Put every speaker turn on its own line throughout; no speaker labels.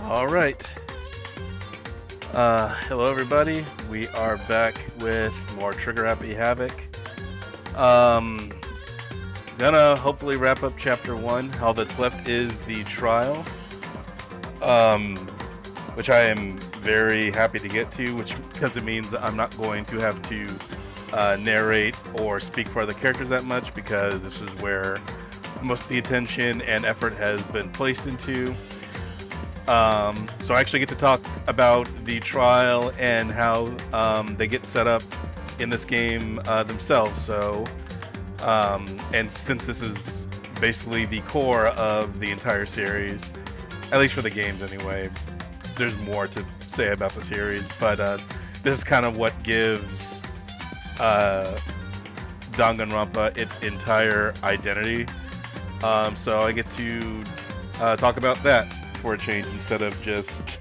All right. Hello, everybody. We are back with more Trigger Happy Havoc. Gonna hopefully wrap up Chapter 1. All that's left is the trial, which I am very happy to get to, because it means that I'm not going to have to narrate or speak for the characters that much, because this is where most of the attention and effort has been placed into. So I actually get to talk about the trial and how they get set up in this game themselves. So, and since this is basically the core of the entire series, at least for the games anyway, there's more to say about the series. But this is kind of what gives Danganronpa its entire identity. So I get to talk about that for a change, instead of just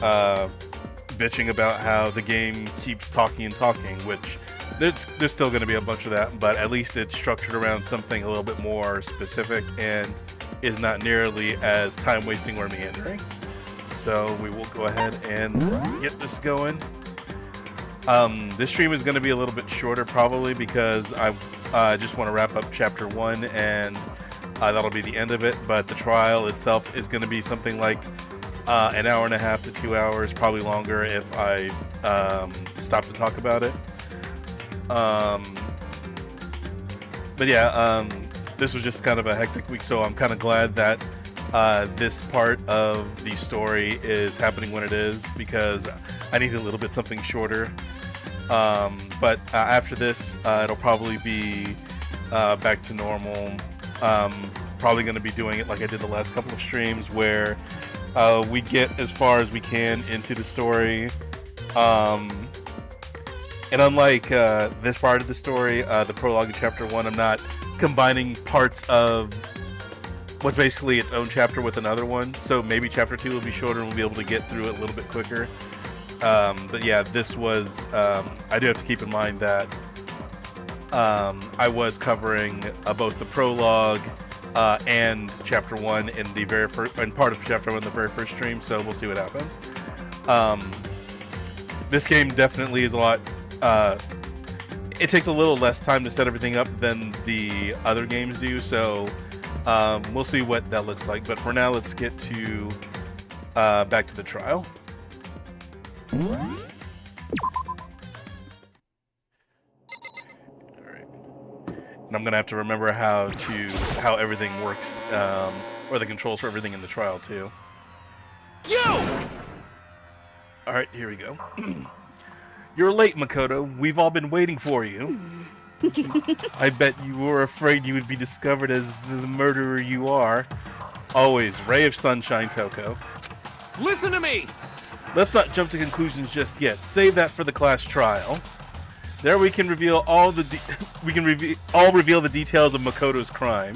bitching about how the game keeps talking, which there's still going to be a bunch of that, but at least it's structured around something a little bit more specific and is not nearly as time-wasting or meandering. So we will go ahead and get this going. This stream is going to be a little bit shorter, probably, because I just want to wrap up Chapter 1, and that'll be the end of it. But the trial itself is going to be something like an hour and a half to 2 hours, probably longer if I stop to talk about it. But yeah, this was just kind of a hectic week, so I'm kind of glad that this part of the story is happening when it is, because I need a little bit something shorter. But after this, it'll probably be back to normal. Probably going to be doing it like I did the last couple of streams, where we get as far as we can into the story. And unlike this part of the story, the prologue in Chapter 1, I'm not combining parts of what's basically its own chapter with another one. So maybe Chapter 2 will be shorter and we'll be able to get through it a little bit quicker. But yeah, this was... I do have to keep in mind that I was covering both the prologue and Chapter 1 in the very first, and part of Chapter 1 in the very first stream, so we'll see what happens. This game definitely is a lot... it takes a little less time to set everything up than the other games do, so we'll see what that looks like. But for now, let's get to back to the trial. And I'm gonna have to remember how everything works, or the controls for everything in the trial too. Yo! All right, here we go. You're late, Makoto. We've all been waiting for you. I bet you were afraid you would be discovered as the murderer you are. Always, ray of sunshine, Toko.
Listen to me!
Let's not jump to conclusions just yet. Save that for the class trial. There we can reveal all the reveal the details of Makoto's crime.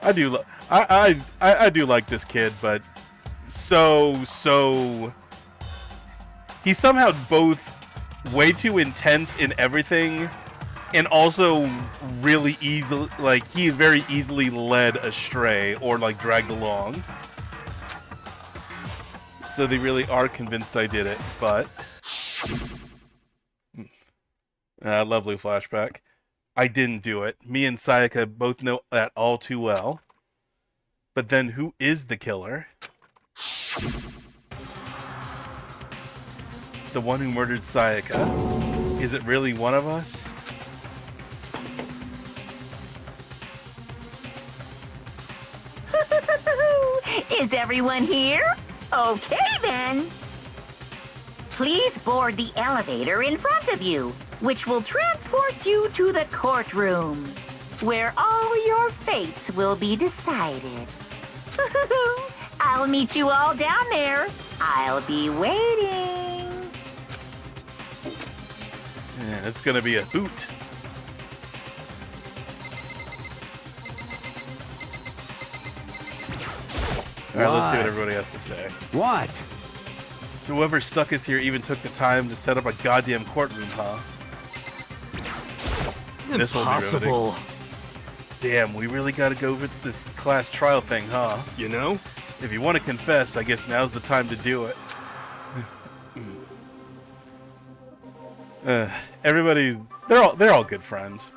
I do like this kid, but so he's somehow both way too intense in everything, and also really easily, like, he is very easily led astray or like dragged along. So they really are convinced I did it, but lovely flashback. I didn't do it. Me and Sayaka both know that all too well. But then who is the killer? The one who murdered Sayaka. Is it really one of us?
Is everyone here? Okay then. Please board the elevator in front of you, which will transport you to the courtroom, where all your fates will be decided. I'll meet you all down there. I'll be waiting.
Yeah, it's gonna be a hoot. Alright, let's see what everybody has to say.
What?
So whoever stuck us here even took the time to set up a goddamn courtroom, huh? This will be riveting.
Impossible.
Damn, we really gotta go with this class trial thing, huh?
You know?
If you want to confess, I guess now's the time to do it. They're all good friends.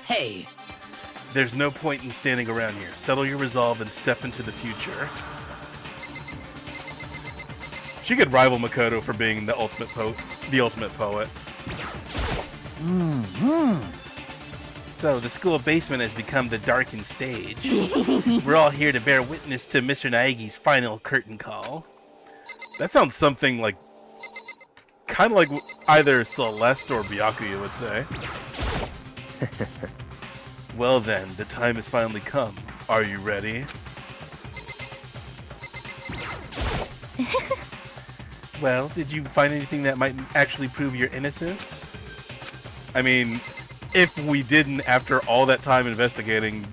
Hey.
There's no point in standing around here. Settle your resolve and step into the future. She could rival Makoto for being the ultimate poet. So, the school basement has become the darkened stage. We're all here to bear witness to Mr. Naegi's final curtain call. That sounds something like... kind of like either Celeste or Byakuya would say. Well then, the time has finally come. Are you ready? Well, did you find anything that might actually prove your innocence? I mean, if we didn't, after all that time investigating,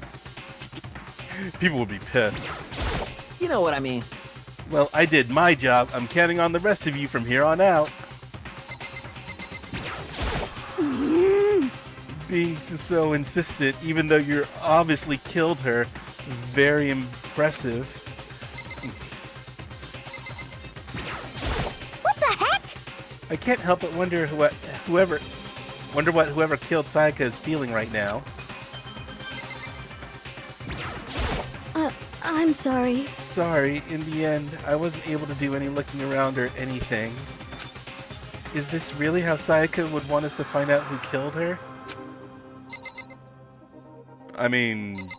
people would be pissed.
You know what I mean.
Well, I did my job. I'm counting on the rest of you from here on out. Being so insistent, even though you obviously killed her, very impressive.
What the heck?
I can't help but wonder what whoever killed Sayaka is feeling right now.
I'm sorry.
Sorry, in the end, I wasn't able to do any looking around or anything. Is this really how Sayaka would want us to find out who killed her? I mean,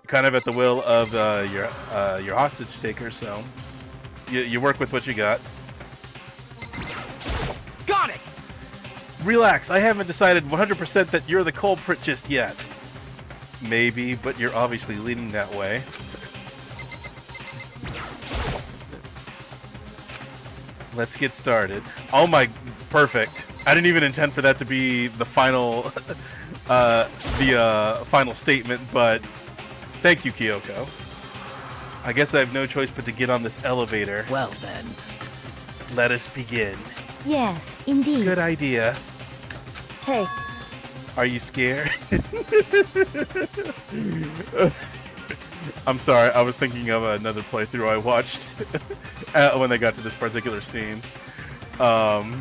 kind of at the will of your hostage taker, so you work with what you got.
Got it!
Relax, I haven't decided 100% that you're the culprit just yet. Maybe, but you're obviously leaning that way. Let's get started. Oh my, perfect. I didn't even intend for that to be the final, final statement, but thank you, Kyoko. I guess I have no choice but to get on this elevator.
Well then.
Let us begin.
Yes, indeed.
Good idea.
Hey,
Are you scared? I'm sorry, I was thinking of another playthrough I watched when they got to this particular scene. I'm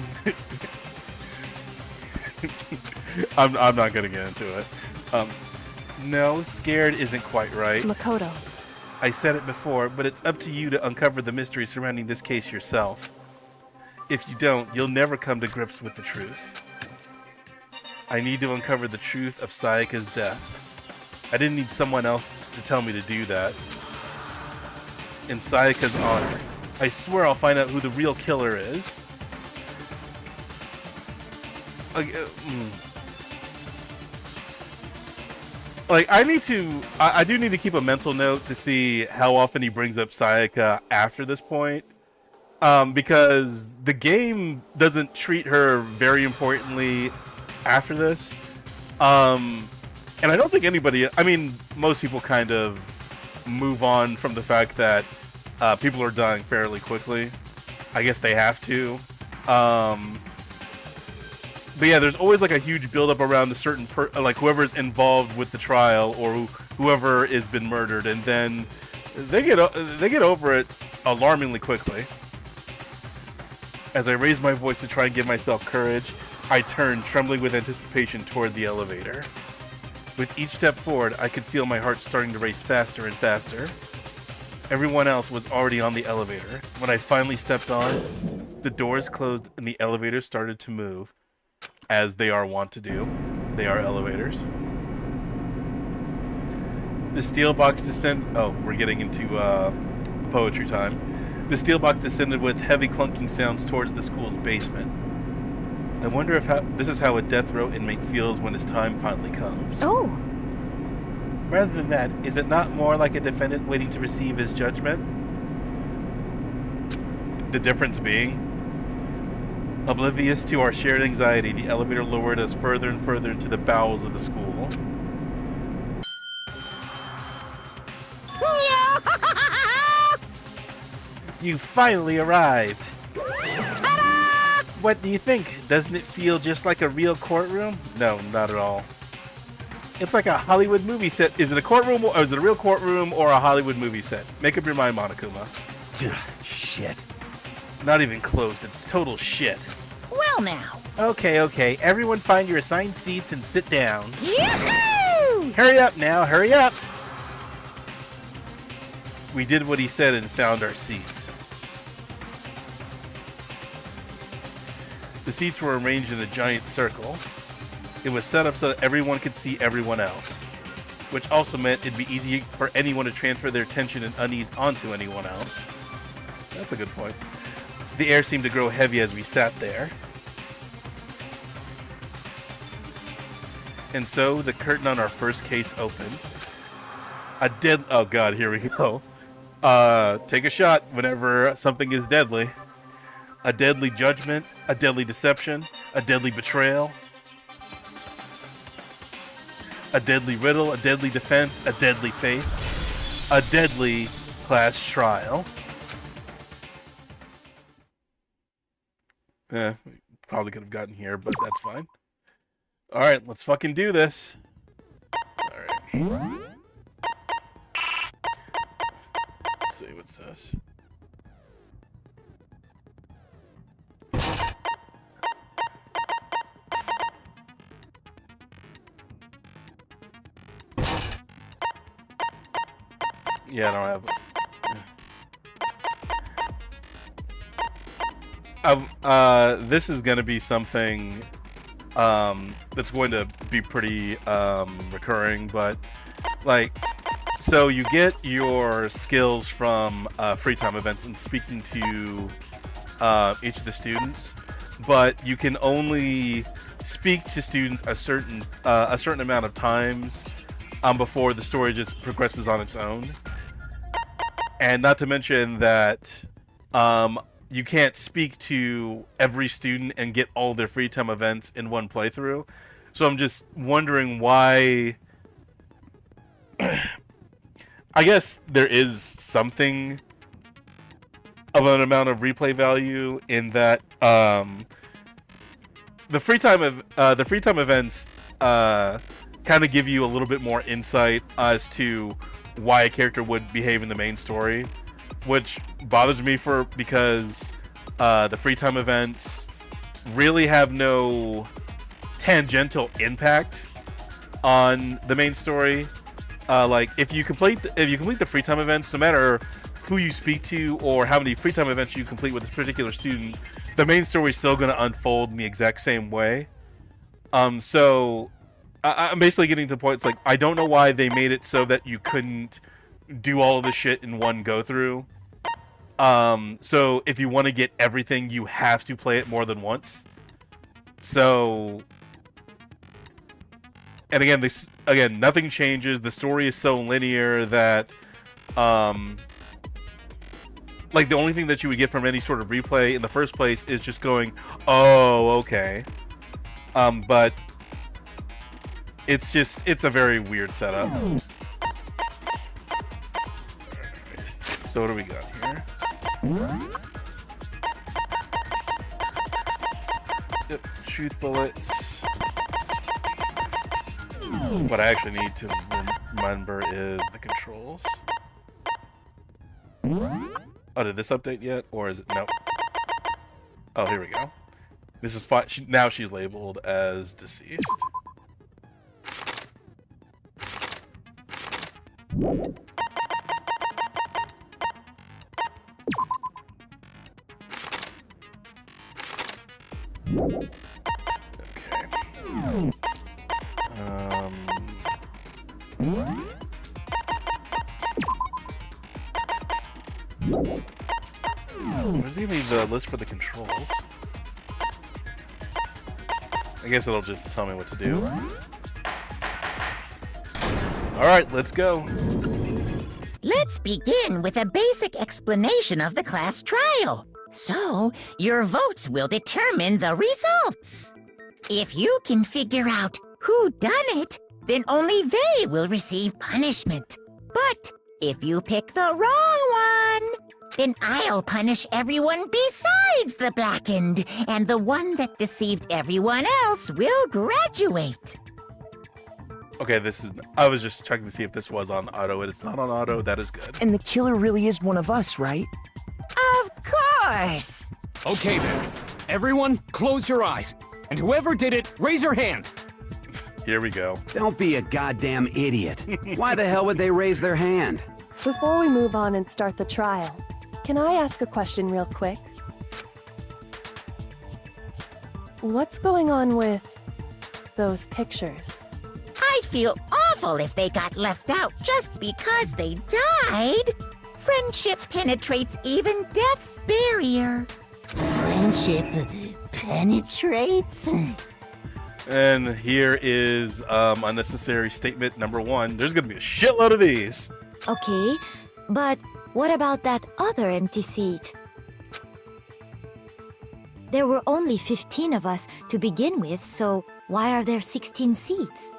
not gonna get into it. No, scared isn't quite right.
Makoto.
I said it before, but it's up to you to uncover the mystery surrounding this case yourself. If you don't, you'll never come to grips with the truth. I need to uncover the truth of Sayaka's death. I didn't need someone else to tell me to do that. In Sayaka's honor, I swear I'll find out who the real killer is. Like, I do need to keep a mental note to see how often he brings up Sayaka after this point. Because the game doesn't treat her very importantly after this. And I don't think anybody, I mean, most people kind of move on from the fact that people are dying fairly quickly. I guess they have to. But yeah, there's always like a huge buildup around a certain like whoever's involved with the trial or whoever has been murdered, and then they get over it alarmingly quickly. As I raise my voice to try and give myself courage, I turn, trembling with anticipation, toward the elevator. With each step forward, I could feel my heart starting to race faster and faster. Everyone else was already on the elevator. When I finally stepped on, the doors closed and the elevator started to move, as they are wont to do. They are elevators. The steel box descended. Oh, we're getting into poetry time. The steel box descended with heavy clunking sounds towards the school's basement. I wonder if this is how a death row inmate feels when his time finally comes.
Oh,
Rather than that, is it not more like a defendant waiting to receive his judgment? The difference being, oblivious to our shared anxiety, the elevator lowered us further and further into the bowels of the school. You finally arrived! Ta-da! What do you think? Doesn't it feel just like a real courtroom? No, not at all. It's like a Hollywood movie set. Is it a courtroom, or is it a real courtroom, or a Hollywood movie set? Make up your mind, Monokuma.
Shit.
Not even close. It's total shit.
Well now.
Okay. Everyone find your assigned seats and sit down.
Yoo-hoo!
Hurry up now, hurry up! We did what he said and found our seats. The seats were arranged in a giant circle. It was set up so that everyone could see everyone else, which also meant it'd be easy for anyone to transfer their tension and unease onto anyone else. That's a good point. The air seemed to grow heavy as we sat there. And so the curtain on our first case opened. Oh god, here we go. Take a shot whenever something is deadly. A deadly judgment, a deadly deception, a deadly betrayal, a deadly riddle, a deadly defense, a deadly faith, a deadly class trial. Probably could have gotten here, but that's fine. Alright, let's fucking do this. Alright. Let's see what's this. Yeah, I don't have it. This is going to be something that's going to be pretty recurring, but like, so you get your skills from free time events and speaking to each of the students, but you can only speak to students a certain amount of times before the story just progresses on its own. And not to mention that you can't speak to every student and get all their free time events in one playthrough. So I'm just wondering why. I guess there is something of an amount of replay value in that the free time events kind of give you a little bit more insight as to why a character would behave in the main story, which bothers me because the free time events really have no tangential impact on the main story. Like if you complete the free time events, no matter who you speak to or how many free time events you complete with this particular student, the main story is still going to unfold in the exact same way. So I'm basically getting to the point. It's like, I don't know why they made it so that you couldn't do all of the shit in one go through. So if you want to get everything, you have to play it more than once. So, and again, nothing changes. The story is so linear that, like, the only thing that you would get from any sort of replay in the first place is just going, oh, okay. But it's a very weird setup. So what do we got here? Yep, truth bullets. What I actually need to remember is the controls. Oh, did this update yet? Or is it? No. Oh, here we go. This is fine. Now she's labeled as deceased. Where's even the list for the controls? I guess it'll just tell me what to do. Alright, let's go.
Let's begin with a basic explanation of the class trial. So, your votes will determine the results. If you can figure out who done it, then only they will receive punishment. But if you pick the wrong one, then I'll punish everyone besides the blackened, and the one that deceived everyone else will graduate.
Okay, I was just checking to see if this was on auto. It's not on auto. That is good.
And the killer really is one of us, right?
Of course.
Okay then. Everyone, close your eyes. And whoever did it, raise your hand.
Here we go.
Don't be a goddamn idiot. Why the hell would they raise their hand?
Before we move on and start the trial, can I ask a question real quick? What's going on with those pictures?
I'd feel awful if they got left out just because they died. Friendship penetrates even death's barrier. Friendship penetrates?
And here is unnecessary statement number 1. There's gonna be a shitload of these.
Okay, but what about that other empty seat? There were only 15 of us to begin with, so why are there 16 seats?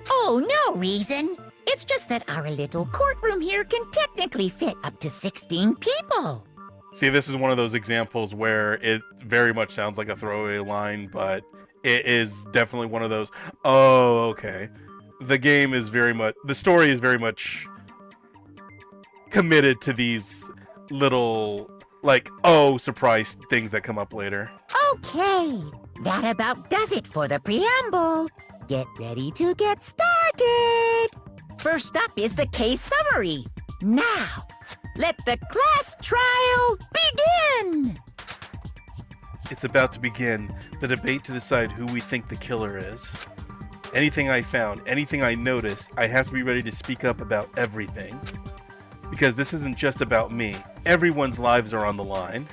Oh, no reason. It's just that our little courtroom here can technically fit up to 16 people.
See, this is one of those examples where it very much sounds like a throwaway line, but it is definitely one of those, oh, okay. The story is very much committed to these little, like, oh, surprise things that come up later.
Okay, that about does it for the preamble. Get ready to get started. First up is the case summary. Now, let the class trial begin.
It's about to begin, the debate to decide who we think the killer is. Anything I found, anything I noticed, I have to be ready to speak up about everything. Because this isn't just about me. Everyone's lives are on the line.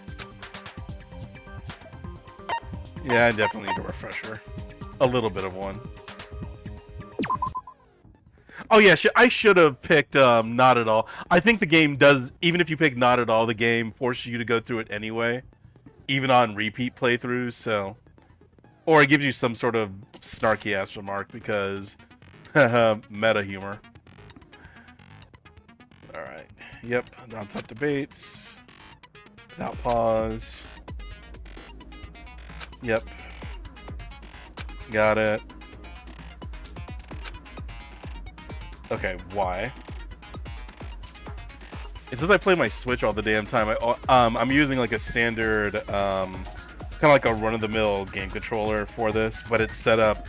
Yeah, I definitely need a refresher. A little bit of one. Oh yeah, I should have picked Not At All. I think the game does, even if you pick Not At All, the game forces you to go through it anyway. Even on repeat playthroughs, so... Or it gives you some sort of snarky-ass remark because... meta humor. Alright. Yep, non-stop debates. Without pause. Yep. Got it. Okay, why? It says I play my Switch all the damn time. I'm using like a standard, kind of like a run-of-the-mill game controller for this, but it's set up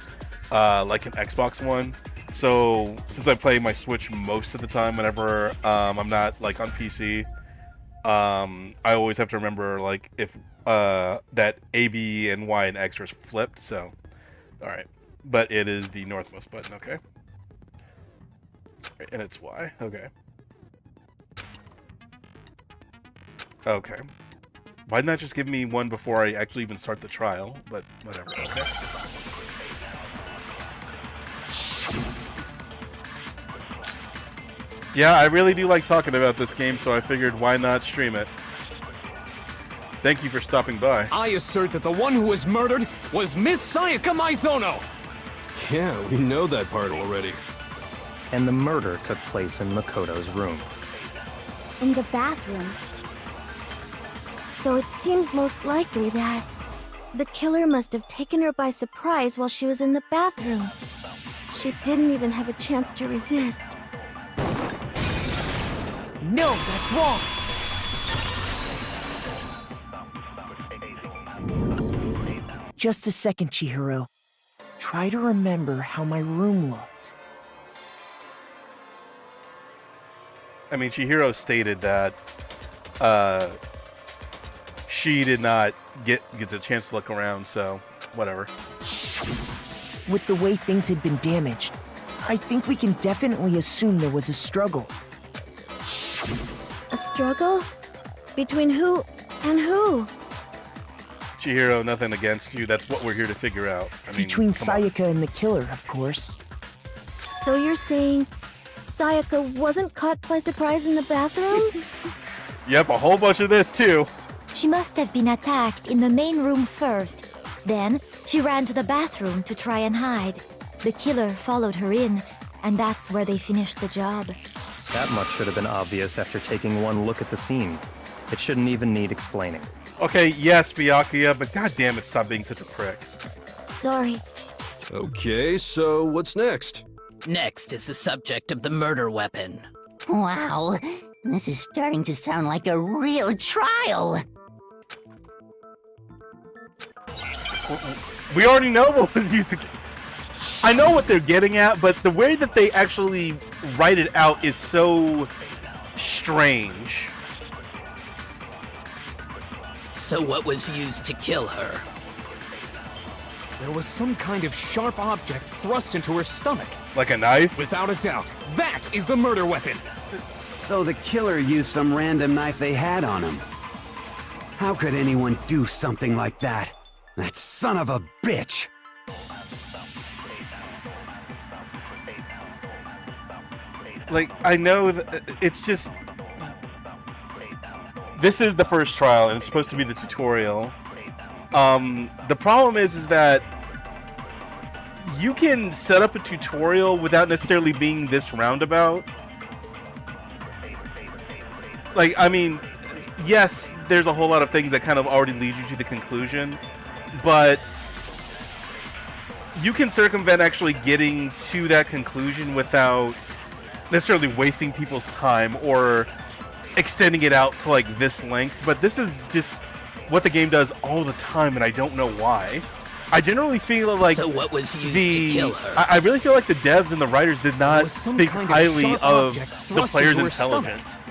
like an Xbox One. So since I play my Switch most of the time, whenever I'm not like on PC, I always have to remember like if that A, B, and Y and X are flipped. So, all right, but it is the northwest button. Okay. And it's Y. Okay. Okay. Why not just give me one before I actually even start the trial? But whatever. Okay. Yeah, I really do like talking about this game, so I figured why not stream it. Thank you for stopping by.
I assert that the one who was murdered was Miss Sayaka Maizono!
Yeah, we know that part already.
And the murder took place in Makoto's room.
In the bathroom. So it seems most likely that the killer must have taken her by surprise while she was in the bathroom. She didn't even have a chance to resist.
No, that's wrong! Just a second, Chihiro. Try to remember how my room looked.
I mean, Chihiro stated that she did not get a chance to look around, so whatever.
With the way things had been damaged, I think we can definitely assume there was a struggle.
A struggle? Between who and who?
Chihiro, nothing against you. That's what we're here to figure out. I mean,
Between
come on.
Sayaka and the killer, of course.
So you're saying Sayaka wasn't caught by surprise in the bathroom?
Yep, a whole bunch of this too.
She must have been attacked in the main room first. Then, she ran to the bathroom to try and hide. The killer followed her in, and that's where they finished the job.
That much should have been obvious after taking one look at the scene. It shouldn't even need explaining.
Okay, yes, Byakuya, but goddamn it, stop being such a prick.
Sorry.
Okay, so what's next?
Next is the subject of the murder weapon.
Wow, this is starting to sound like a real trial.
We already know what was used to. I know what they're getting at, but the way that they actually write it out is so strange.
So what was used to kill her?
There was some kind of sharp object thrust into her stomach.
Like a knife?
Without a doubt, that is the murder weapon.
So the killer used some random knife they had on him. How could anyone do something like that? That son of a bitch!
Like, I know that it's just... This is the first trial, and it's supposed to be the tutorial. The problem is that you can set up a tutorial without necessarily being this roundabout. Like, I mean, yes, there's a whole lot of things that kind of already lead you to the conclusion, but you can circumvent actually getting to that conclusion without necessarily wasting people's time or extending it out to like this length. But this is just what the game does all the time, and I don't know why. I generally feel like
So what was used to kill her?
I really feel like the devs and the writers did not think
kind of
highly
sharp
of
object
the
thrust
player's
into her stomach.
intelligence.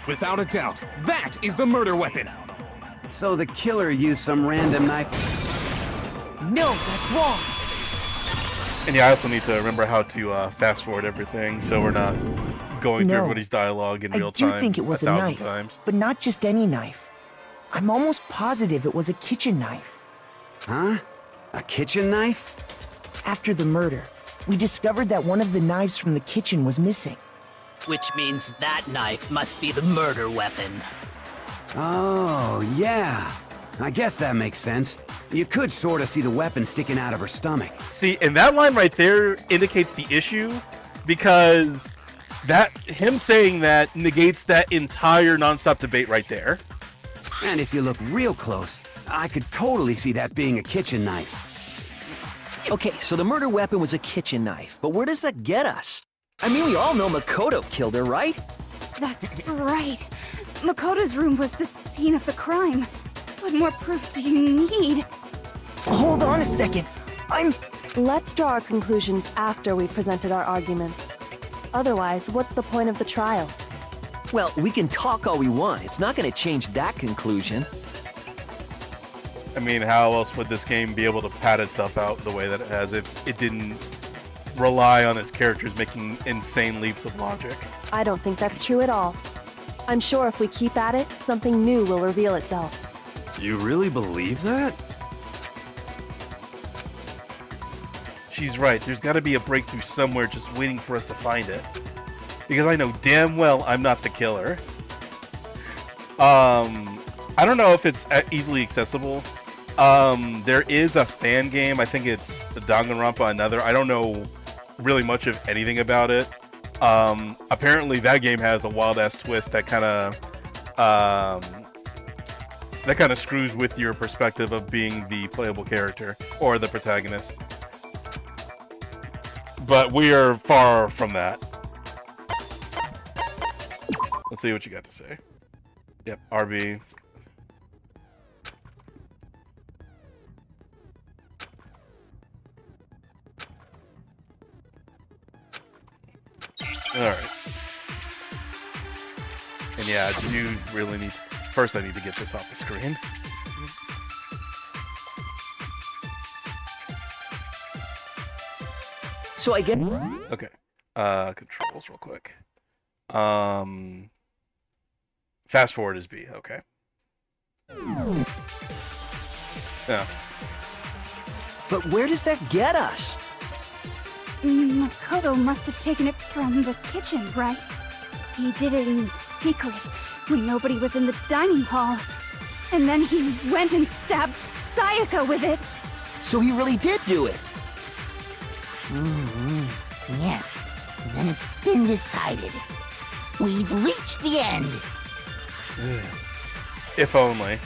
Without a doubt, that is the murder weapon.
So the killer used some random knife.
No, that's wrong.
And yeah, I also need to remember how to fast forward everything so we're not going through
No,
everybody's dialogue in
I
real
do
time
think it was a
1,000
knife,
times.
but not just any knife. I'm almost positive it was a kitchen knife.
Huh? A kitchen knife?
After the murder, we discovered that one of the knives from the kitchen was missing.
Which means that knife must be the murder weapon.
Oh, yeah. I guess that makes sense. You could sort of see the weapon sticking out of her stomach.
See, and that line right there indicates the issue, because that him saying that negates that entire nonstop debate right there.
And if you look real close, I could totally see that being a kitchen knife.
Okay, so the murder weapon was a kitchen knife, but where does that get us? I mean, we all know Makoto killed her, right?
That's right. Makoto's room was the scene of the crime. What more proof do you need?
Hold on a second.
Let's draw our conclusions after we've presented our arguments. Otherwise, what's the point of the trial?
Well, we can talk all we want. It's not going to change that conclusion.
I mean, how else would this game be able to pad itself out the way that it has if it didn't rely on its characters making insane leaps of logic?
I don't think that's true at all. I'm sure if we keep at it, something new will reveal itself.
You really believe that?
She's right. There's got to be a breakthrough somewhere just waiting for us to find it. Because I know damn well I'm not the killer. I don't know if it's easily accessible. There is a fan game. I think it's Danganronpa, another. I don't know really much of anything about it. Apparently that game has a wild-ass twist that kind of screws with your perspective of being the playable character or the protagonist. But we are far from that. Let's see what you got to say. Yep, RB. Alright. And yeah, I do really need to... First, I need to get this off the screen.
So I get.
Okay. Controls real quick. Fast forward is B. Okay. Yeah.
But where does that get us?
Makoto must have taken it from the kitchen, right? He did it in secret when nobody was in the dining hall. And then he went and stabbed Sayaka with it.
So he really did do it.
Yes, then it's been decided. We've reached the end.
If only.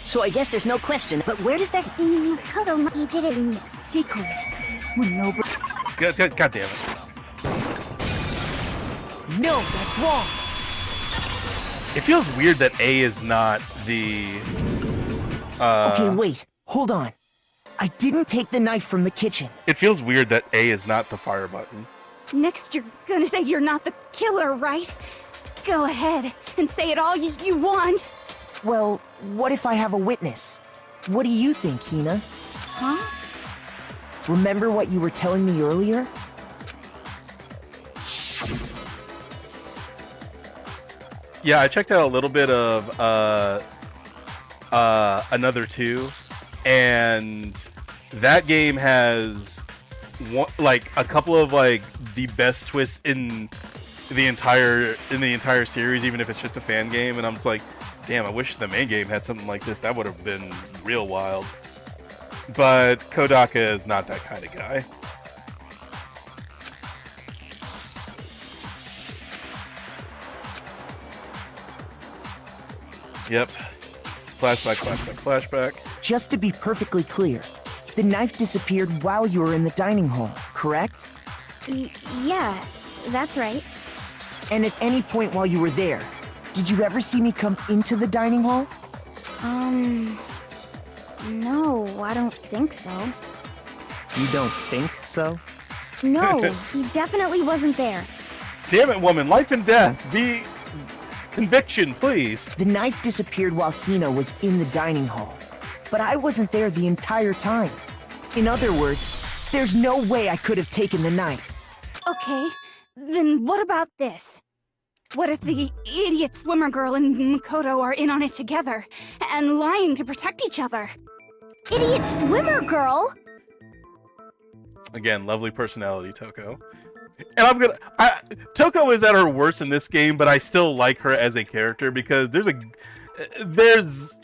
So I guess there's no question, but where does that...
Makoto, he did it in secret when nobody...
God damn it.
No, that's wrong.
It feels weird that A is not the...
Okay, wait. Hold on. I didn't take the knife from the kitchen.
It feels weird that A is not the fire button.
Next you're gonna say you're not the killer, right? Go ahead and say it all you want.
Well, what if I have a witness? What do you think, Hina?
Huh?
Remember what you were telling me earlier?
Yeah, I checked out a little bit of Another 2, and that game has like a couple of like the best twists in the entire series, even if it's just a fan game. And I'm just like, damn, I wish the main game had something like this. That would have been real wild. But Kodaka is not that kind of guy. Yep. Flashback, flashback, flashback.
Just to be perfectly clear, the knife disappeared while you were in the dining hall, correct?
Yeah, that's right.
And at any point while you were there, did you ever see me come into the dining hall?
No, I don't think so.
You don't think so?
No, he definitely wasn't there.
Damn it, woman. Life and death. Be conviction, please.
The knife disappeared while Hina was in the dining hall. But I wasn't there the entire time. In other words, there's no way I could have taken the knife.
Okay, then what about this? What if the idiot swimmer girl and Makoto are in on it together and lying to protect each other?
Idiot swimmer girl?
Again, lovely personality, Toko. And Toko is at her worst in this game, but I still like her as a character because there's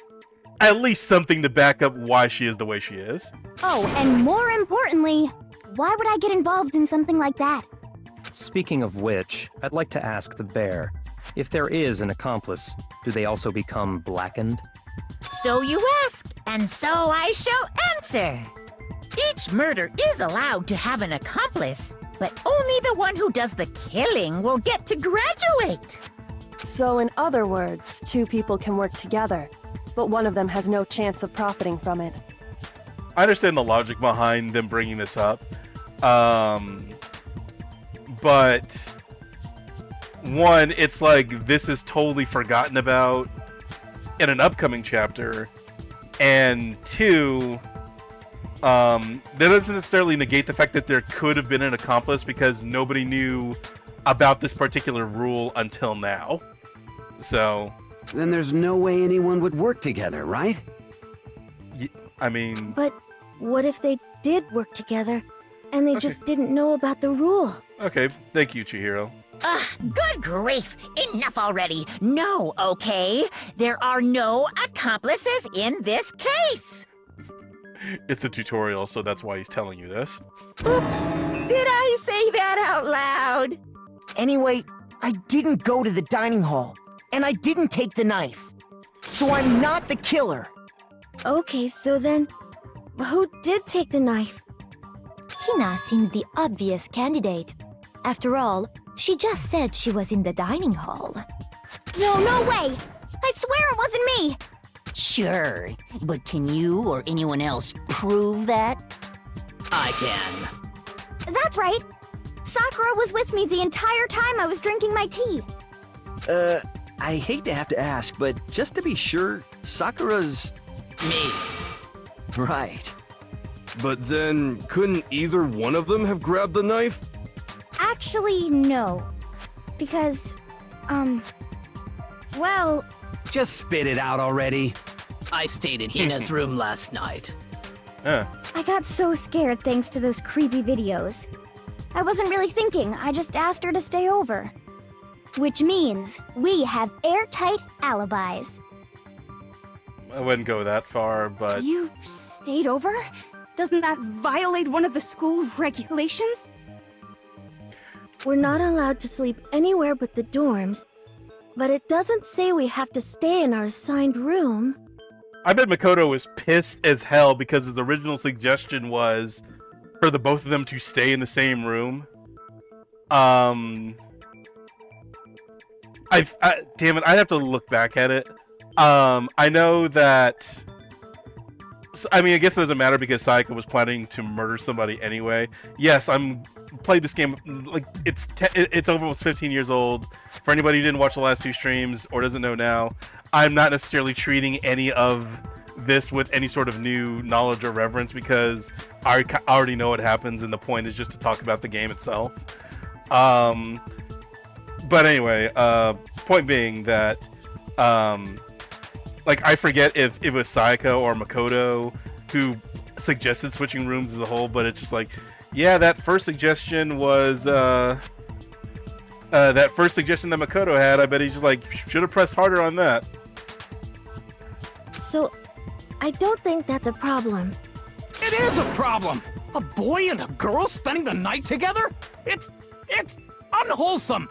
at least something to back up why she is the way she is.
Oh, and more importantly, why would I get involved in something like that?
Speaking of which, I'd like to ask the bear, if there is an accomplice, do they also become blackened?
So you ask, and so I shall answer. Each murder is allowed to have an accomplice, but only the one who does the killing will get to graduate.
So in other words, two people can work together, but one of them has no chance of profiting from it.
I understand the logic behind them bringing this up. But one, it's like this is totally forgotten about in an upcoming chapter, and two, that doesn't necessarily negate the fact that there could have been an accomplice because nobody knew about this particular rule until now. So
then there's no way anyone would work together, right?
I mean...
But what if they did work together and they just didn't know about the rule?
Okay, thank you, Chihiro.
Good grief! Enough already! No, okay? There are no accomplices in this case!
It's the tutorial, so that's why he's telling you this.
Oops! Did I say that out loud?
Anyway, I didn't go to the dining hall, and I didn't take the knife. So I'm not the killer.
Okay, so then, who did take the knife?
Hina seems the obvious candidate. After all, she just said she was in the dining hall.
No way! I swear it wasn't me!
Sure, but can you or anyone else prove that?
I can.
That's right! Sakura was with me the entire time I was drinking my tea.
I hate to have to ask, but just to be sure, Sakura's
Me.
Right.
But then, couldn't either one of them have grabbed the knife?
Actually, no. Because, well...
Just spit it out already.
I stayed in Hina's room last night.
I got so scared thanks to those creepy videos. I wasn't really thinking, I just asked her to stay over. Which means we have airtight alibis.
I wouldn't go that far, but
You stayed over? Doesn't that violate one of the school regulations?
We're not allowed to sleep anywhere but the dorms, but it doesn't say we have to stay in our assigned room.
I bet Makoto was pissed as hell because his original suggestion was for the both of them to stay in the same room. Damn it, I'd have to look back at it. I know that. I mean, I guess it doesn't matter because Sayaka was planning to murder somebody anyway. Yes, I'm played this game like it's almost 15 years old. For anybody who didn't watch the last two streams or doesn't know now, I'm not necessarily treating any of this with any sort of new knowledge or reverence because I already know what happens, and the point is just to talk about the game itself. But anyway, point being that like I forget if it was Sayaka or Makoto who suggested switching rooms as a whole, but it's just like, yeah, that first suggestion was that first suggestion that Makoto had. I bet he's just like, should have pressed harder on that.
So, I don't think that's a problem.
It is a problem! A boy and a girl spending the night together? It's unwholesome!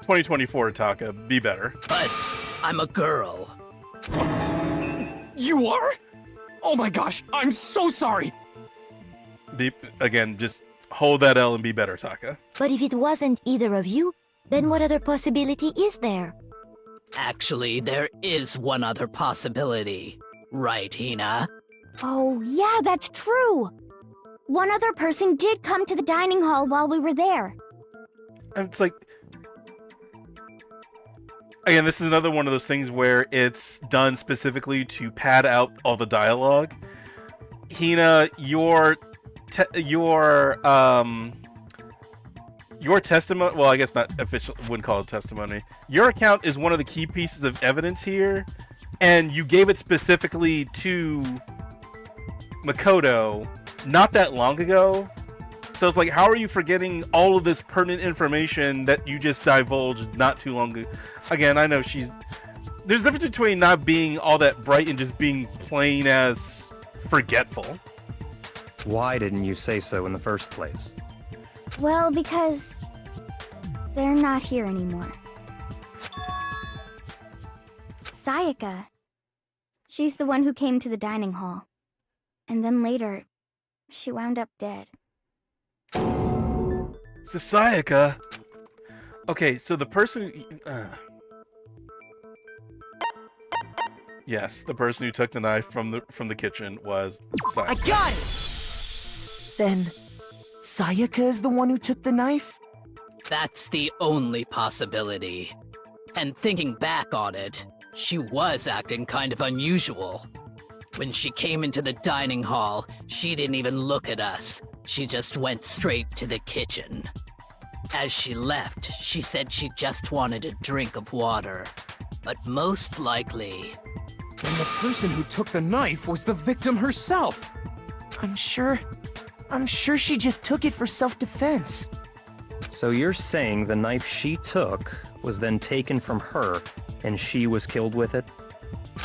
2024, Taka, be better.
But I'm a girl.
You are? Oh my gosh, I'm so sorry!
Again, just hold that L and be better, Taka.
But if it wasn't either of you, then what other possibility is there?
Actually, there is one other possibility. Right, Hina?
Oh, yeah, that's true! One other person did come to the dining hall while we were there.
And it's like, again, this is another one of those things where it's done specifically to pad out all the dialogue. Hina, your testimony, well, I guess not official, wouldn't call it testimony. Your account is one of the key pieces of evidence here, and you gave it specifically to Makoto not that long ago. So it's like, how are you forgetting all of this pertinent information that you just divulged not too long ago? Again, I know there's a difference between not being all that bright and just being plain as forgetful.
Why didn't you say so in the first place?
Well, because they're not here anymore. Sayaka. She's the one who came to the dining hall. And then later, she wound up dead.
So Sayaka. Okay, so the person. Yes, the person who took the knife from the kitchen was Sayaka.
I got it. Then, Sayaka is the one who took the knife?
That's the only possibility. And thinking back on it, she was acting kind of unusual. When she came into the dining hall, she didn't even look at us. She just went straight to the kitchen. As she left, she said she just wanted a drink of water. But most likely...
Then the person who took the knife was the victim herself.
I'm sure she just took it for self-defense.
So you're saying the knife she took was then taken from her, and she was killed with it?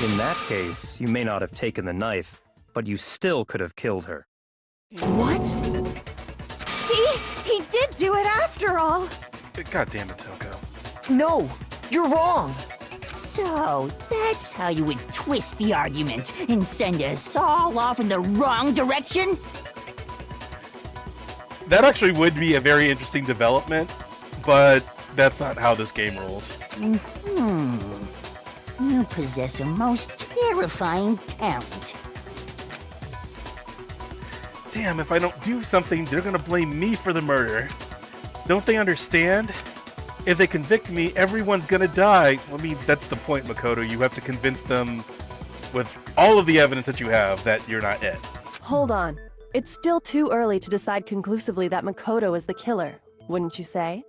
In that case, you may not have taken the knife, but you still could have killed her.
What?
See? He did do it after all!
God damn it, Toko.
No, you're wrong.
So, that's how you would twist the argument and send us all off in the wrong direction?
That actually would be a very interesting development, but that's not how this game rolls.
You possess a most terrifying talent.
Damn, if I don't do something, they're gonna blame me for the murder. Don't they understand? If they convict me, everyone's gonna die. I mean, that's the point, Makoto. You have to convince them with all of the evidence that you have that you're not it.
Hold on. It's still too early to decide conclusively that Makoto is the killer, wouldn't you say?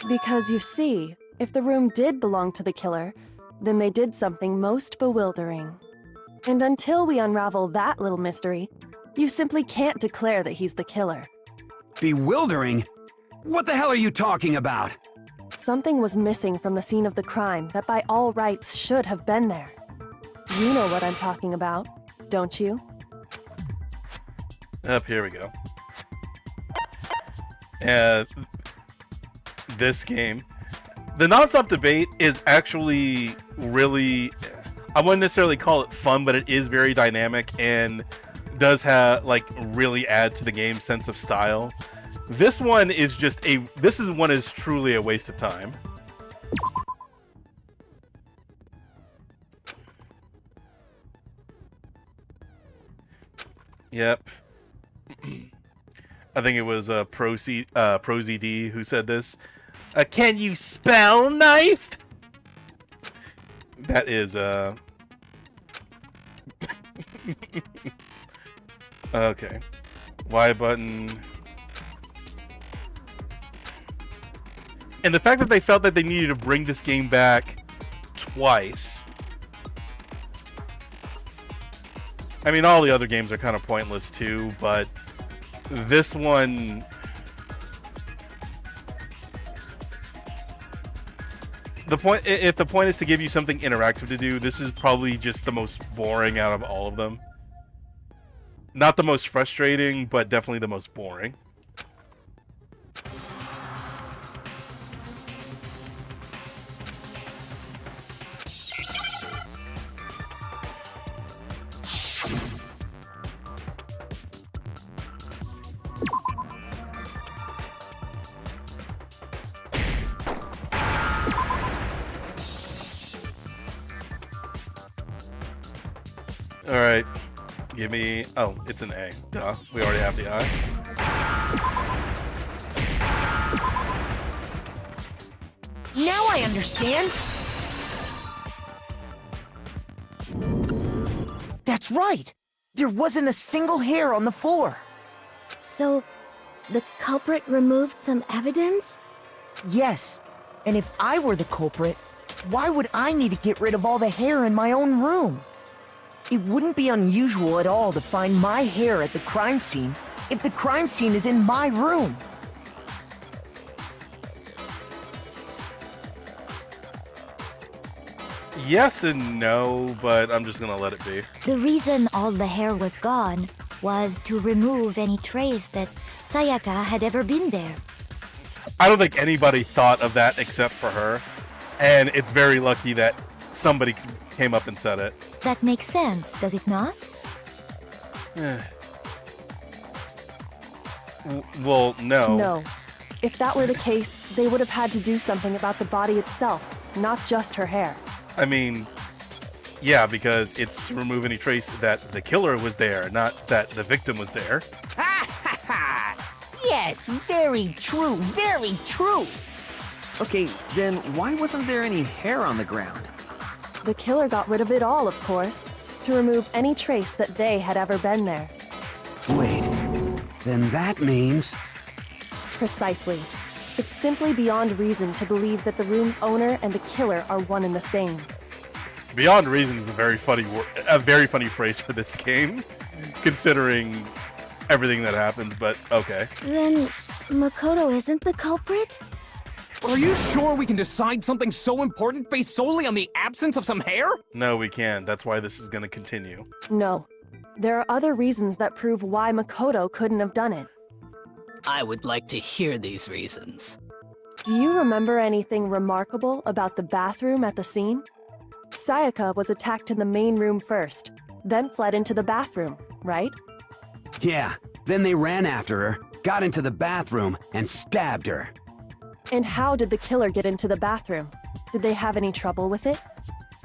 Because you see, if the room did belong to the killer, then they did something most bewildering. And until we unravel that little mystery, you simply can't declare that he's the killer.
Bewildering? What the hell are you talking about?
Something was missing from the scene of the crime that by all rights should have been there. You know what I'm talking about, don't you?
Up here we go. This game, the nonstop debate is actually really, I wouldn't necessarily call it fun, but it is very dynamic and does have like really add to the game's sense of style. This one is just is truly a waste of time. Yep. I think it was ProZD who said this. Can you spell knife? That is okay. Y button. And the fact that they felt that they needed to bring this game back twice. I mean, all the other games are kind of pointless too, but this one, if the point is to give you something interactive to do, this is probably just the most boring out of all of them. Not the most frustrating, but definitely the most boring. Alright, give me... Oh, it's an A. Duh, we already have the I.
Now I understand! That's right! There wasn't a single hair on the floor!
So, the culprit removed some evidence?
Yes, and if I were the culprit, why would I need to get rid of all the hair in my own room? It wouldn't be unusual at all to find my hair at the crime scene if the crime scene is in my room.
Yes and no, but I'm just gonna let it be.
The reason all the hair was gone was to remove any trace that Sayaka had ever been there.
I don't think anybody thought of that except for her, and it's very lucky that somebody came up and said it.
That makes sense, does it not?
Well, no.
No. If that were the case, they would have had to do something about the body itself, not just her hair.
I mean, yeah, because it's to remove any trace that the killer was there, not that the victim was there.
Ha ha ha! Yes, very true, very true!
Okay, then why wasn't there any hair on the ground?
The killer got rid of it all, of course, to remove any trace that they had ever been there.
Wait, then that means...
Precisely. It's simply beyond reason to believe that the room's owner and the killer are one and the same.
Beyond reason is a very funny phrase for this game, considering everything that happens, but okay.
Then Makoto isn't the culprit?
Are you sure we can decide something so important based solely on the absence of some hair?
No, we can't. That's why this is going to continue.
No. There are other reasons that prove why Makoto couldn't have done it.
I would like to hear these reasons.
Do you remember anything remarkable about the bathroom at the scene? Sayaka was attacked in the main room first, then fled into the bathroom, right?
Yeah, then they ran after her, got into the bathroom, and stabbed her.
And how did the killer get into the bathroom? Did they have any trouble with it?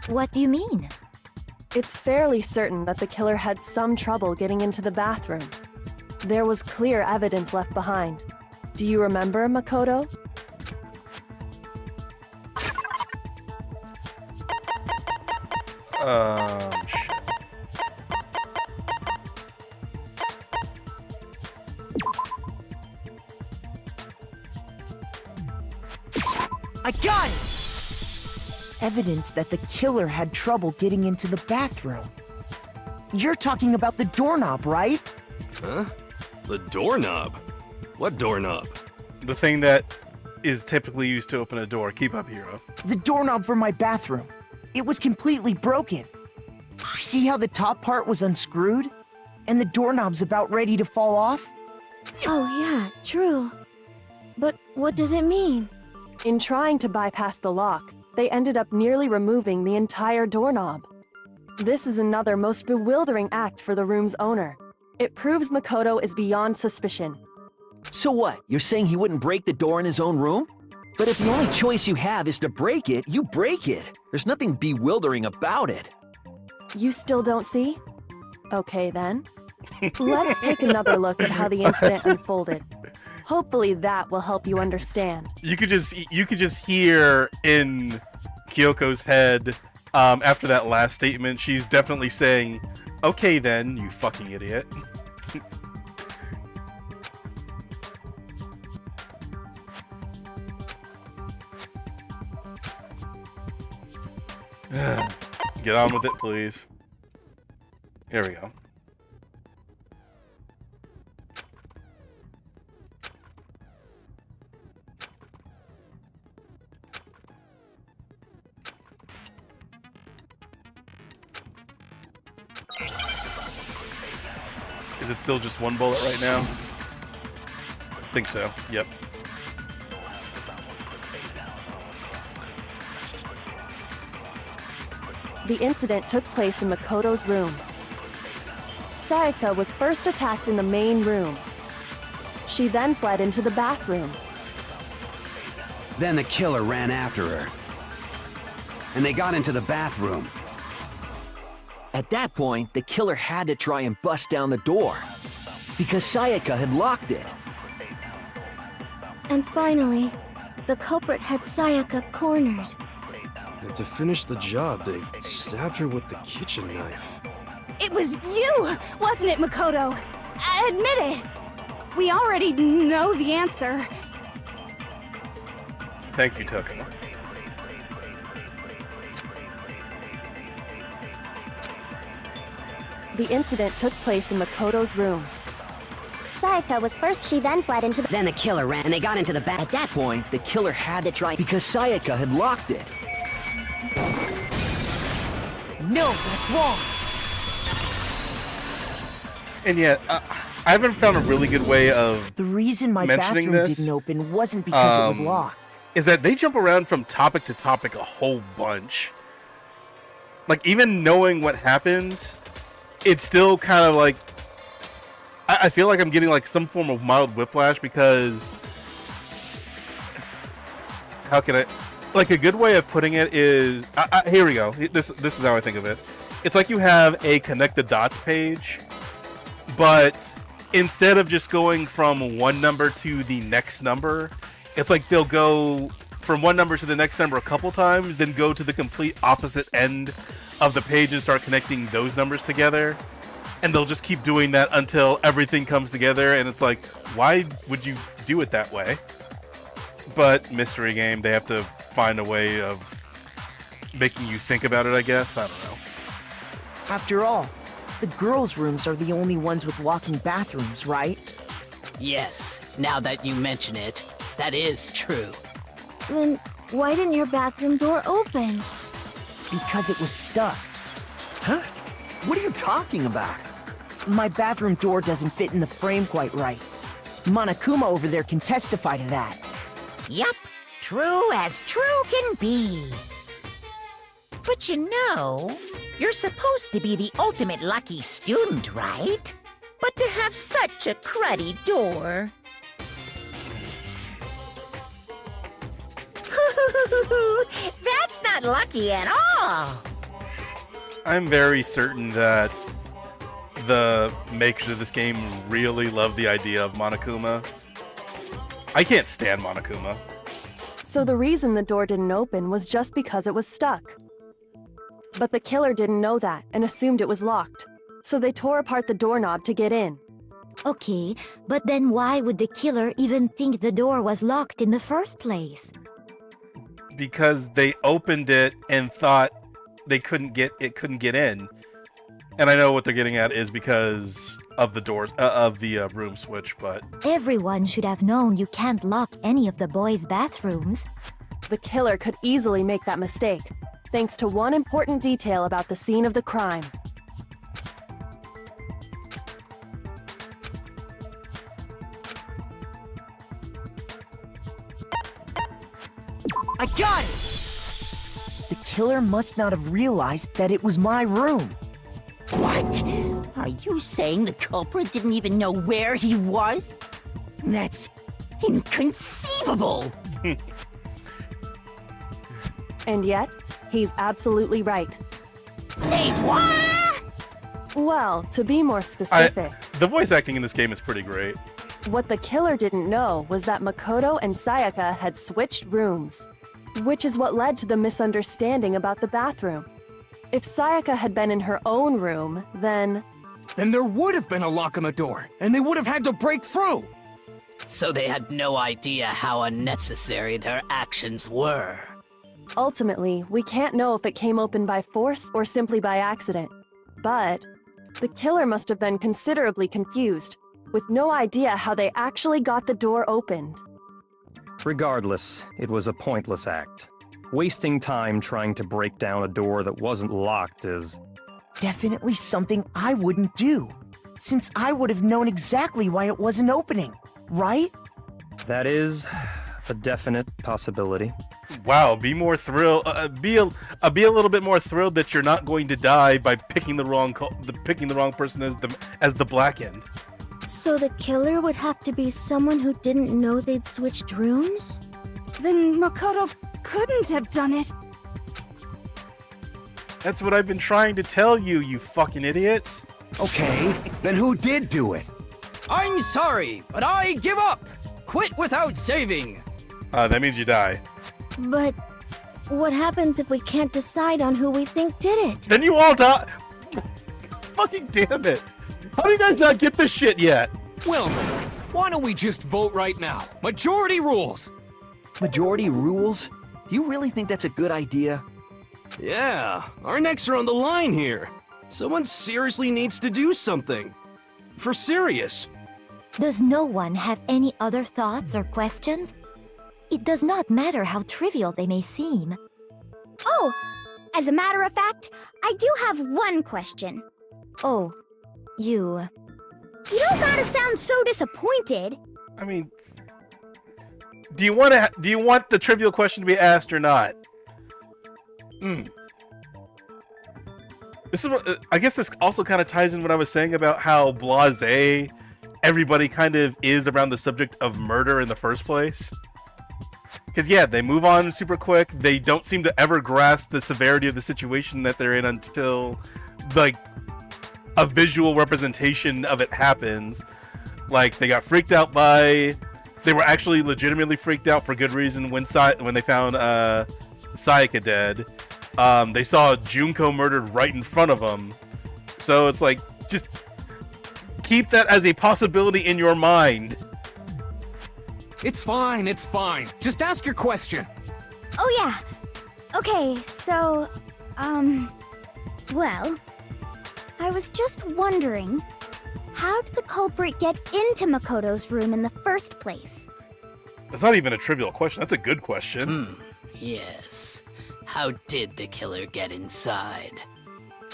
What do you mean?
It's fairly certain that the killer had some trouble getting into the bathroom. There was clear evidence left behind. Do you remember, Makoto?
Shit.
I got it! Evidence that the killer had trouble getting into the bathroom. You're talking about the doorknob, right?
Huh? The doorknob? What doorknob?
The thing that is typically used to open a door. Keep up, hero.
The doorknob for my bathroom. It was completely broken. See how the top part was unscrewed? And the doorknob's about ready to fall off?
Oh, yeah, true. But what does it mean?
In trying to bypass the lock, they ended up nearly removing the entire doorknob. This is another most bewildering act for the room's owner. It proves Makoto is beyond suspicion.
So what? You're saying he wouldn't break the door in his own room? But if the only choice you have is to break it, you break it. There's nothing bewildering about it.
You still don't see? Okay then. Let's take another look at how the incident unfolded. Hopefully that will help you understand.
You could just hear in Kyoko's head after that last statement, she's definitely saying, "Okay then, you fucking idiot." Get on with it, please. Here we go. Is it still just one bullet right now? I think so. Yep.
The incident took place in Makoto's room. Sayaka was first attacked in the main room. She then fled into the bathroom.
Then the killer ran after her. And they got into the bathroom.
At that point, the killer had to try and bust down the door, because Sayaka had locked it.
And finally, the culprit had Sayaka cornered.
And to finish the job, they stabbed her with the kitchen knife.
It was you, wasn't it, Makoto? Admit it! We already know the answer.
Thank you, Toko.
The incident took place in Makoto's room.
Sayaka was first, she then fled into the...
Then the killer ran and they got into the bath.
At that point, the killer had to try, because Sayaka had locked it.
No, that's wrong.
And yet, I haven't found a really good way of
The reason my
mentioning
bathroom
this,
didn't open wasn't because it was locked.
is that they jump around from topic to topic a whole bunch. Like, even knowing what happens, it's still kind of like, I feel like I'm getting like some form of mild whiplash because, how can I, like a good way of putting it is, here we go. This is how I think of it. It's like you have a connect the dots page, but instead of just going from one number to the next number, it's like they'll go from one number to the next number a couple times, then go to the complete opposite end of the page and start connecting those numbers together. And they'll just keep doing that until everything comes together, and it's like, why would you do it that way? But mystery game, they have to find a way of making you think about it, I guess. I don't know.
After all, the girls' rooms are the only ones with walking bathrooms, right?
Yes, now that you mention it, that is true.
Then why didn't your bathroom door open?
Because it was stuck.
Huh? What are you talking about?
My bathroom door doesn't fit in the frame quite right. Monokuma over there can testify to that.
Yup, true as true can be. But you know, you're supposed to be the ultimate lucky student, right? But to have such a cruddy door. That's not lucky at all.
I'm very certain that the makers of this game really love the idea of Monokuma. I can't stand Monokuma.
So the reason the door didn't open was just because it was stuck. But the killer didn't know that and assumed it was locked. So they tore apart the doorknob to get in.
Okay, but then why would the killer even think the door was locked in the first place?
because they opened it and thought they couldn't get in. And I know what they're getting at is because of the doors of the room switch, but
Everyone should have known you can't lock any of the boys' bathrooms.
The killer could easily make that mistake, thanks to one important detail about the scene of the crime.
I got it! The killer must not have realized that it was my room.
What? Are you saying the culprit didn't even know where he was? That's inconceivable!
And yet, he's absolutely right.
Say what?
Well, to be more specific,
the voice acting in this game is pretty great.
what the killer didn't know was that Makoto and Sayaka had switched rooms, which is what led to the misunderstanding about the bathroom. If Sayaka had been in her own room, then
there would have been a lock on the door, and they would have had to break through!
So they had no idea how unnecessary their actions were.
ultimately, we can't know if it came open by force or simply by accident. But the killer must have been considerably confused, with no idea how they actually got the door opened.
Regardless, it was a pointless act. Wasting time trying to break down a door that wasn't locked is...
Definitely something I wouldn't do, since I would have known exactly why it wasn't opening, right?
That is a definite possibility.
Wow, be more thrilled. Be a little bit more thrilled that you're not going to die by picking the wrong person as the black end.
So the killer would have to be someone who didn't know they'd switched rooms?
Then Makoto couldn't have done it.
That's what I've been trying to tell you, you fucking idiots.
Okay, then who did do it?
I'm sorry, but I give up! Quit without saving!
That means you die.
But what happens if we can't decide on who we think did it?
Then you all die. Fucking damn it. How do you guys not get this shit yet?
Well, why don't we just vote right now? Majority rules!
Majority rules? Do you really think that's a good idea?
Yeah, our necks are on the line here. Someone seriously needs to do something. For serious.
Does no one have any other thoughts or questions? It does not matter how trivial they may seem.
Oh, as a matter of fact, I do have one question.
Oh, you...
You don't gotta sound so disappointed.
I mean, do you want the trivial question to be asked or not? This is what, I guess this also kind of ties in what I was saying about how blasé everybody kind of is around the subject of murder in the first place. Because yeah, they move on super quick. They don't seem to ever grasp the severity of the situation that they're in until like a visual representation of it happens. Like they got freaked out by, they were actually legitimately freaked out for good reason when they found Sayaka dead. They saw Junko murdered right in front of them. So it's like, just keep that as a possibility in your mind.
It's fine, it's fine. Just ask your question.
Oh yeah. Okay, so, well, I was just wondering, how did the culprit get into Makoto's room in the first place?
That's not even a trivial question. That's a good question.
Yes. How did the killer get inside?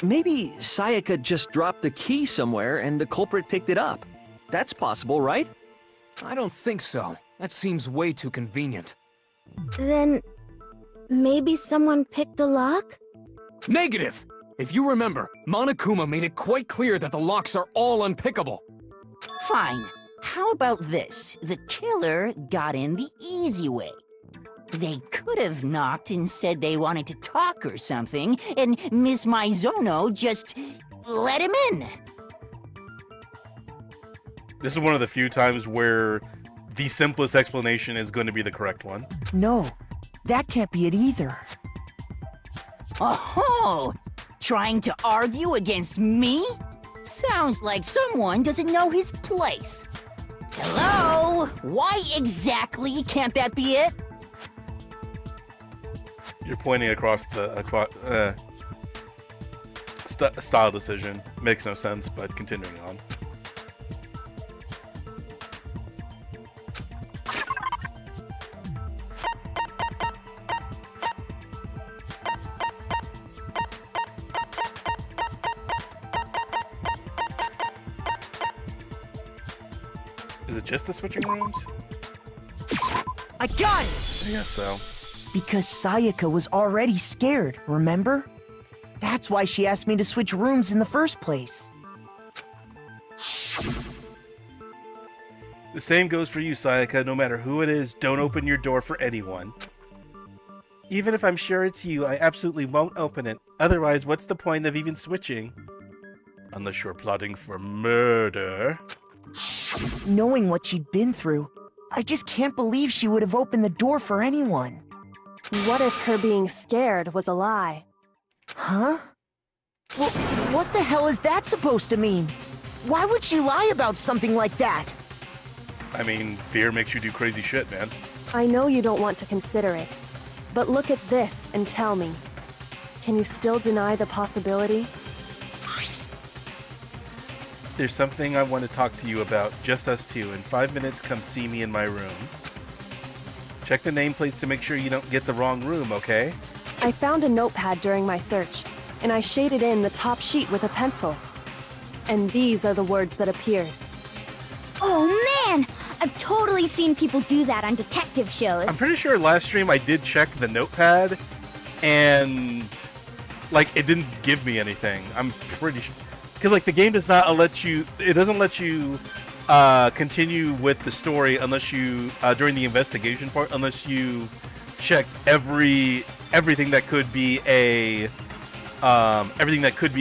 Maybe Sayaka just dropped the key somewhere and the culprit picked it up. That's possible, right?
I don't think so. That seems way too convenient.
Then, maybe someone picked the lock?
Negative! If you remember, Monokuma made it quite clear that the locks are all unpickable.
Fine. How about this? The killer got in the easy way. They could have knocked and said they wanted to talk or something, and Miss Maizono just let him in.
This is one of the few times where the simplest explanation is going to be the correct one.
No, that can't be it either.
Oh, trying to argue against me? Sounds like someone doesn't know his place. Hello? Why exactly can't that be it?
You're pointing across the style decision. Makes no sense, but continuing on. Is it just the switching rooms?
I got it!
I guess so.
Because Sayaka was already scared, remember? That's why she asked me to switch rooms in the first place.
The same goes for you, Sayaka. No matter who it is, don't open your door for anyone. Even if I'm sure it's you, I absolutely won't open it. Otherwise, what's the point of even switching? Unless you're plotting for murder.
Knowing what she'd been through, I just can't believe she would have opened the door for anyone.
What if her being scared was a lie?
Huh? Well, what the hell is that supposed to mean? Why would she lie about something like that?
I mean, fear makes you do crazy shit, man.
I know you don't want to consider it, but look at this and tell me. Can you still deny the possibility?
There's something I want to talk to you about, just us two. In 5 minutes, come see me in my room. Check the nameplates to make sure you don't get the wrong room, okay?
I found a notepad during my search, and I shaded in the top sheet with a pencil. And these are the words that appeared.
Oh man! I've totally seen people do that on detective shows.
I'm pretty sure last stream I did check the notepad, and like it didn't give me anything. I'm pretty sure, because like the game does not let you. It doesn't let you continue with the story unless you during the investigation part, unless you checked everything that could be a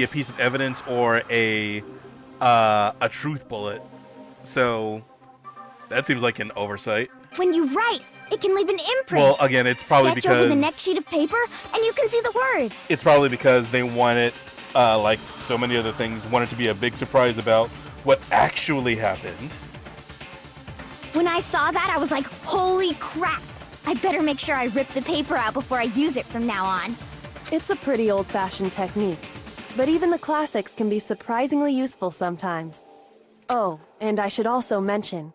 piece of evidence or a truth bullet. So that seems like an oversight.
When you write, it can leave an imprint.
Well, again, it's probably
Sketch
because
over the next sheet of paper, and you can see the words.
It's probably because they want it, like so many other things, want it to be a big surprise about what actually happened.
When I saw that, I was like, holy crap! I better make sure I rip the paper out before I use it from now on.
It's a pretty old-fashioned technique, but even the classics can be surprisingly useful sometimes. Oh, and I should also mention,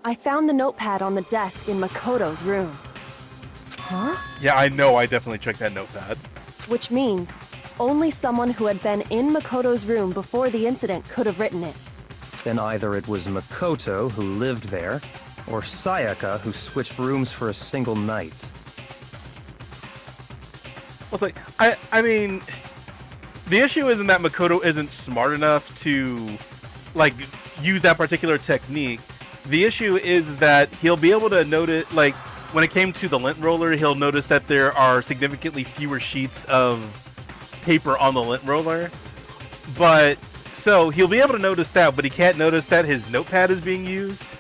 I found the notepad on the desk in Makoto's room.
Huh?
Yeah, I know. I definitely checked that notepad.
Which means only someone who had been in Makoto's room before the incident could have written it.
Then either it was Makoto who lived there, or Sayaka who switched rooms for a single night.
Well, it's like, I mean, the issue isn't that Makoto isn't smart enough to, like, use that particular technique. The issue is that he'll be able to notice, like, when it came to the lint roller, he'll notice that there are significantly fewer sheets of paper on the lint roller. But, so he'll be able to notice that, but he can't notice that his notepad is being used.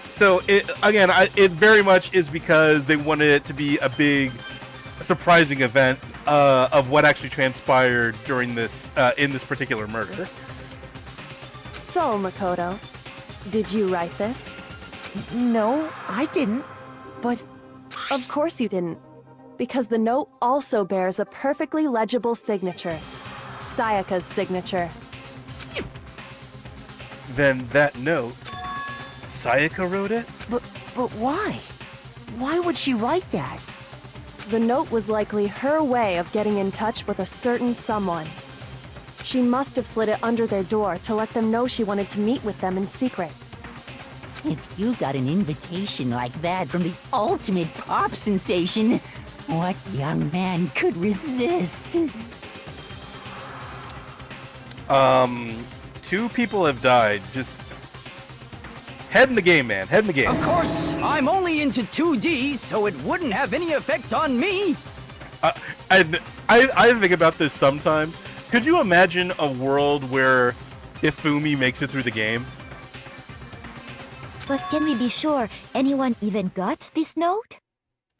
So, it very much is because they wanted it to be a big, surprising event of what actually transpired during this, in this particular murder.
So, Makoto, did you write this?
No, I didn't. But...
Of course you didn't. Because the note also bears a perfectly legible signature. Sayaka's signature.
Then that note, Sayaka wrote it?
But why? Why would she write that?
The note was likely her way of getting in touch with a certain someone. She must have slid it under their door to let them know she wanted to meet with them in secret.
If you got an invitation like that from the ultimate pop sensation, what young man could resist?
2 people have died. Just head in the game, man. Head in the game.
Of course, I'm only into 2D, so it wouldn't have any effect on me.
I think about this sometimes. Could you imagine a world where Ifumi makes it through the game?
But can we be sure anyone even got this note?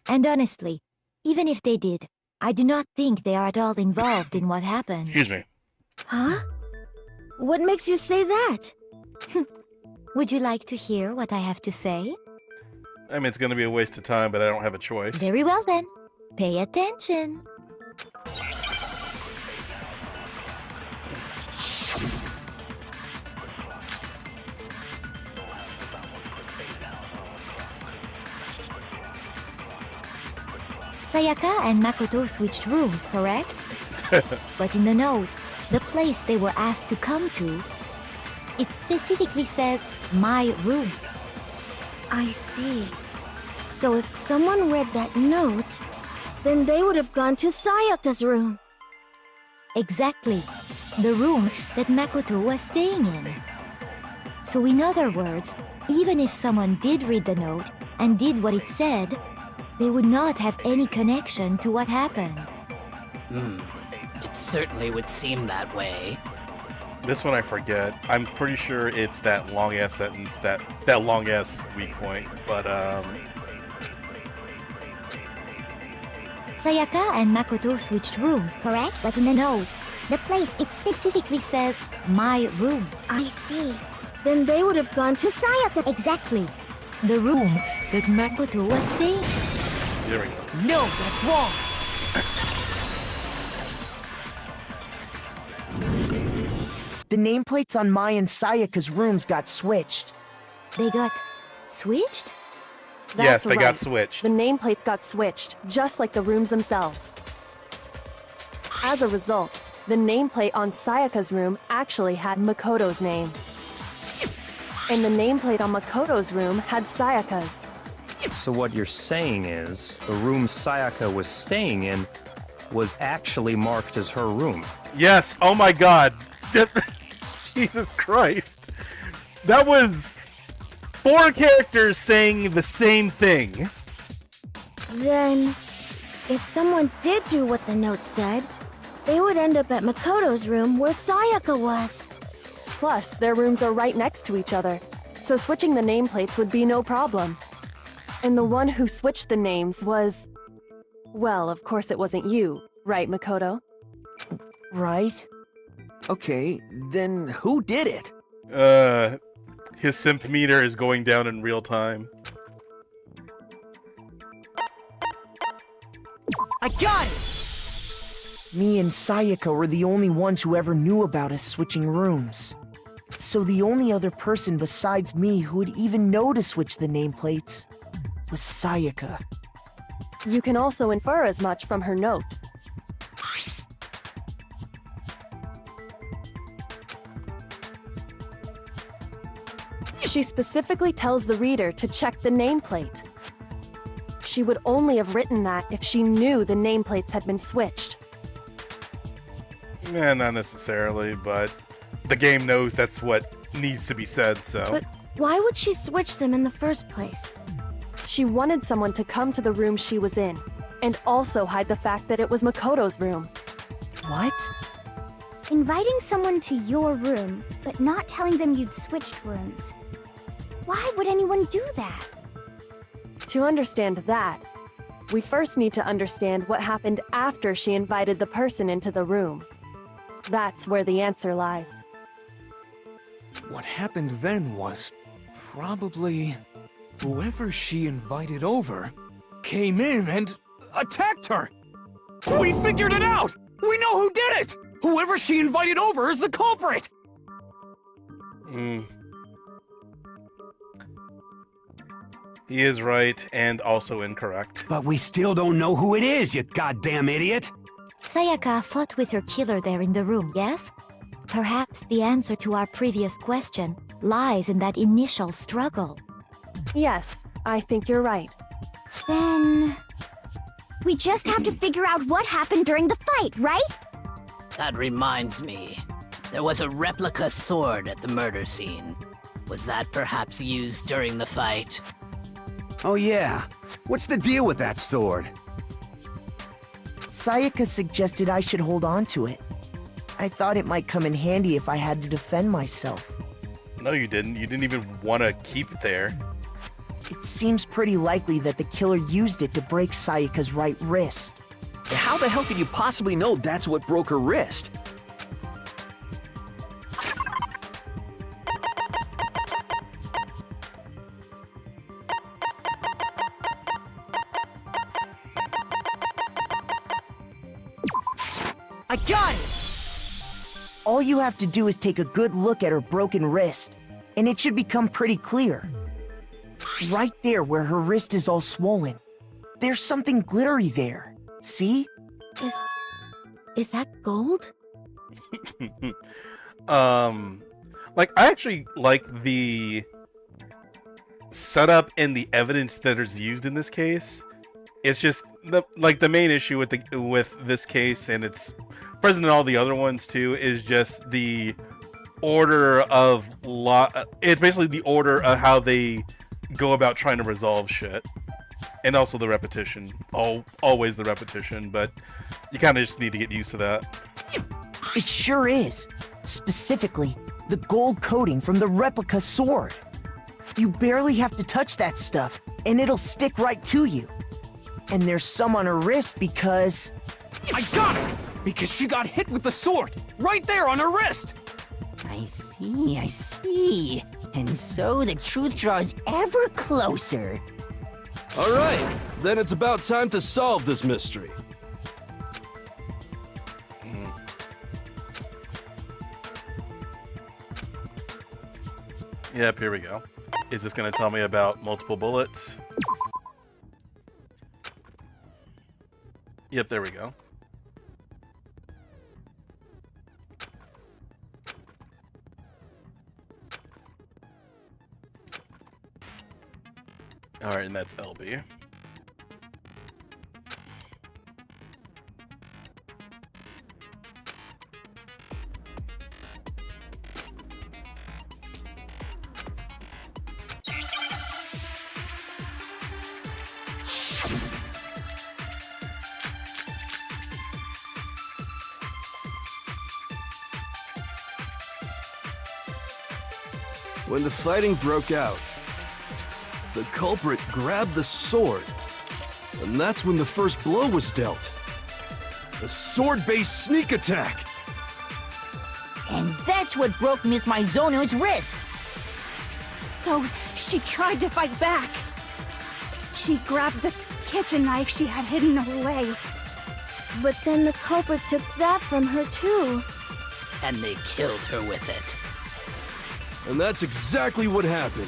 And honestly, even if they did, I do not think they are at all involved in what happened.
Excuse me.
Huh? What makes you say that? Would you like to hear what I have to say?
I mean, it's going to be a waste of time, but I don't have a choice.
Very well then. Pay attention. Sayaka and Makoto switched rooms, correct? But in the note, the place they were asked to come to, it specifically says, my room.
I see. So if someone read that note, then they would have gone to Sayaka's room.
Exactly. The room that Makoto was staying in. So in other words, even if someone did read the note and did what it said, they would not have any connection to what happened.
It certainly would seem that way.
This one I forget. I'm pretty sure it's that long-ass sentence, that long-ass weak point, but,
Sayaka and Makoto switched rooms, correct? But in the note, the place, it specifically says, my room.
I see. Then they would have gone to Sayaka.
Exactly. The room that Makoto was staying.
there we go.
No, that's wrong. The nameplates on Mai and Sayaka's rooms got switched.
They got switched?
Yes,
That's
they got
right.
switched.
The nameplates got switched, just like the rooms themselves. As a result, the nameplate on Sayaka's room actually had Makoto's name. And the nameplate on Makoto's room had Sayaka's.
So what you're saying is, the room Sayaka was staying in was actually marked as her room.
Yes, oh my god. Jesus Christ. That was 4 characters saying the same thing.
Then, if someone did do what the note said, they would end up at Makoto's room where Sayaka was.
Plus, their rooms are right next to each other, so switching the nameplates would be no problem. And the one who switched the names was... Well, of course it wasn't you, right, Makoto?
Right?
Okay, then who did it?
His simp meter is going down in real time.
I got it! Me and Sayaka were the only ones who ever knew about us switching rooms. So the only other person besides me who would even know to switch the nameplates was Sayaka.
You can also infer as much from her note. She specifically tells the reader to check the nameplate. She would only have written that if she knew the nameplates had been switched.
Not necessarily, but the game knows that's what needs to be said, so...
But why would she switch them in the first place?
She wanted someone to come to the room she was in, and also hide the fact that it was Makoto's room.
What?
Inviting someone to your room, but not telling them you'd switched rooms. Why would anyone do that?
To understand that, we first need to understand what happened after she invited the person into the room. That's where the answer lies.
What happened then was probably whoever she invited over came in and attacked her. We figured it out! We know who did it! Whoever she invited over is the culprit!
He is right and also incorrect.
But we still don't know who it is, you goddamn idiot!
Sayaka fought with her killer there in the room, yes? Perhaps the answer to our previous question lies in that initial struggle.
Yes, I think you're right.
Then... we just have to figure out what happened during the fight, right?
That reminds me. There was a replica sword at the murder scene. Was that perhaps used during the fight?
Oh yeah, what's the deal with that sword?
Sayaka suggested I should hold on to it. I thought it might come in handy if I had to defend myself.
No, you didn't. You didn't even want to keep it there.
It seems pretty likely that the killer used it to break Sayaka's right wrist.
How the hell could you possibly know that's what broke her wrist?
I got it! All you have to do is take a good look at her broken wrist, and it should become pretty clear. Right there where her wrist is all swollen. There's something glittery there. See?
Is that gold?
Like, I actually like the setup and the evidence that is used in this case. It's just the main issue with this case, and it's present in all the other ones too, is just the order of it's basically the order of how they go about trying to resolve shit, and also the repetition. Always the repetition, but you kind of just need to get used to that.
It sure is. Specifically, the gold coating from the replica sword. You barely have to touch that stuff, and it'll stick right to you. And there's some on her wrist because...
I got it! Because she got hit with the sword! Right there on her wrist!
I see. And so the truth draws ever closer.
All right, then it's about time to solve this mystery.
Yep, here we go. Is this going to tell me about multiple bullets? Yep, there we go. Alright, and that's LB.
When the fighting broke out, the culprit grabbed the sword, and that's when the first blow was dealt. A sword-based sneak attack!
And that's what broke Miss Maizono's wrist.
So she tried to fight back. She grabbed the kitchen knife she had hidden away.
But then the culprit took that from her too.
And they killed her with it.
And that's exactly what happened.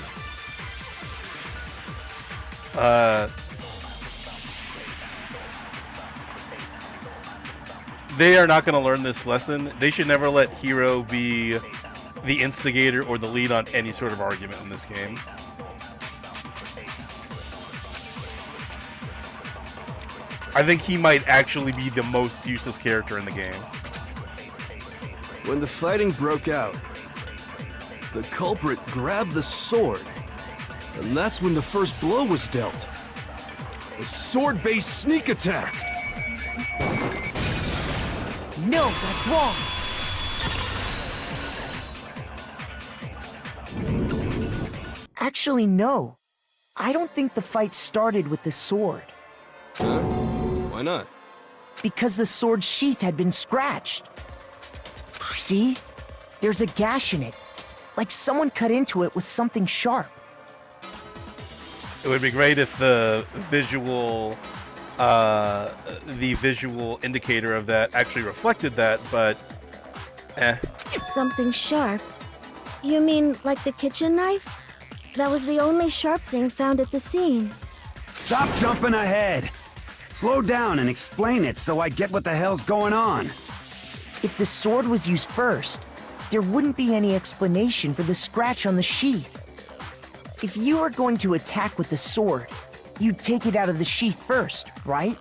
They are not going to learn this lesson. They should never let Hiro be the instigator or the lead on any sort of argument in this game. I think he might actually be the most useless character in the game.
When the fighting broke out, the culprit grabbed the sword, and that's when the first blow was dealt. A sword-based sneak attack!
No, that's wrong! Actually, no. I don't think the fight started with the sword.
Huh? Why not?
Because the sword's sheath had been scratched. See? There's a gash in it. Like someone cut into it with something sharp.
It would be great if the visual indicator of that actually reflected that, but
Something sharp? You mean like the kitchen knife? That was the only sharp thing found at the scene.
Stop jumping ahead! Slow down and explain it so I get what the hell's going on.
If the sword was used first, there wouldn't be any explanation for the scratch on the sheath. If you were going to attack with the sword, you'd take it out of the sheath first, right?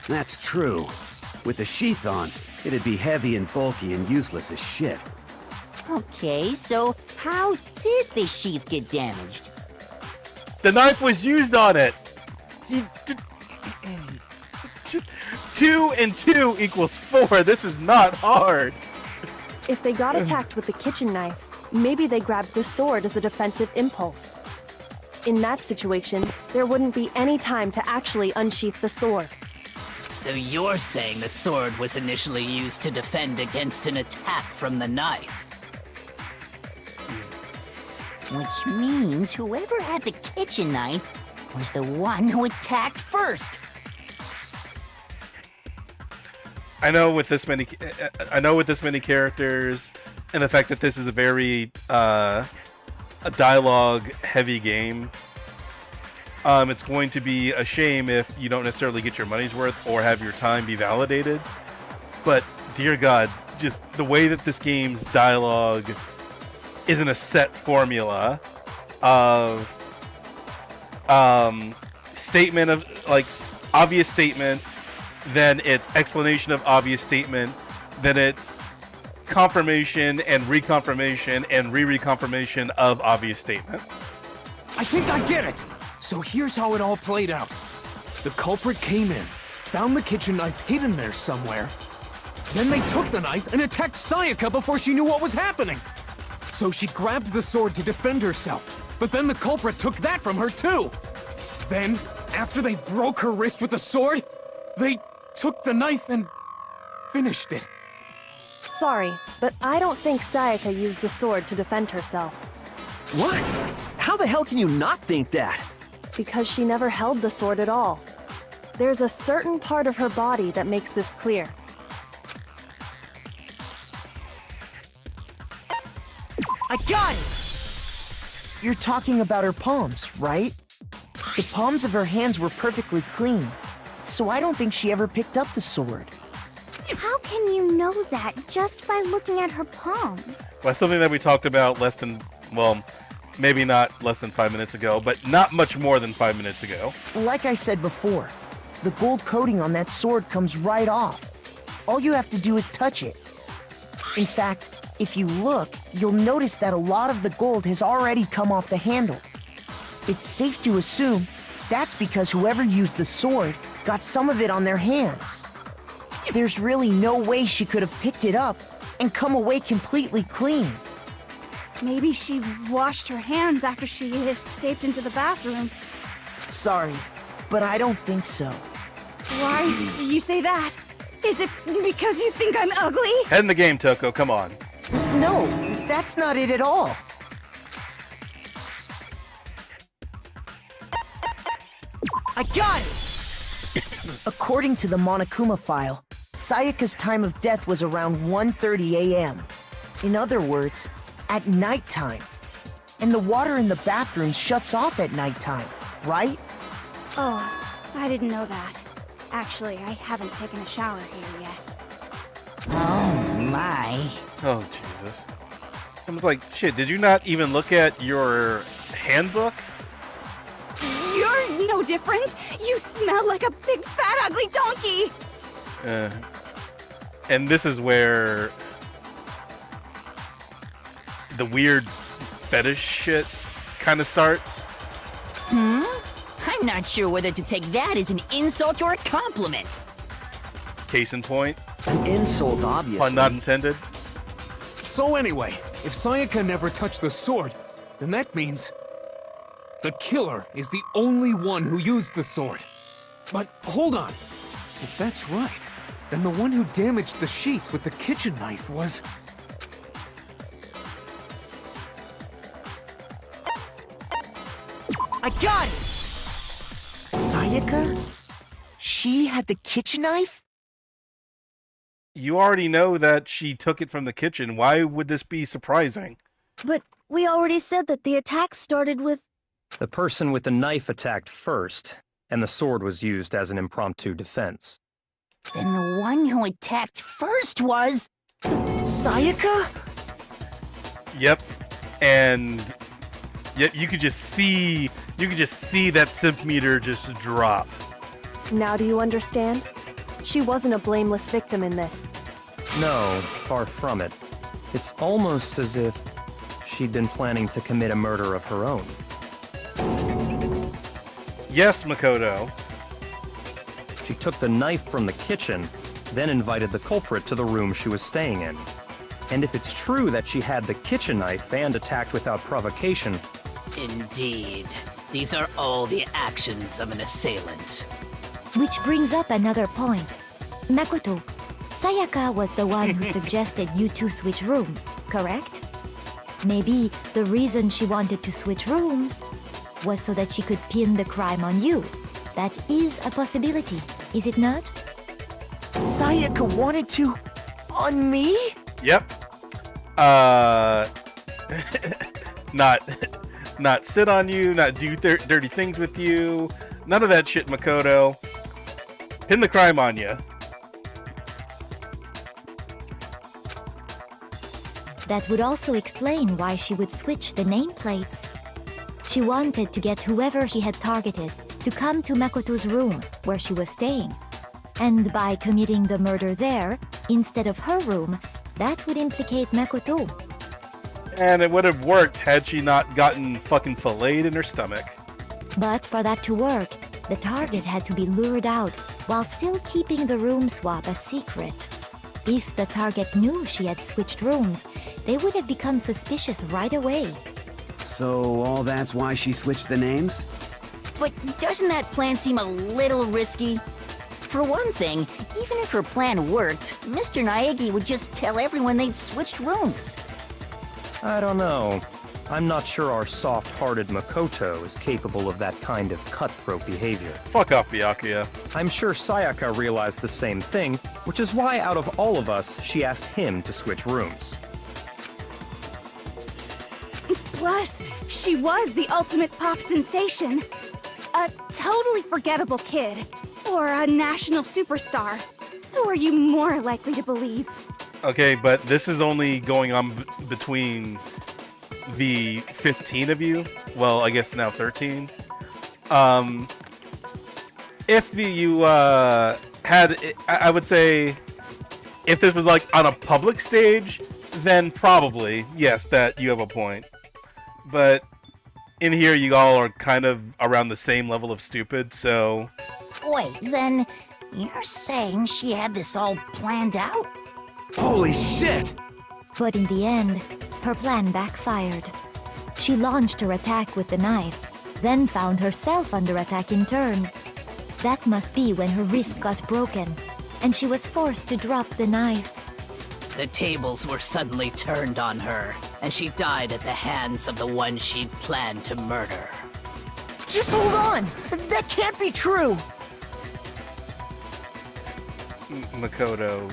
That's true. With the sheath on, it'd be heavy and bulky and useless as shit.
Okay, so how did the sheath get damaged?
the knife was used on it. 2 and 2 equals 4. This is not hard.
If they got attacked with the kitchen knife, maybe they grabbed the sword as a defensive impulse. In that situation, there wouldn't be any time to actually unsheath the sword.
So you're saying the sword was initially used to defend against an attack from the knife?
Which means whoever had the kitchen knife was the one who attacked first.
I know with this many characters, and the fact that this is a very a dialogue-heavy game, it's going to be a shame if you don't necessarily get your money's worth or have your time be validated. But dear God, just the way that this game's dialogue isn't a set formula of statement of like obvious statement, then it's explanation of obvious statement, then it's confirmation and reconfirmation and re-reconfirmation of obvious statement.
I think I get it! So here's how it all played out. The culprit came in, found the kitchen knife hidden there somewhere. Then they took the knife and attacked Sayaka before she knew what was happening. So she grabbed the sword to defend herself, but then the culprit took that from her too. Then, after they broke her wrist with the sword, they took the knife and finished it.
Sorry, but I don't think Sayaka used the sword to defend herself.
What? How the hell can you not think that?
Because she never held the sword at all. There's a certain part of her body that makes this clear.
I got it! You're talking about her palms, right? The palms of her hands were perfectly clean, so I don't think she ever picked up the sword.
How can you know that just by looking at her palms?
Well, something that we talked about maybe not less than 5 minutes ago, but not much more than 5 minutes ago.
Like I said before, the gold coating on that sword comes right off. All you have to do is touch it. In fact, if you look, you'll notice that a lot of the gold has already come off the handle. It's safe to assume that's because whoever used the sword got some of it on their hands. There's really no way she could have picked it up and come away completely clean.
Maybe she washed her hands after she escaped into the bathroom.
Sorry, but I don't think so.
Why do you say that? Is it because you think I'm ugly?
Head in the game, Toko, come on.
No, that's not it at all. I got it! According to the Monokuma file, Sayaka's time of death was around 1:30 a.m. In other words, at nighttime. And the water in the bathroom shuts off at nighttime, right?
Oh, I didn't know that. Actually, I haven't taken a shower here yet.
Oh my.
Oh, Jesus. I was like, shit, did you not even look at your handbook?
You're no different. You smell like a big fat ugly donkey.
And this is where the weird fetish shit kind of starts.
I'm not sure whether to take that as an insult or a compliment.
Case in point.
An insult, obviously.
Pun not intended.
So anyway, if Sayaka never touched the sword, then that means the killer is the only one who used the sword. But hold on. If that's right, then the one who damaged the sheath with the kitchen knife was...
I got it! Sayaka? She had the kitchen knife?
You already know that she took it from the kitchen. Why would this be surprising?
But we already said that the attack started with...
The person with the knife attacked first, and the sword was used as an impromptu defense.
Then the one who attacked first was...
Sayaka?
Yep. And yet you could just see that simp meter just drop.
Now do you understand? She wasn't a blameless victim in this.
No, far from it. It's almost as if she'd been planning to commit a murder of her own.
Yes, Makoto.
She took the knife from the kitchen, then invited the culprit to the room she was staying in. And if it's true that she had the kitchen knife and attacked without provocation...
Indeed. These are all the actions of an assailant.
Which brings up another point. Makoto, Sayaka was the one who suggested you two switch rooms, correct? Maybe the reason she wanted to switch rooms was so that she could pin the crime on you. That is a possibility, is it not?
Sayaka wanted to... on me?
Yep. Not sit on you, not do dirty things with you. None of that shit, Makoto. Pin the crime on you.
That would also explain why she would switch the nameplates. She wanted to get whoever she had targeted to come to Makoto's room where she was staying. And by committing the murder there, instead of her room, that would implicate Makoto.
And it would have worked had she not gotten fucking filleted in her stomach.
But for that to work, the target had to be lured out while still keeping the room swap a secret. If the target knew she had switched rooms, they would have become suspicious right away.
So all that's why she switched the names?
But doesn't that plan seem a little risky? For one thing, even if her plan worked, Mr. Naegi would just tell everyone they'd switched rooms.
I don't know. I'm not sure our soft-hearted Makoto is capable of that kind of cutthroat behavior.
Fuck off, Byakuya.
I'm sure Sayaka realized the same thing, which is why out of all of us, she asked him to switch rooms.
Plus, she was the ultimate pop sensation. A totally forgettable kid. Or a national superstar. Who are you more likely to believe?
Okay, but this is only going on between the 15 of you. Well, I guess now 13. If you had, I would say, if this was like on a public stage, then probably, yes, that you have a point. But in here, you all are kind of around the same level of stupid, so...
Wait, then you're saying she had this all planned out?
Holy shit!
But in the end, her plan backfired. She launched her attack with the knife, then found herself under attack in turn. That must be when her wrist got broken, and she was forced to drop the knife.
The tables were suddenly turned on her, and she died at the hands of the one she'd planned to murder.
Just hold on! That can't be true!
Makoto,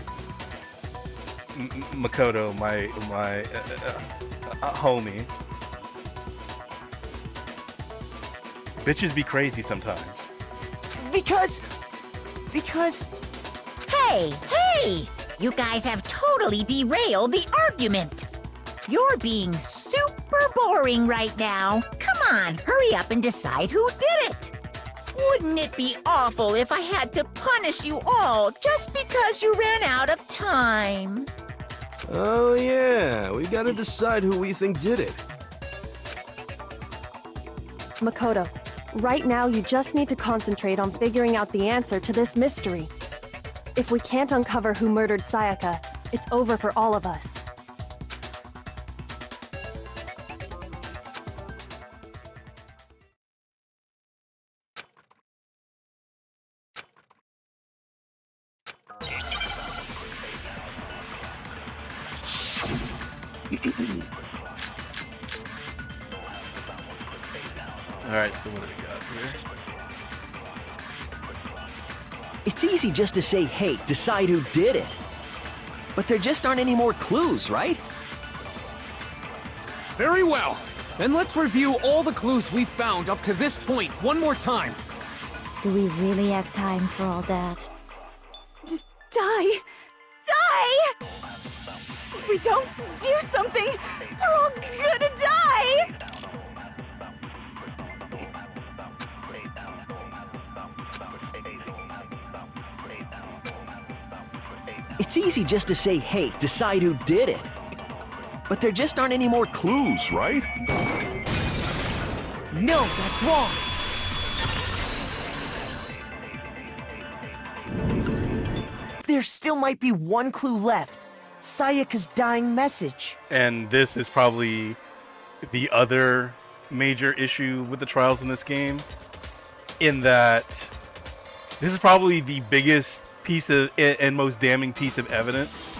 my homie. Bitches be crazy sometimes.
Because...
Hey! You guys have totally derailed the argument. You're being super boring right now. Come on, hurry up and decide who did it. Wouldn't it be awful if I had to punish you all just because you ran out of time?
Oh yeah, we gotta decide who we think did it.
Makoto, right now you just need to concentrate on figuring out the answer to this mystery. If we can't uncover who murdered Sayaka, it's over for all of us.
Alright, so what do we got here?
It's easy just to say, hey, decide who did it. But there just aren't any more clues, right?
Very well. Then let's review all the clues we found up to this point one more time.
Do we really have time for all that?
Die! If we don't do something, we're all gonna die!
It's easy just to say, hey, decide who did it. But there just aren't any more clues, right?
No, that's wrong! There still might be one clue left. Sayaka's dying message.
And this is probably the other major issue with the trials in this game, in that this is probably the biggest piece of and most damning piece of evidence,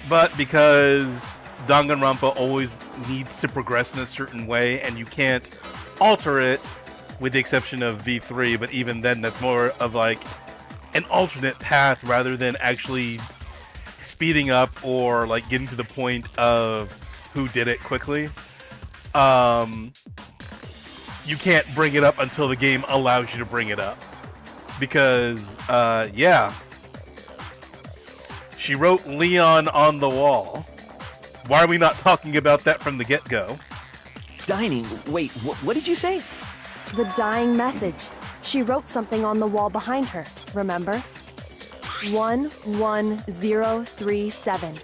but because Danganronpa always needs to progress in a certain way and you can't alter it, with the exception of V3, but even then that's more of like an alternate path rather than actually speeding up or like getting to the point of who did it quickly. You can't bring it up until the game allows you to bring it up. Because, yeah. She wrote Leon on the wall. Why are we not talking about that from the get-go?
Dining? Wait, what did you say?
The dying message. She wrote something on the wall behind her, remember? 11037.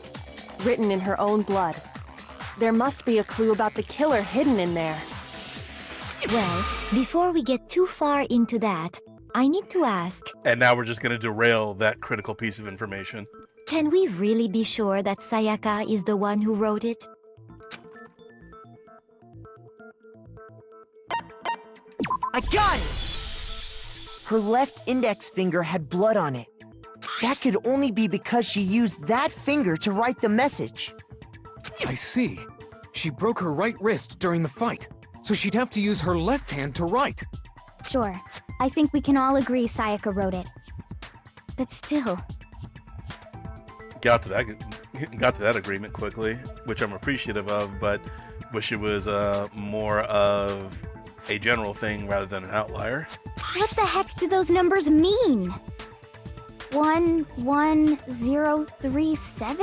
Written in her own blood. There must be a clue about the killer hidden in there.
Well, before we get too far into that, I need to ask,
And now we're just going to derail that critical piece of information.
can we really be sure that Sayaka is the one who wrote it?
I got it! Her left index finger had blood on it. That could only be because she used that finger to write the message.
I see. She broke her right wrist during the fight, so she'd have to use her left hand to write.
Sure, I think we can all agree Sayaka wrote it. But still,
Got to that agreement quickly, which I'm appreciative of, but wish it was more of a general thing rather than an outlier.
what the heck do those numbers mean? 11037?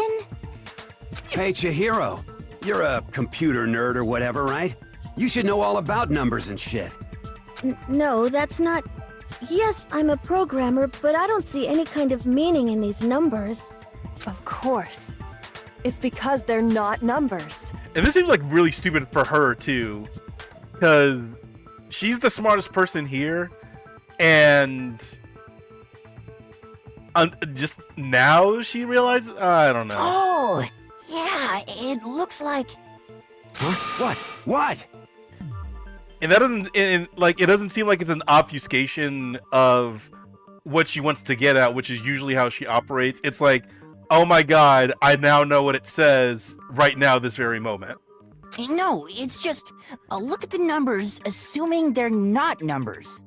Hey, Chihiro. You're a computer nerd or whatever, right? You should know all about numbers and shit.
No, that's not... Yes, I'm a programmer, but I don't see any kind of meaning in these numbers.
Of course. It's because they're not numbers.
And this seems like really stupid for her too, because she's the smartest person here, and just now she realizes. I don't know.
Oh, yeah, it looks like...
Huh? What?
And that doesn't, it doesn't seem like it's an obfuscation of what she wants to get at, which is usually how she operates. It's like, oh my god, I now know what it says right now, this very moment.
No, it's just a look at the numbers, assuming they're not numbers.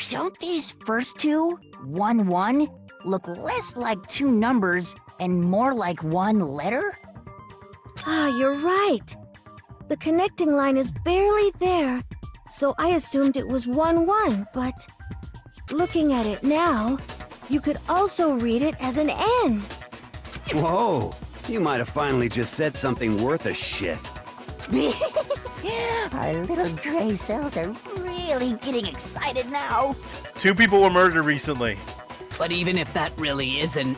Don't these first two, 1-1, look less like two numbers and more like one letter?
Ah, you're right. The connecting line is barely there, so I assumed it was 1-1, but looking at it now, you could also read it as an N.
Whoa, you might have finally just said something worth a shit.
Our little gray cells are really getting excited now.
2 people were murdered recently.
But even if that really is an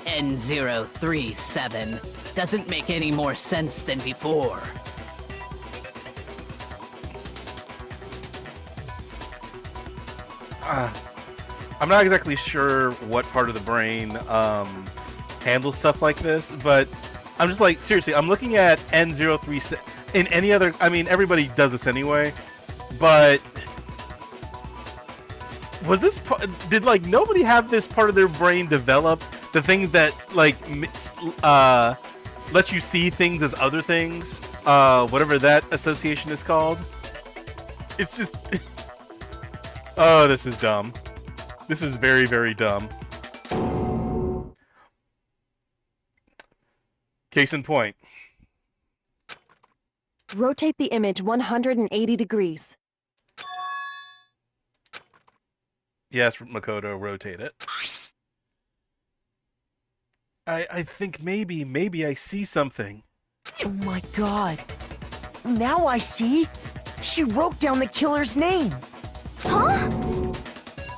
N037, doesn't make any more sense than before.
I'm not exactly sure what part of the brain handles stuff like this, but I'm just like, seriously, I'm looking at N037. In any other, I mean, everybody does this anyway, but was this, did like nobody have this part of their brain develop? The things that like let you see things as other things, whatever that association is called. It's just, oh, this is dumb. This is very, very dumb. Case in point.
Rotate the image 180 degrees.
Yes, Makoto, rotate it. I think maybe I see something.
Oh my god. Now I see. She wrote down the killer's name.
Huh?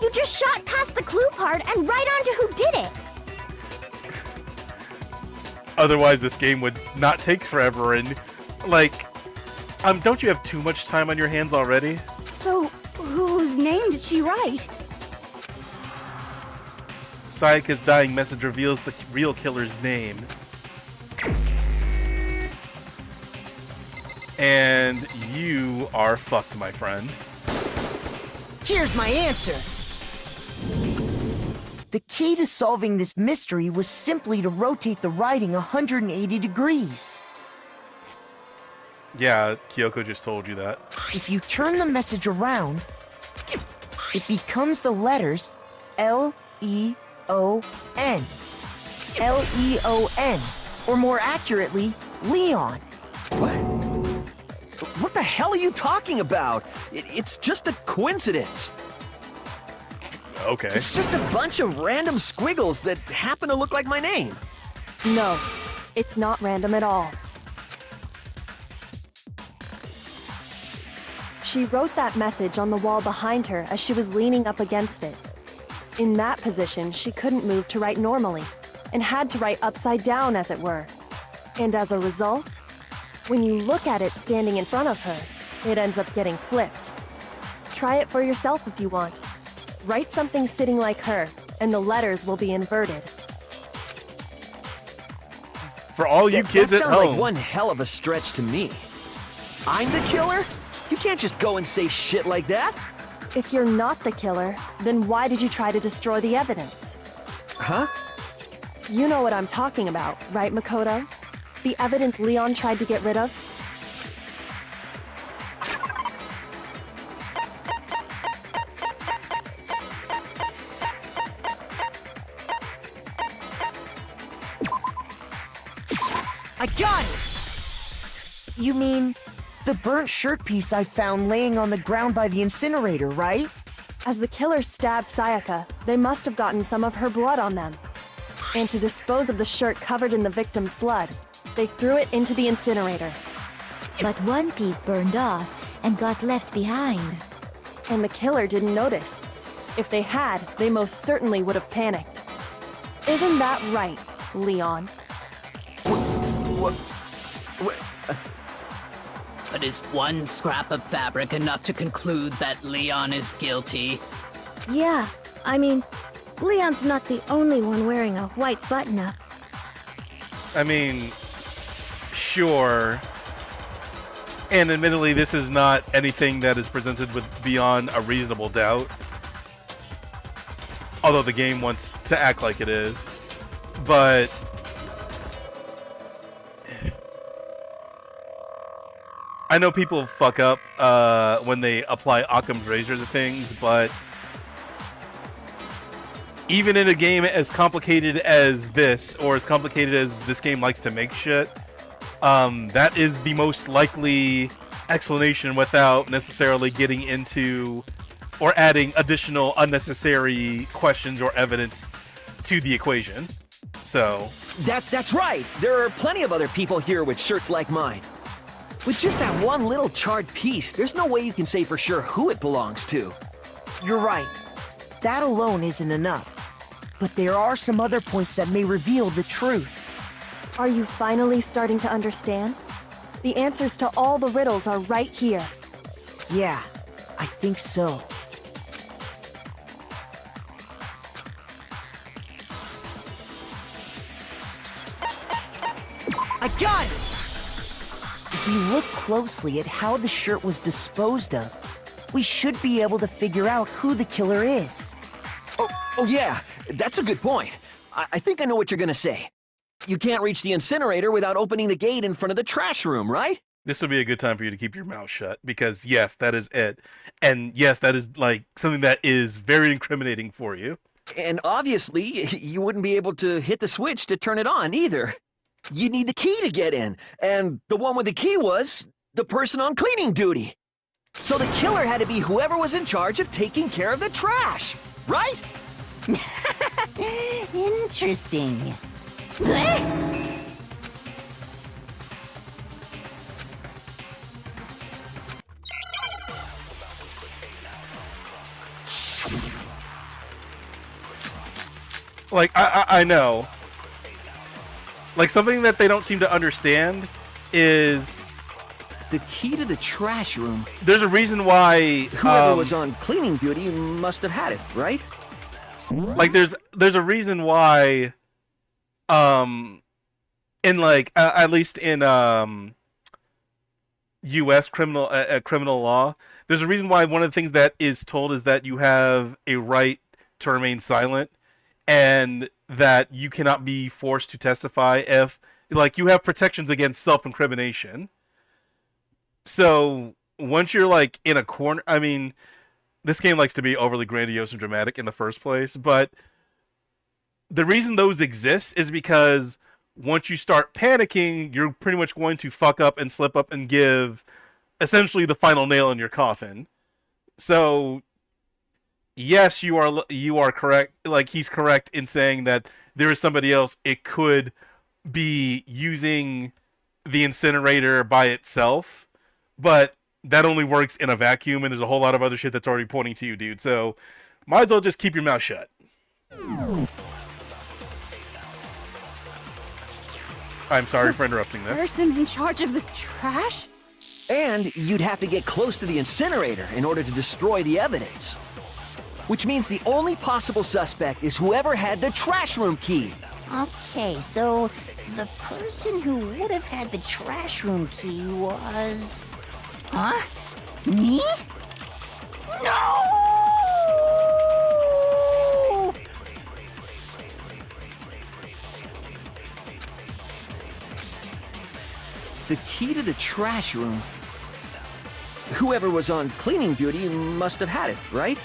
You just shot past the clue part and right onto who did it.
Otherwise, this game would not take forever, and like, don't you have too much time on your hands already?
So, whose name did she write?
Sayaka's dying message reveals the real killer's name. And you are fucked, my friend.
Here's my answer. The key to solving this mystery was simply to rotate the writing 180 degrees.
Yeah, Kyoko just told you that.
If you turn the message around, it becomes the letters L L-E-O-N. L-E-O-N. Or more accurately, Leon.
What? What the hell are you talking about? It's just a coincidence.
Okay.
It's just a bunch of random squiggles that happen to look like my name.
No, it's not random at all. She wrote that message on the wall behind her as she was leaning up against it. In that position, she couldn't move to write normally, and had to write upside down, as it were. And as a result, when you look at it standing in front of her, it ends up getting flipped. Try it for yourself if you want. Write something sitting like her, and the letters will be inverted.
For all you kids
that
at
sounds
home.
like one hell of a stretch to me. I'm the killer? You can't just go and say shit like that.
If you're not the killer, then why did you try to destroy the evidence?
Huh?
You know what I'm talking about, right, Makoto? The evidence Leon tried to get rid of?
I got it! You mean the burnt shirt piece I found laying on the ground by the incinerator, right?
As the killer stabbed Sayaka, they must have gotten some of her blood on them. And to dispose of the shirt covered in the victim's blood, they threw it into the incinerator.
But one piece burned off and got left behind.
And the killer didn't notice. If they had, they most certainly would have panicked. Isn't that right, Leon?
But is one scrap of fabric enough to conclude that Leon is guilty?
Yeah, I mean, Leon's not the only one wearing a white button-up.
I mean, sure. And admittedly, this is not anything that is presented with beyond a reasonable doubt. Although the game wants to act like it is. But I know people fuck up when they apply Occam's razor to things, but even in a game as complicated as this, or as complicated as this game likes to make shit, that is the most likely explanation without necessarily getting into or adding additional unnecessary questions or evidence to the equation. So
That's right. There are plenty of other people here with shirts like mine. With just that one little charred piece, there's no way you can say for sure who it belongs to.
You're right. That alone isn't enough. But there are some other points that may reveal the truth.
Are you finally starting to understand? The answers to all the riddles are right here.
Yeah, I think so. I got it! If we look closely at how the shirt was disposed of, we should be able to figure out who the killer is.
Oh yeah, that's a good point. I think I know what you're gonna say. You can't reach the incinerator without opening the gate in front of the trash room, right?
this would be a good time for you to keep your mouth shut, because yes, that is it. And yes, that is like something that is very incriminating for you.
And obviously, you wouldn't be able to hit the switch to turn it on either. You need the key to get in, and the one with the key was the person on cleaning duty. So the killer had to be whoever was in charge of taking care of the trash, right?
Interesting.
Like, I know. Like, something that they don't seem to understand is...
The key to the trash room.
There's a reason why...
Whoever was on cleaning duty must have had it, right?
Like, there's a reason why... in, like, at least in, U.S. criminal law, there's a reason why one of the things that is told is that you have a right to remain silent, and that you cannot be forced to testify if, like, you have protections against self-incrimination. So once you're, like, in a corner, I mean, this game likes to be overly grandiose and dramatic in the first place, but the reason those exist is because once you start panicking, you're pretty much going to fuck up and slip up and give essentially the final nail in your coffin. So yes, you are correct. Like, he's correct in saying that there is somebody else. It could be using the incinerator by itself, but that only works in a vacuum, and there's a whole lot of other shit that's already pointing to you, dude. So might as well just keep your mouth shut. I'm sorry for interrupting this.
Person in charge of the trash?
And you'd have to get close to the incinerator in order to destroy the evidence. Which means the only possible suspect is whoever had the trash room key.
Okay, so the person who would have had the trash room key was... Huh? Me? No!
The key to the trash room... Whoever was on cleaning duty must have had it, right?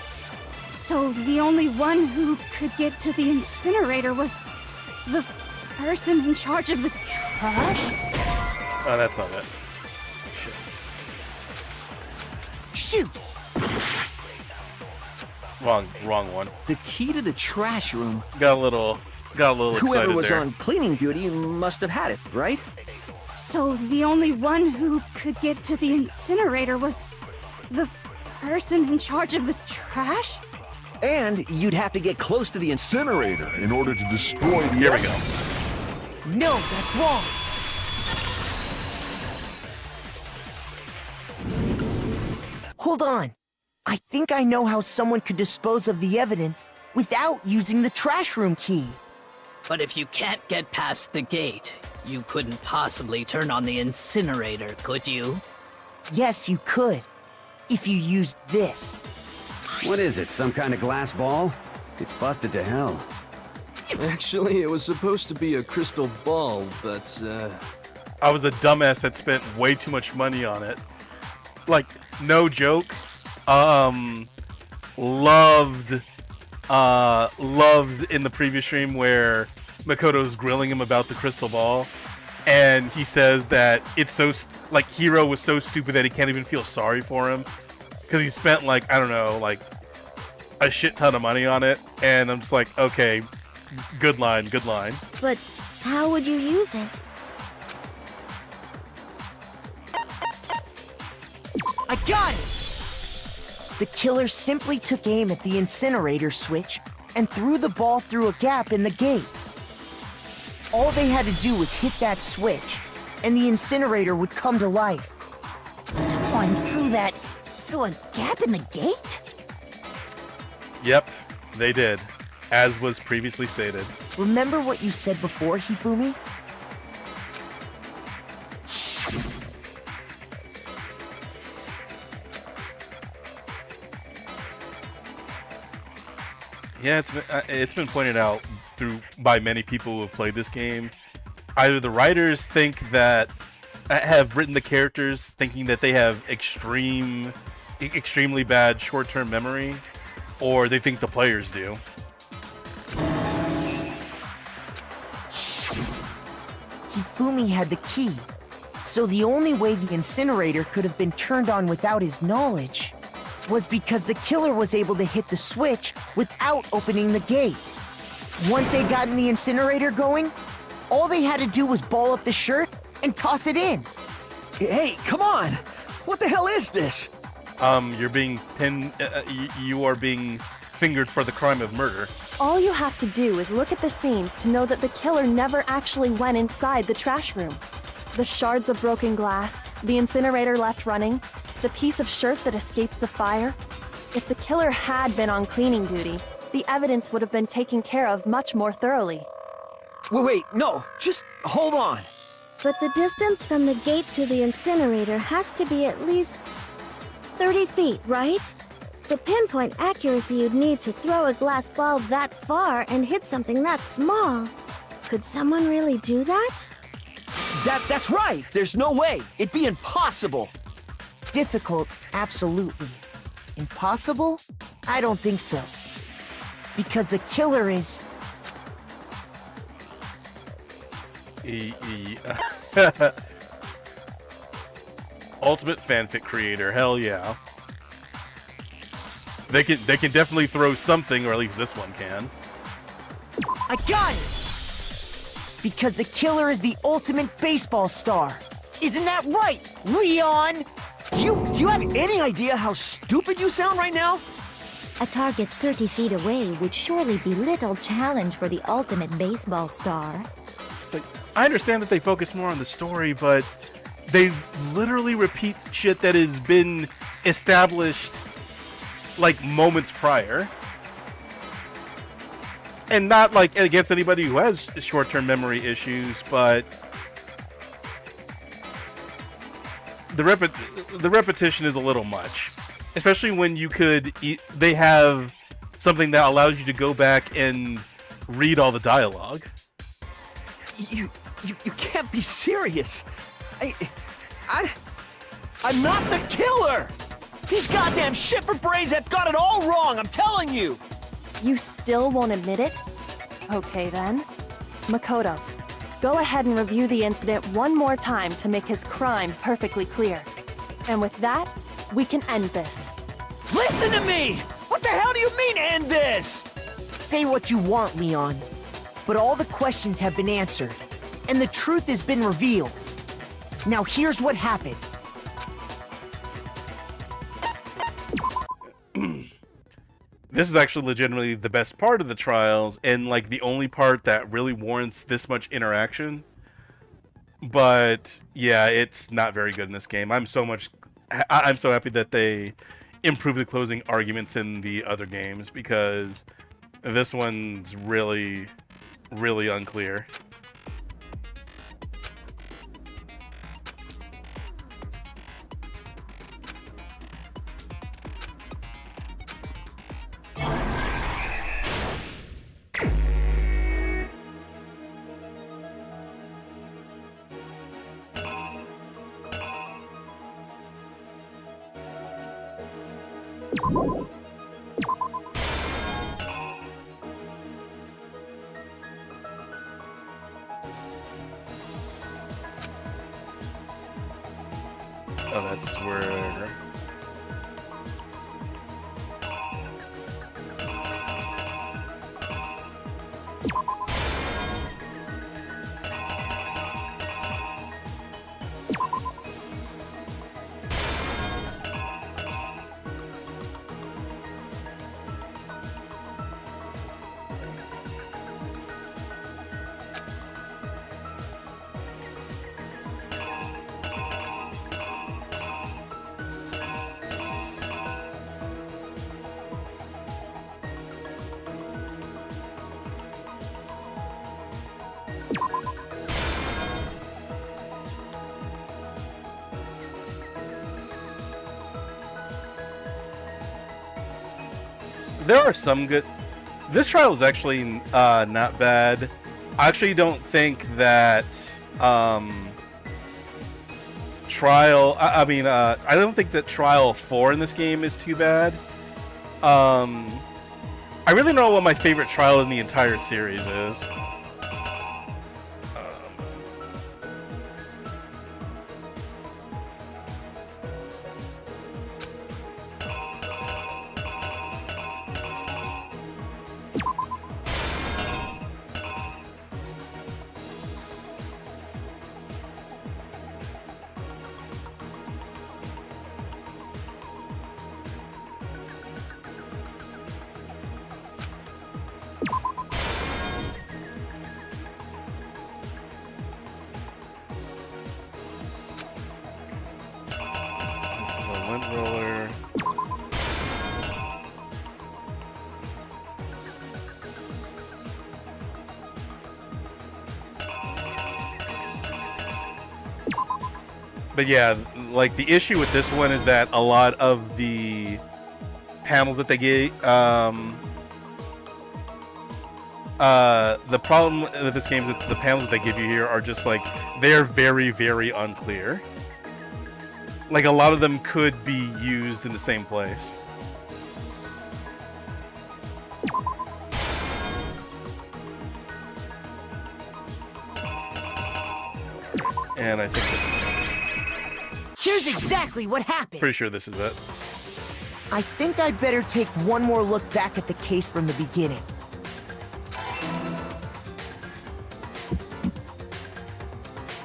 So the only one who could get to the incinerator was the person in charge of the trash?
Oh, that's not it.
Shoot!
Wrong one.
The key to the trash room...
Got a little excited
Whoever was
there.
on cleaning duty must have had it, right?
So the only one who could get to the incinerator was the person in charge of the trash?
And you'd have to get close to the incinerator in order to destroy the...
Here we go.
No, that's wrong. Hold on. I think I know how someone could dispose of the evidence without using the trash room key.
But if you can't get past the gate, you couldn't possibly turn on the incinerator, could you?
Yes, you could. If you used this.
What is it, some kind of glass ball? It's busted to hell.
Actually, it was supposed to be a crystal ball, but,
I was a dumbass that spent way too much money on it. Like, no joke. Loved in the previous stream where Makoto's grilling him about the crystal ball, and he says that it's so like Hiro was so stupid that he can't even feel sorry for him because he spent like, I don't know, like a shit ton of money on it. And I'm just like, okay, good line.
But how would you use it?
I got it! The killer simply took aim at the incinerator switch and threw the ball through a gap in the gate. All they had to do was hit that switch, and the incinerator would come to life.
Someone threw a gap in the gate?
Yep, they did, as was previously stated.
Remember what you said before, Hifumi?
Yeah, it's been pointed out by many people who have played this game. Either the writers think that have written the characters thinking that they have extremely bad short-term memory, or they think the players do.
Hifumi had the key, so the only way the incinerator could have been turned on without his knowledge was because the killer was able to hit the switch without opening the gate. Once they'd gotten the incinerator going, all they had to do was ball up the shirt and toss it in.
Hey, come on! What the hell is this?
You're being pinned. You are being fingered for the crime of murder.
All you have to do is look at the scene to know that the killer never actually went inside the trash room. The shards of broken glass, the incinerator left running, the piece of shirt that escaped the fire. If the killer had been on cleaning duty, the evidence would have been taken care of much more thoroughly.
Wait, no, just hold on.
But the distance from the gate to the incinerator has to be at least 30 feet, right? The pinpoint accuracy you'd need to throw a glass ball that far and hit something that small. Could someone really do that?
That's right! There's no way! It'd be impossible!
Difficult, absolutely. Impossible? I don't think so. Because the killer is...
Ultimate fanfic creator, hell yeah. They can definitely throw something, or at least this one can.
I got it! Because the killer is the ultimate baseball star. Isn't that right, Leon?
Do you have any idea how stupid you sound right now?
A target 30 feet away would surely be little challenge for the ultimate baseball star.
It's like, I understand that they focus more on the story, but they literally repeat shit that has been established like moments prior. And not like against anybody who has short-term memory issues, but the repetition is a little much. Especially when you could, they have something that allows you to go back and read all the dialogue.
You can't be serious. I'm not the killer! These goddamn shipper brains have got it all wrong, I'm telling you!
You still won't admit it? Okay then. Makoto, go ahead and review the incident one more time to make his crime perfectly clear. And with that, we can end this.
Listen to me! What the hell do you mean, end this?
Say what you want, Leon. But all the questions have been answered, and the truth has been revealed. Now here's what happened.
This is actually legitimately the best part of the trials, and like the only part that really warrants this much interaction. But yeah, it's not very good in this game. I'm so happy that they improved the closing arguments in the other games, because this one's really, really unclear. Oh, that's where... There are some good... This trial is actually not bad. I actually don't think that I don't think that Trial 4 in this game is too bad. I really don't know what my favorite trial in the entire series is. Roller. But yeah, like the issue with this one is that a lot of the panels that they get, the problem with this game is that the panels that they give you here are just like, they're very, very unclear. Like, a lot of them could be used in the same place. And I think this is
Here's exactly what happened.
pretty sure this is it.
I think I'd better take one more look back at the case from the beginning.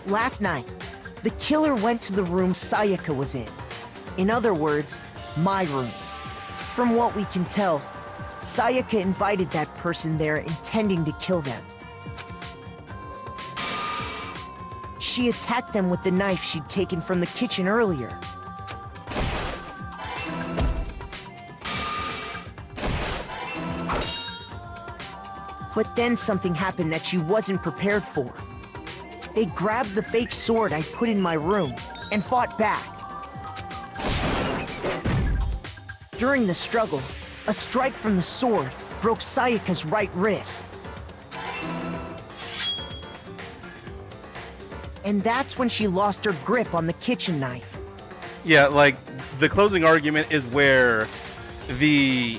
Last night, the killer went to the room Sayaka was in. In other words, my room. From what we can tell, Sayaka invited that person there intending to kill them. She attacked them with the knife she'd taken from the kitchen earlier. But then something happened that she wasn't prepared for. They grabbed the fake sword I put in my room and fought back. During the struggle, a strike from the sword broke Sayaka's right wrist. And that's when she lost her grip on the kitchen knife.
Yeah, like the closing argument is where the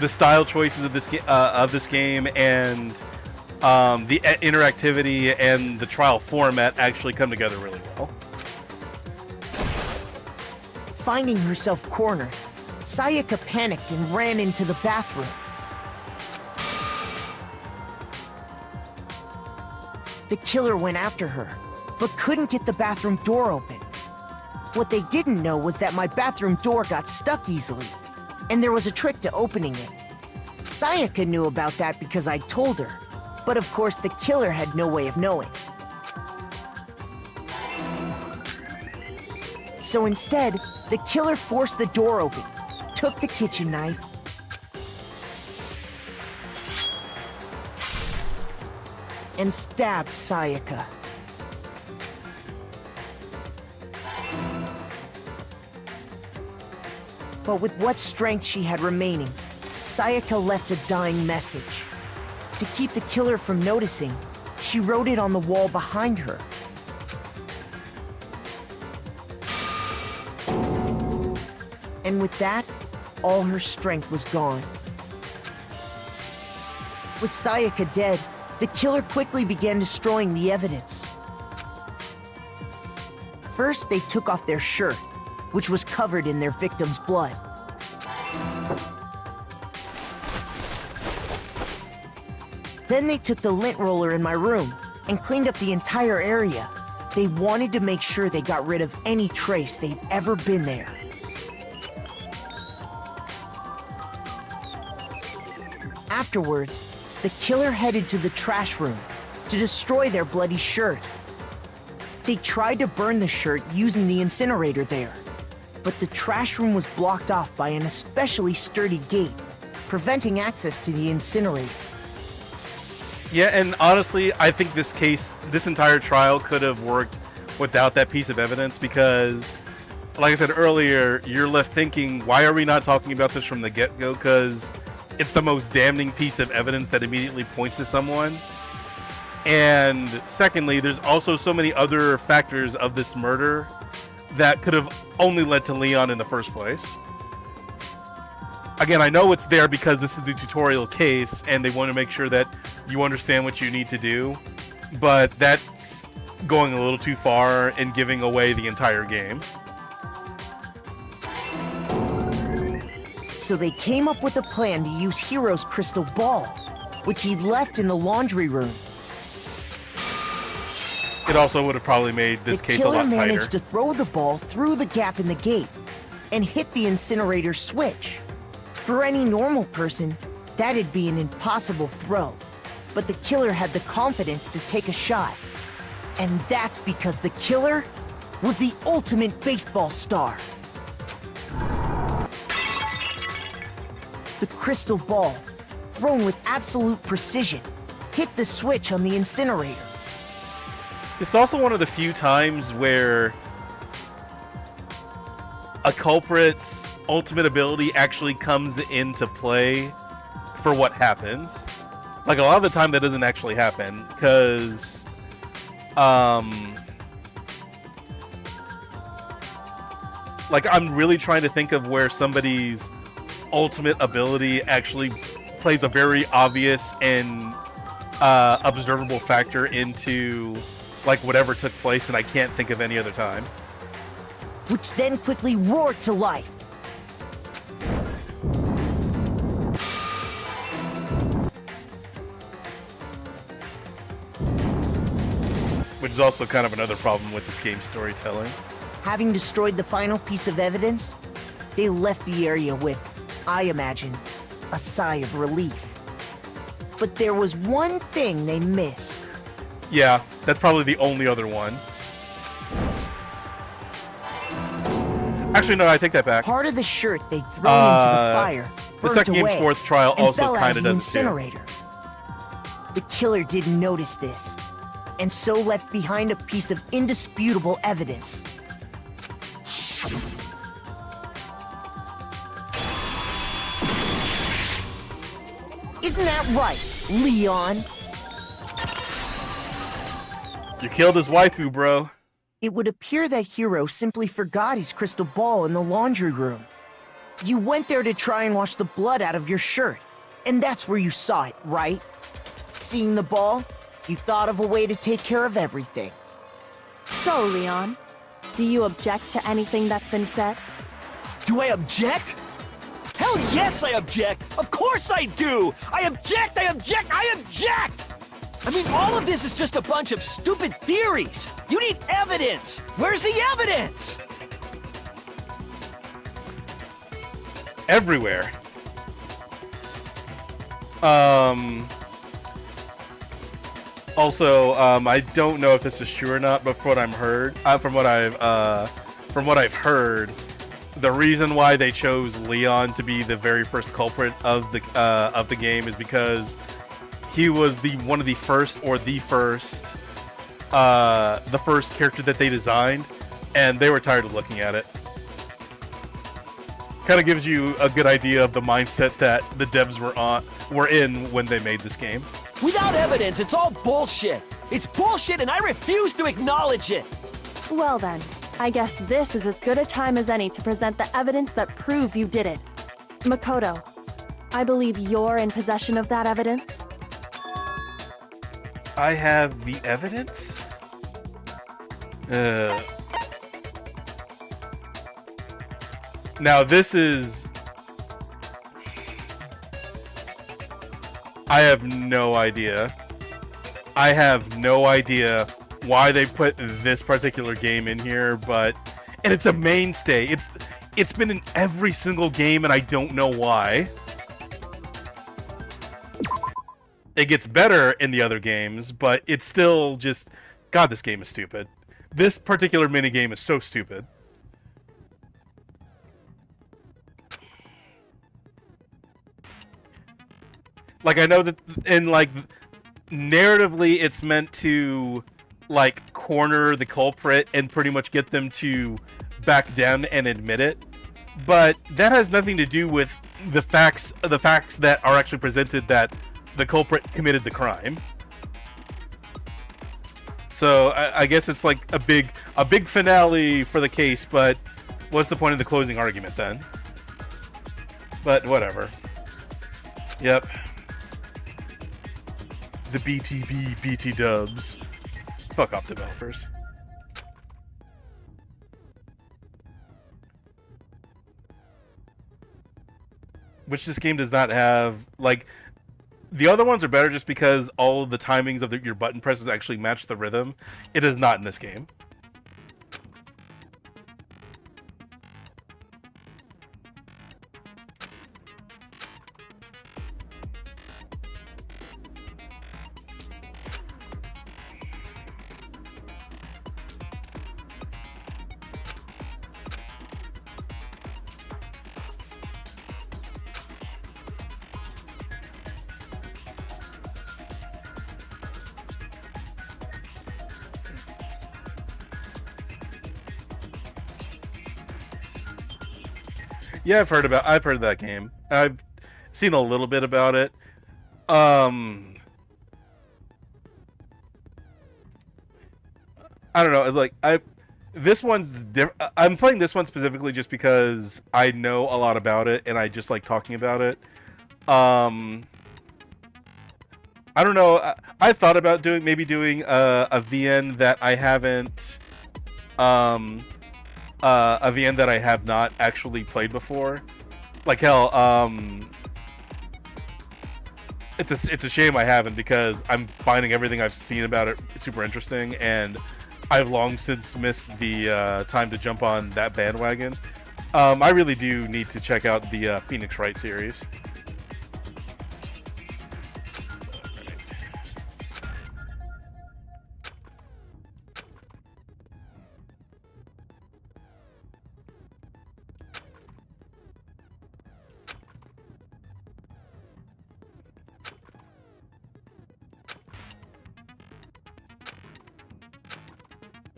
style choices of this game and the interactivity and the trial format actually come together really well.
Finding herself cornered, Sayaka panicked and ran into the bathroom. The killer went after her, but couldn't get the bathroom door open. What they didn't know was that my bathroom door got stuck easily, and there was a trick to opening it. Sayaka knew about that because I told her, but of course the killer had no way of knowing. So instead, the killer forced the door open, took the kitchen knife, and stabbed Sayaka. But with what strength she had remaining, Sayaka left a dying message. To keep the killer from noticing, she wrote it on the wall behind her. And with that, all her strength was gone. With Sayaka dead, the killer quickly began destroying the evidence. First, they took off their shirt, which was covered in their victim's blood. Then they took the lint roller in my room and cleaned up the entire area. They wanted to make sure they got rid of any trace they'd ever been there. Afterwards, the killer headed to the trash room to destroy their bloody shirt. They tried to burn the shirt using the incinerator there, but the trash room was blocked off by an especially sturdy gate, preventing access to the incinerator.
Yeah, and honestly, I think this entire trial could have worked without that piece of evidence because, like I said earlier, you're left thinking, why are we not talking about this from the get-go? Because it's the most damning piece of evidence that immediately points to someone. And secondly, there's also so many other factors of this murder that could have only led to Leon in the first place. Again, I know it's there because this is the tutorial case and they want to make sure that you understand what you need to do, but that's going a little too far and giving away the entire game.
So they came up with a plan to use Hiro's crystal ball, which he'd left in the laundry room.
It also would have probably made this case a lot tighter.
The killer managed to throw the ball through the gap in the gate and hit the incinerator switch. For any normal person, that'd be an impossible throw. But the killer had the confidence to take a shot. And that's because the killer was the ultimate baseball star. The crystal ball, thrown with absolute precision, hit the switch on the incinerator.
It's also one of the few times where a culprit's ultimate ability actually comes into play for what happens. Like, a lot of the time that doesn't actually happen, because like, I'm really trying to think of where somebody's ultimate ability actually plays a very obvious and observable factor into like whatever took place, and I can't think of any other time.
Which then quickly roared to life.
Which is also kind of another problem with this game's storytelling.
Having destroyed the final piece of evidence, they left the area with, I imagine, a sigh of relief. But there was one thing they missed.
Yeah, that's probably the only other one. Actually, no, I take that back.
Part of the shirt they'd thrown into the fire.
The second game's fourth trial also kind of does it too.
Incinerator. The killer didn't notice this, and so left behind a piece of indisputable evidence. Isn't that right, Leon?
You killed his waifu, bro.
It would appear that Hiro simply forgot his crystal ball in the laundry room. You went there to try and wash the blood out of your shirt, and that's where you saw it, right? Seeing the ball, you thought of a way to take care of everything.
So, Leon, do you object to anything that's been said?
Do I object? Hell yes, I object! Of course I do! I object! I object! I object! I mean, all of this is just a bunch of stupid theories! You need evidence! Where's the evidence?
Everywhere. Also, I don't know if this is true or not, but from what I've heard, the reason why they chose Leon to be the very first culprit of the game is because he was one of the first character that they designed, and they were tired of looking at it. Kind of gives you a good idea of the mindset that the devs were in when they made this game.
Without evidence, it's all bullshit. It's bullshit, and I refuse to acknowledge it.
Well then, I guess this is as good a time as any to present the evidence that proves you did it. Makoto, I believe you're in possession of that evidence.
I have the evidence? Now this is... I have no idea. I have no idea why they put this particular game in here, and it's a mainstay. It's been in every single game, and I don't know why. It gets better in the other games, but it's still just... God, this game is stupid. This particular minigame is so stupid. Like, I know that narratively it's meant to, corner the culprit and pretty much get them to back down and admit it. But that has nothing to do with the facts that are actually presented that the culprit committed the crime. So I guess it's like a big finale for the case, but what's the point of the closing argument then? But whatever. Yep. The BT dubs. Fuck off, developers. Which this game does not have, the other ones are better just because all of the timings of your button presses actually match the rhythm. It is not in this game. Yeah, I've heard of that game. I've seen a little bit about it. I don't know. I'm playing this one specifically just because I know a lot about it and I just like talking about it. I I don't know. I thought about maybe doing a VN that I haven't, a VN that I have not actually played before. Like hell, it's a shame I haven't, because I'm finding everything I've seen about it super interesting, and I've long since missed the time to jump on that bandwagon. I really do need to check out the Phoenix Wright series.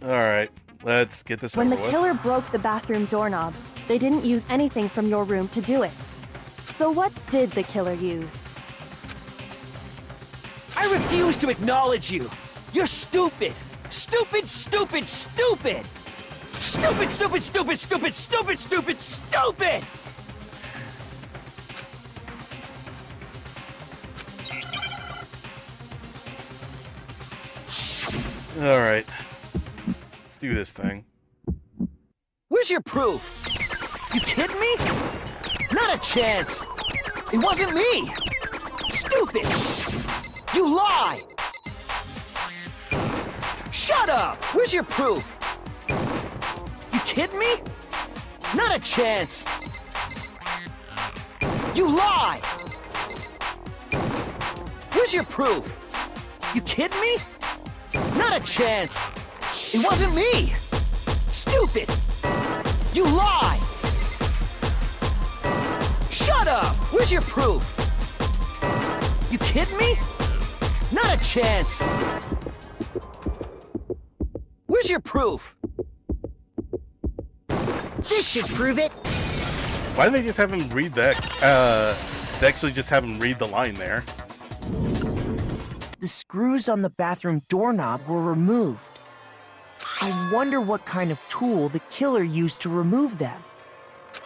Alright, let's get this
When
over
the
with.
killer broke the bathroom doorknob, they didn't use anything from your room to do it. So what did the killer use?
I refuse to acknowledge you. You're stupid. Stupid, stupid, stupid. Stupid, stupid, stupid, stupid, stupid, stupid, stupid.
Alright. Let's do this thing.
Where's your proof? You kidding me? Not a chance. It wasn't me. Stupid. You lie. Shut up. Where's your proof? You kidding me? Not a chance. You lie. Where's your proof? You kidding me? Not a chance. It wasn't me. Stupid. You lie. Shut up. Where's your proof? You kidding me? Not a chance. Where's your proof?
This should prove it.
Why didn't they just have him read that? They actually just have him read the line there.
The screws on the bathroom doorknob were removed. I wonder what kind of tool the killer used to remove them.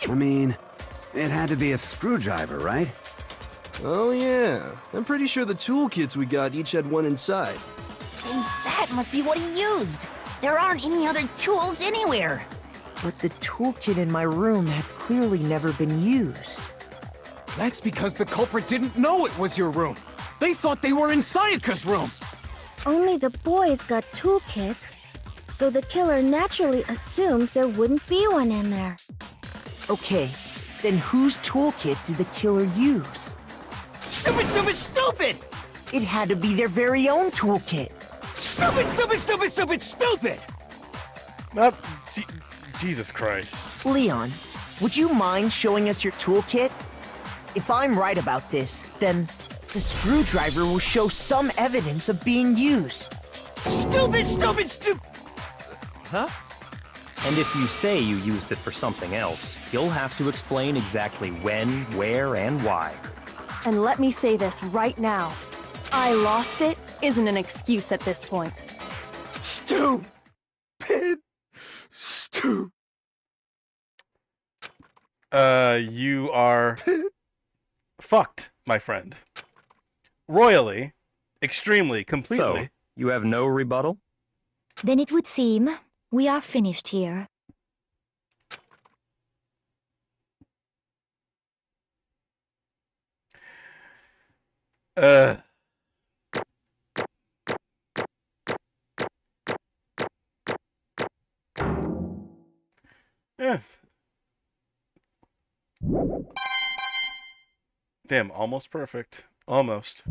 I mean, it had to be a screwdriver, right?
Oh yeah, I'm pretty sure the toolkits we got each had one inside.
And that must be what he used. There aren't any other tools anywhere.
But the toolkit in my room had clearly never been used.
That's because the culprit didn't know it was your room. They thought they were in Sayaka's room.
Only the boys got toolkits, so the killer naturally assumed there wouldn't be one in there.
Okay, then whose toolkit did the killer use?
Stupid, stupid, stupid!
It had to be their very own toolkit.
Stupid, stupid, stupid, stupid, stupid!
Jesus Christ.
Leon, would you mind showing us your toolkit? If I'm right about this, then the screwdriver will show some evidence of being used.
Stupid, stupid, stupid! Huh?
And if you say you used it for something else, you'll have to explain exactly when, where, and why.
And let me say this right now. I lost it isn't an excuse at this point.
Stupid. Stupid.
You are fucked, my friend. Royally, extremely, completely.
So, you have no rebuttal?
Then it would seem we are finished here.
Yeah. Damn, almost perfect. Almost.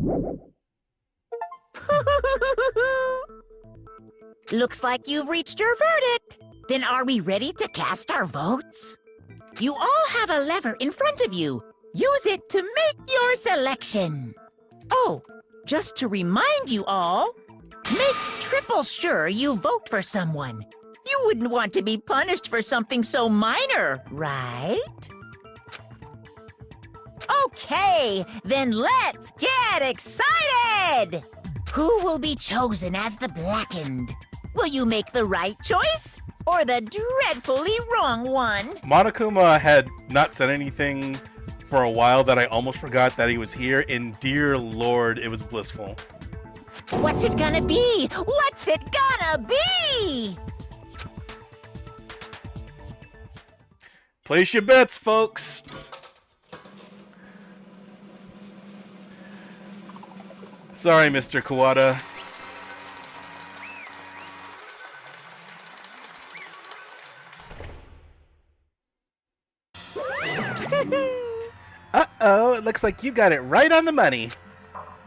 Looks like you've reached your verdict. Then are we ready to cast our votes? You all have a lever in front of you. Use it to make your selection. Oh, just to remind you all, make triple sure you vote for someone. You wouldn't want to be punished for something so minor, right? Okay, then let's get excited! Who will be chosen as the Blackened? Will you make the right choice or the dreadfully wrong one?
Monokuma had not said anything for a while that I almost forgot that he was here, and dear Lord, it was blissful.
What's it gonna be? What's it gonna be?
Place your bets, folks. Sorry, Mr. Kawada. Uh-oh, it looks like you got it right on the money.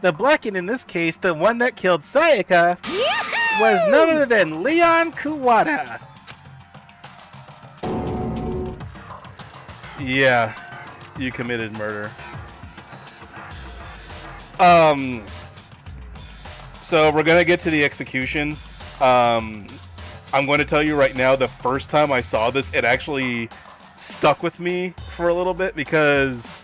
The Blacken, in this case, the one that killed Sayaka, was none other than Leon Kuwata. Yeah, you committed murder. So we're gonna get to the execution. I'm going to tell you right now, the first time I saw this, it actually stuck with me for a little bit because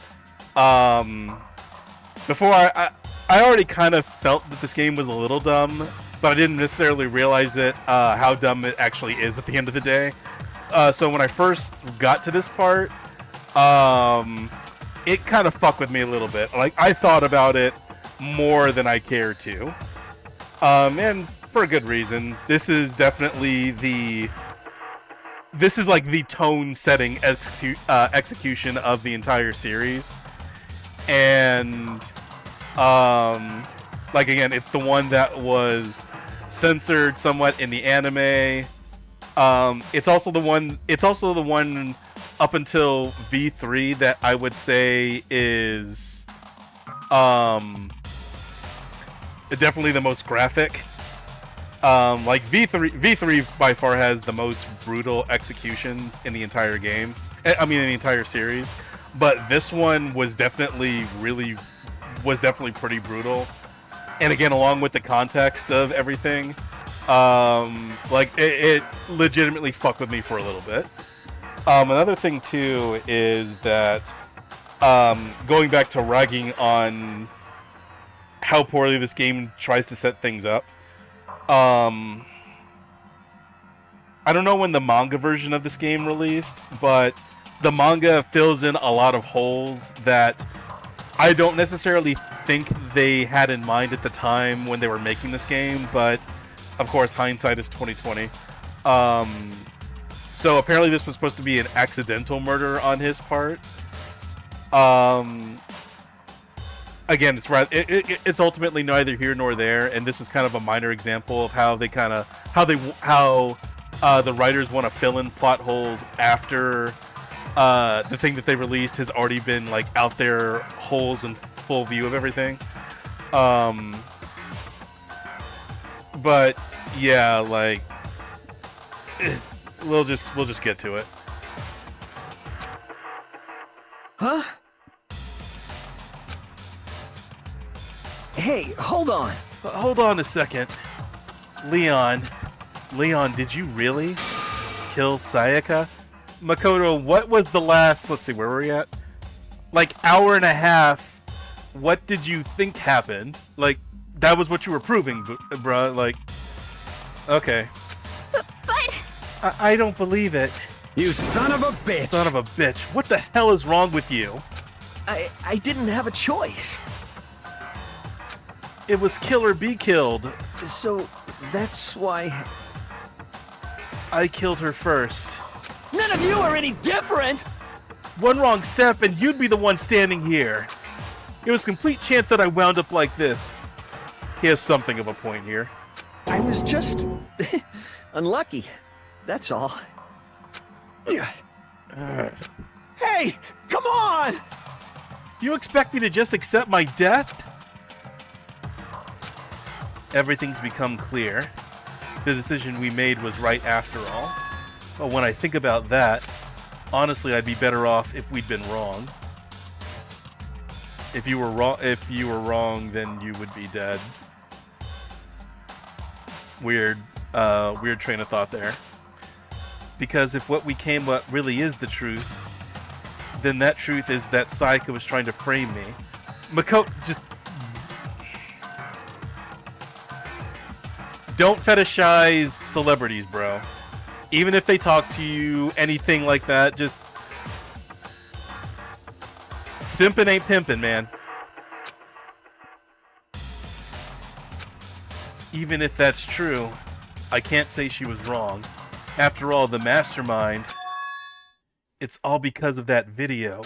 before I already kind of felt that this game was a little dumb, but I didn't necessarily realize it how dumb it actually is at the end of the day. So when I first got to this part, it kind of fucked with me a little bit. Like, I thought about it more than I cared to, and for a good reason. This is definitely this is like the tone-setting execution of the entire series, and like, again, it's the one that was censored somewhat in the anime. It's also the one up until V3 that I would say is definitely the most graphic. Like V3 by far has the most brutal executions in the entire game. I mean, in the entire series. But this one was definitely pretty brutal. And again, along with the context of everything, like, it legitimately fucked with me for a little bit. Another thing too is that going back to ragging on how poorly this game tries to set things up. I don't know when the manga version of this game released, but the manga fills in a lot of holes that I don't necessarily think they had in mind at the time when they were making this game, but of course hindsight is 2020. So apparently this was supposed to be an accidental murder on his part. Again, it's ultimately neither here nor there, and this is kind of a minor example of how the writers want to fill in plot holes after the thing that they released has already been, like, out there, holes in full view of everything. But yeah, like, we'll just get to it.
Huh? Hey, hold on.
Hold on a second. Leon, did you really kill Sayaka? Makoto, what was the last, let's see, where were we at? Like, hour and a half. What did you think happened? Like, that was what you were proving, bruh. Like, okay.
But...
I don't believe it.
You son of a bitch!
Son of a bitch. What the hell is wrong with you?
I didn't have a choice.
It was kill or be killed.
So, that's why...
I killed her first.
None of you are any different!
One wrong step and you'd be the one standing here. It was a complete chance that I wound up like this. He has something of a point here.
I was just... unlucky. That's all. Hey! Come on!
You expect me to just accept my death? Everything's become clear. The decision we made was right after all. But when I think about that, honestly, I'd be better off if we'd been wrong. If you were wrong, then you would be dead. Weird train of thought there. Because if what we came up really is the truth, then that truth is that Sayaka was trying to frame me. Makoto, just... Don't fetishize celebrities, bro. Even if they talk to you, anything like that, just Simpin' ain't pimpin', man. Even if that's true, I can't say she was wrong. After all, the mastermind, it's all because of that video.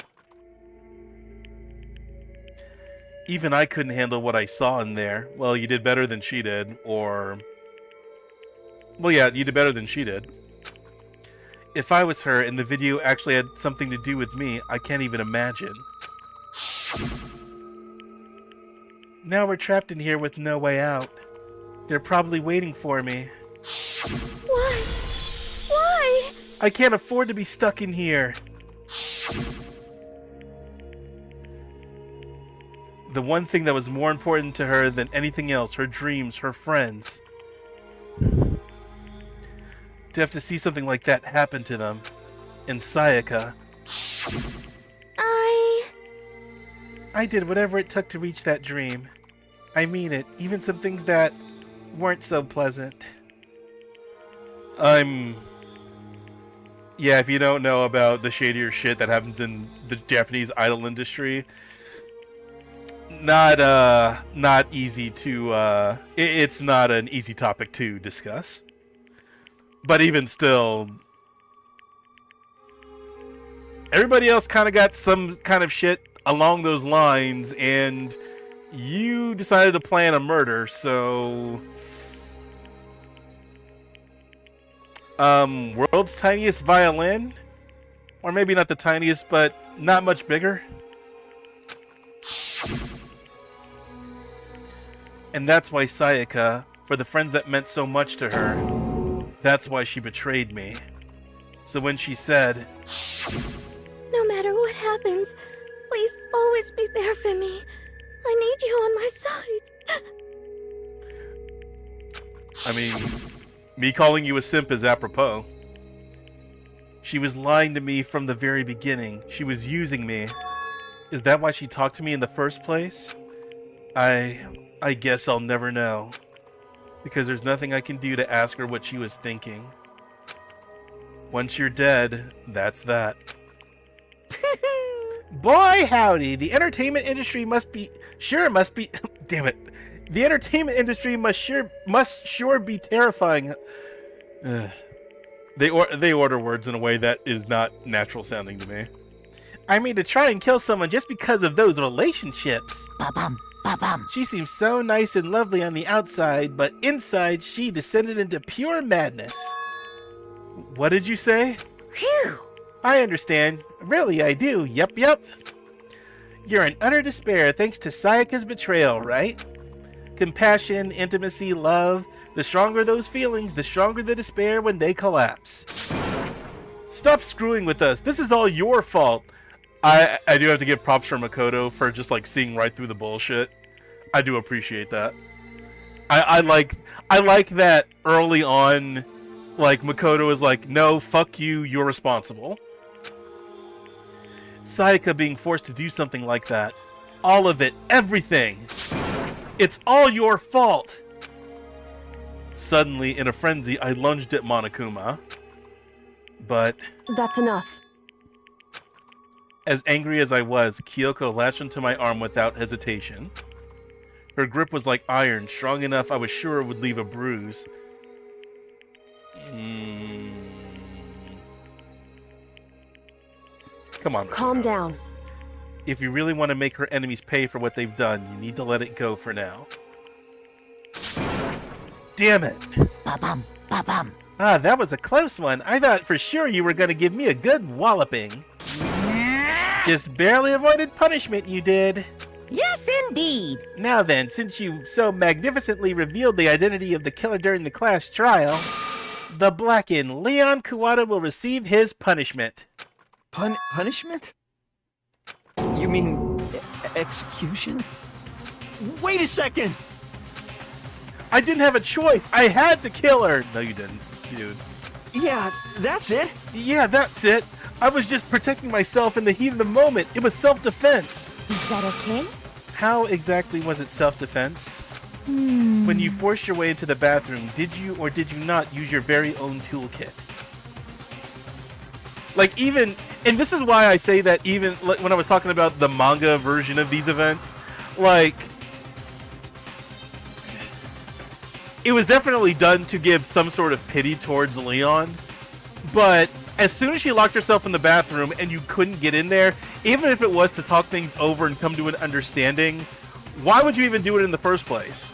Even I couldn't handle what I saw in there. Well, you did better than she did, or... Well, yeah, you did better than she did. If I was her and the video actually had something to do with me, I can't even imagine. Now we're trapped in here with no way out. They're probably waiting for me.
Why? Why?
I can't afford to be stuck in here. The one thing that was more important to her than anything else, her dreams, her friends. To have to see something like that happen to them. And Sayaka. I did whatever it took to reach that dream. I mean it, even some things that weren't so pleasant. Yeah, if you don't know about the shadier shit that happens in the Japanese idol industry, not easy to, it's not an easy topic to discuss. But even still, everybody else kind of got some kind of shit along those lines, and you decided to plan a murder, so... world's tiniest violin? Or maybe not the tiniest, but not much bigger? And that's why Sayaka, for the friends that meant so much to her, that's why she betrayed me. So when she said,
No matter what happens, please always be there for me. I need you on my side.
I mean, me calling you a simp is apropos. She was lying to me from the very beginning. She was using me. Is that why she talked to me in the first place? I guess I'll never know. Because there's nothing I can do to ask her what she was thinking. Once you're dead, that's that. Boy howdy, the entertainment industry must be damn it. The entertainment industry must sure be terrifying. They order words in a way that is not natural sounding to me. I mean, to try and kill someone just because of those relationships.
Ba-bum, ba-bum.
She seems so nice and lovely on the outside, but inside she descended into pure madness. What did you say?
Phew.
I understand. Really, I do. Yup. You're in utter despair thanks to Sayaka's betrayal, right? Compassion, intimacy, love. The stronger those feelings, the stronger the despair when they collapse. Stop screwing with us. This is all your fault. I do have to give props for Makoto for just like seeing right through the bullshit. I do appreciate that. I like that early on, like Makoto is like, no, fuck you, you're responsible. Sayaka being forced to do something like that. All of it, everything. It's all your fault. Suddenly, in a frenzy, I lunged at Monokuma. But...
That's enough.
As angry as I was, Kyoko latched onto my arm without hesitation. Her grip was like iron, strong enough I was sure it would leave a bruise. Come on.
Calm down.
If you really want to make her enemies pay for what they've done, you need to let it go for now. Damn it.
Ba-bum, ba-bum.
Ah, that was a close one. I thought for sure you were going to give me a good walloping. Just barely avoided punishment, you did.
Yes, indeed.
Now then, since you so magnificently revealed the identity of the killer during the class trial, the Blackened Leon Kuwata will receive his punishment.
Punishment? You mean execution? Wait a second!
I didn't have a choice. I had to kill her. No, you didn't, dude.
Yeah, that's it.
Yeah, that's it. I was just protecting myself in the heat of the moment. It was self-defense.
Is that okay?
How exactly was it self-defense? When you forced your way into the bathroom, did you or did you not use your very own toolkit? Like, even, and this is why I say that even like, when I was talking about the manga version of these events, like, it was definitely done to give some sort of pity towards Leon, but as soon as she locked herself in the bathroom and you couldn't get in there, even if it was to talk things over and come to an understanding, why would you even do it in the first place?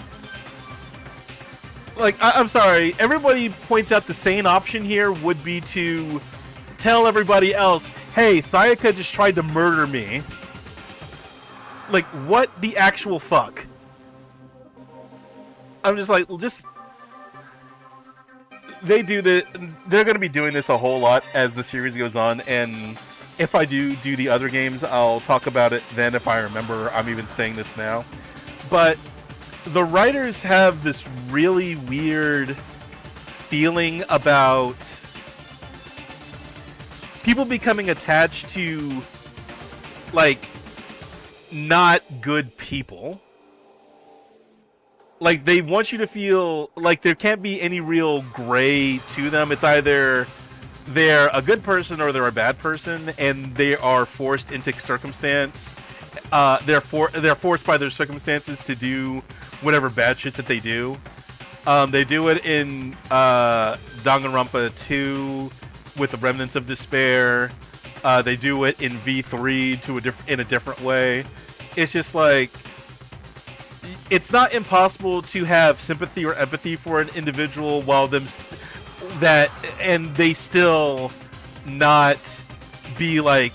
Like, I'm sorry, everybody points out the sane option here would be to tell everybody else, hey, Sayaka just tried to murder me. Like, what the actual fuck? I'm just like, they do the, they're going to be doing this a whole lot as the series goes on, and if I do the other games, I'll talk about it then if I remember I'm even saying this now. But the writers have this really weird feeling about people becoming attached to, like, not good people. Like, they want you to feel like there can't be any real gray to them. It's either they're a good person or they're a bad person, and they are forced into circumstance. They're forced by their circumstances to do whatever bad shit that they do. They do it in Danganronpa 2 with the Remnants of Despair. They do it in V3 in a different way. It's just like, it's not impossible to have sympathy or empathy for an individual while and they still not be like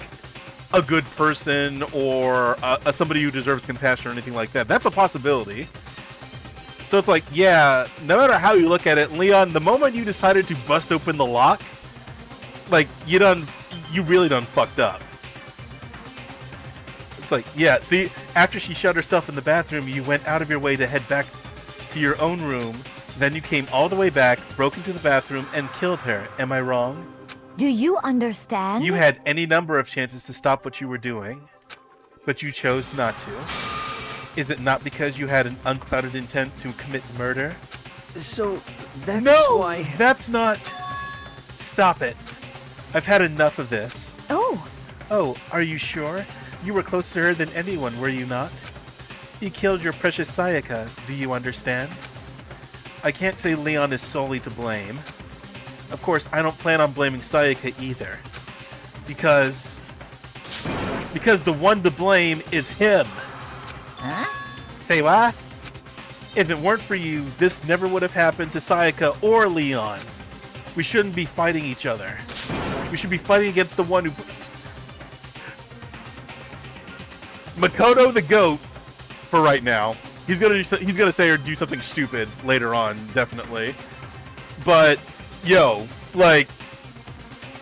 a good person or somebody who deserves compassion or anything like that. That's a possibility. So it's like, yeah, no matter how you look at it, Leon, the moment you decided to bust open the lock, like, you really done fucked up. It's like, yeah, see, after she shut herself in the bathroom, you went out of your way to head back to your own room. Then you came all the way back, broke into the bathroom, and killed her. Am I wrong?
Do you understand?
You had any number of chances to stop what you were doing, but you chose not to. Is it not because you had an unclouded intent to commit murder?
So, that's
why... No! That's not... Stop it. I've had enough of this.
Oh.
Oh, are you sure? You were closer to her than anyone, were you not? You killed your precious Sayaka, do you understand? I can't say Leon is solely to blame. Of course, I don't plan on blaming Sayaka either. Because the one to blame is him.
Huh?
Say what? If it weren't for you, this never would have happened to Sayaka or Leon. We shouldn't be fighting each other. We should be fighting against the one who... Makoto the GOAT, for right now. He's gonna say or do something stupid later on, definitely. But, yo, like,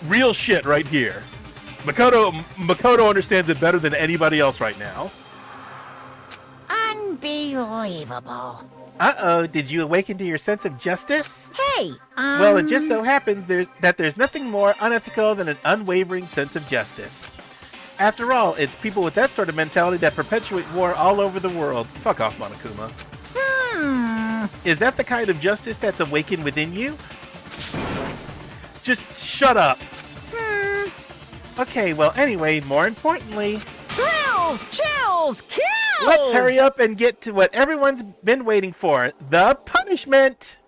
real shit right here. Makoto understands it better than anybody else right now.
Unbelievable.
Uh-oh, did you awaken to your sense of justice?
Hey,
Well, it just so happens there's nothing more unethical than an unwavering sense of justice. After all, it's people with that sort of mentality that perpetuate war all over the world. Fuck off, Monokuma. Is that the kind of justice that's awakened within you? Just shut up. Okay, well, anyway, more importantly...
Thrills, chills, kills!
Let's hurry up and get to what everyone's been waiting for. The punishment!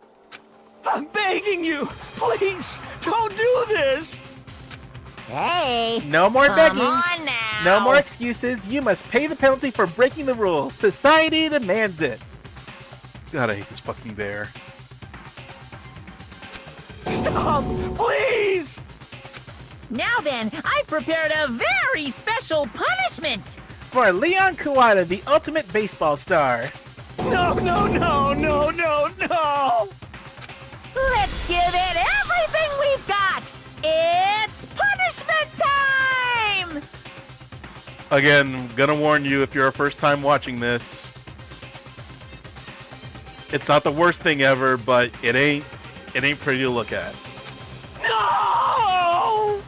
I'm begging you! Please, don't do this!
Hey!
No more begging.
Come on now!
No more excuses. You must pay the penalty for breaking the rules. Society demands it. God, I hate this fucking bear.
Stop! Please!
Now then, I've prepared a very special punishment!
For Leon Kuwata, the ultimate baseball star.
No, no, no, no, no, no!
Let's give it everything we've got! It's punishment time!
Again, gonna warn you if you're a first time watching this. It's not the worst thing ever, but it ain't pretty to look at.
No!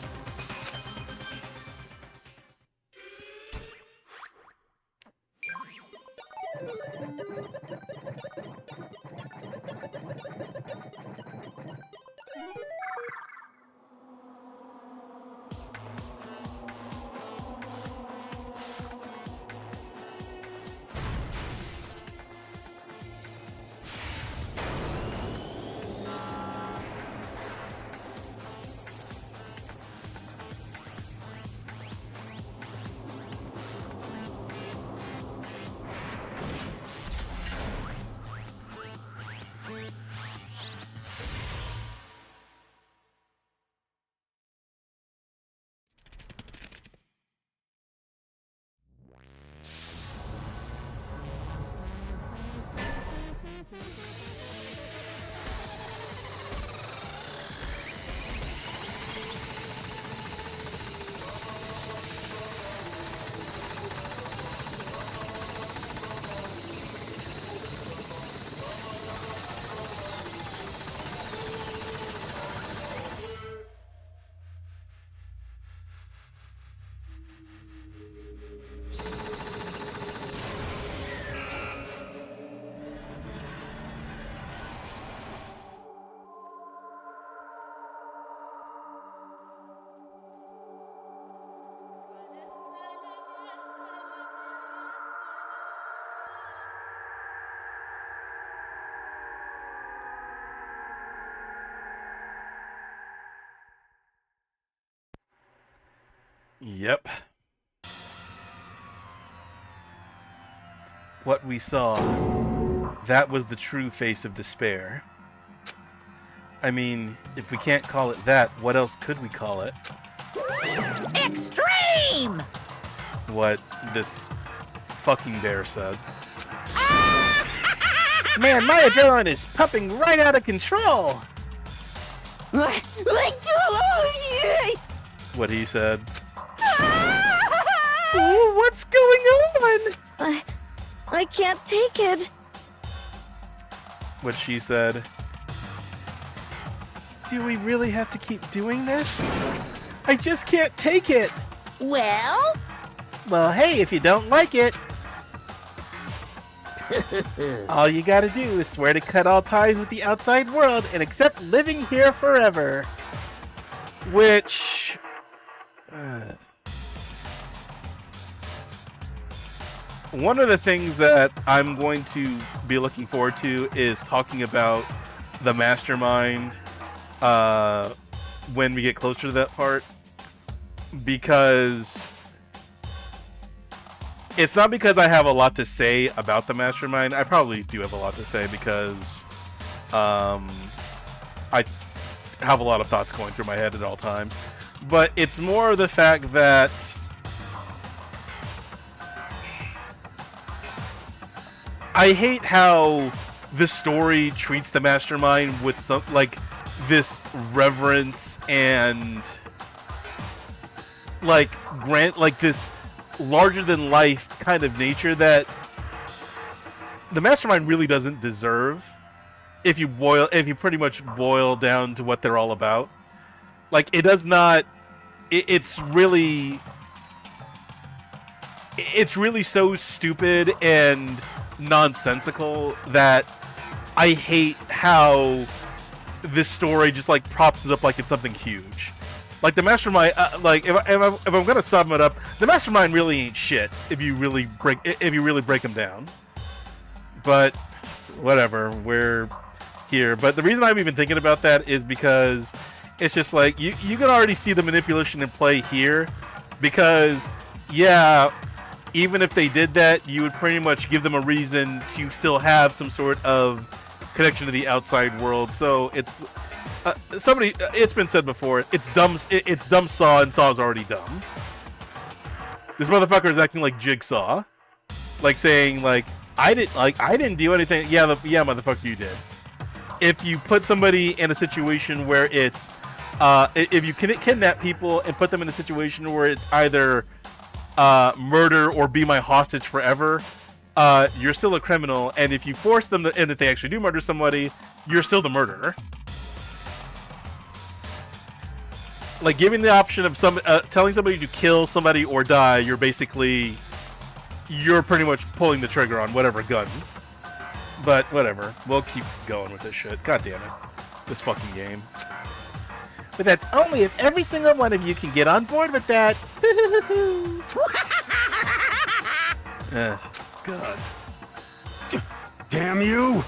Yep. What we saw, that was the true face of despair. I mean, if we can't call it that, what else could we call it?
Extreme!
What this fucking bear said. Man, my adrenaline is pumping right out of control! What he said.
Oh, what's going on?
I can't take it.
What she said. Do we really have to keep doing this? I just can't take it!
Well?
Well, hey, if you don't like it, all you gotta do is swear to cut all ties with the outside world and accept living here forever. Which... one of the things that I'm going to be looking forward to is talking about the mastermind when we get closer to that part. Because... it's not because I have a lot to say about the mastermind. I probably do have a lot to say because I have a lot of thoughts going through my head at all times. But it's more the fact that I hate how the story treats the mastermind with some like this reverence and like this larger than life kind of nature that the mastermind really doesn't deserve if you pretty much boil down to what they're all about. Like, it does not, it's really so stupid and nonsensical that I hate how this story just like props it up like it's something huge. Like the mastermind, like if I'm gonna sum it up, the mastermind really ain't shit if you really break them down. But whatever, we're here. But the reason I'm even thinking about that is because it's just like you can already see the manipulation in play here. Because yeah, even if they did that, you would pretty much give them a reason to still have some sort of connection to the outside world. So it's. It's been said before. It's dumb. It's dumb Saw, and Saw's already dumb. This motherfucker is acting like Jigsaw, like saying like I didn't do anything. Yeah, motherfucker, you did. If you put somebody in a situation where it's if you kidnap people and put them in a situation where it's either murder or be my hostage forever, you're still a criminal. And if you force them and if they actually do murder somebody, you're still the murderer. Like, giving the option of telling somebody to kill somebody or die, you're pretty much pulling the trigger on whatever gun. But whatever, we'll keep going with this shit. God damn it, this fucking game. But that's only if every single one of you can get on board with that. God.
Damn you!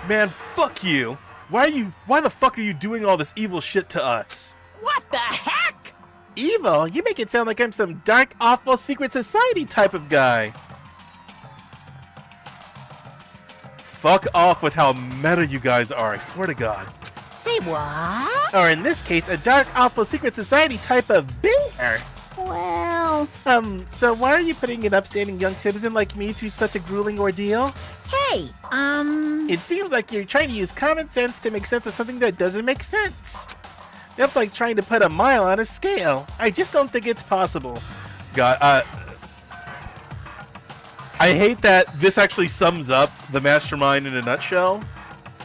Man, fuck you. Why the fuck are you doing all this evil shit to us?
What the heck?
Evil? You make it sound like I'm some dark, awful secret society type of guy. Fuck off with how meta you guys are, I swear to God.
Say what?
Or in this case, a dark, awful secret society type of bear.
Well...
so why are you putting an upstanding young citizen like me through such a grueling ordeal?
Hey,
It seems like you're trying to use common sense to make sense of something that doesn't make sense. That's like trying to put a mile on a scale. I just don't think it's possible. God, I hate that this actually sums up the mastermind in a nutshell,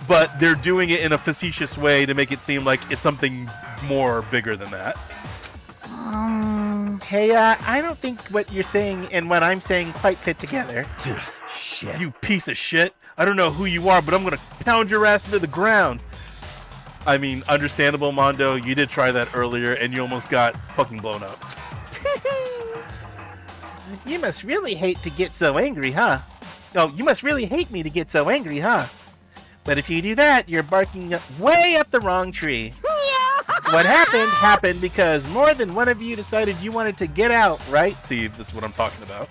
but they're doing it in a facetious way to make it seem like it's something more bigger than that. Hey, I don't think what you're saying and what I'm saying quite fit together.
Shit.
You piece of shit. I don't know who you are, but I'm gonna pound your ass into the ground. I mean, understandable, Mondo. You did try that earlier, and you almost got fucking blown up. You must really hate to get so angry, huh? Oh, you must really hate me to get so angry, huh? But if you do that, you're barking way up the wrong tree. What happened because more than one of you decided you wanted to get out, right? See, this is what I'm talking about.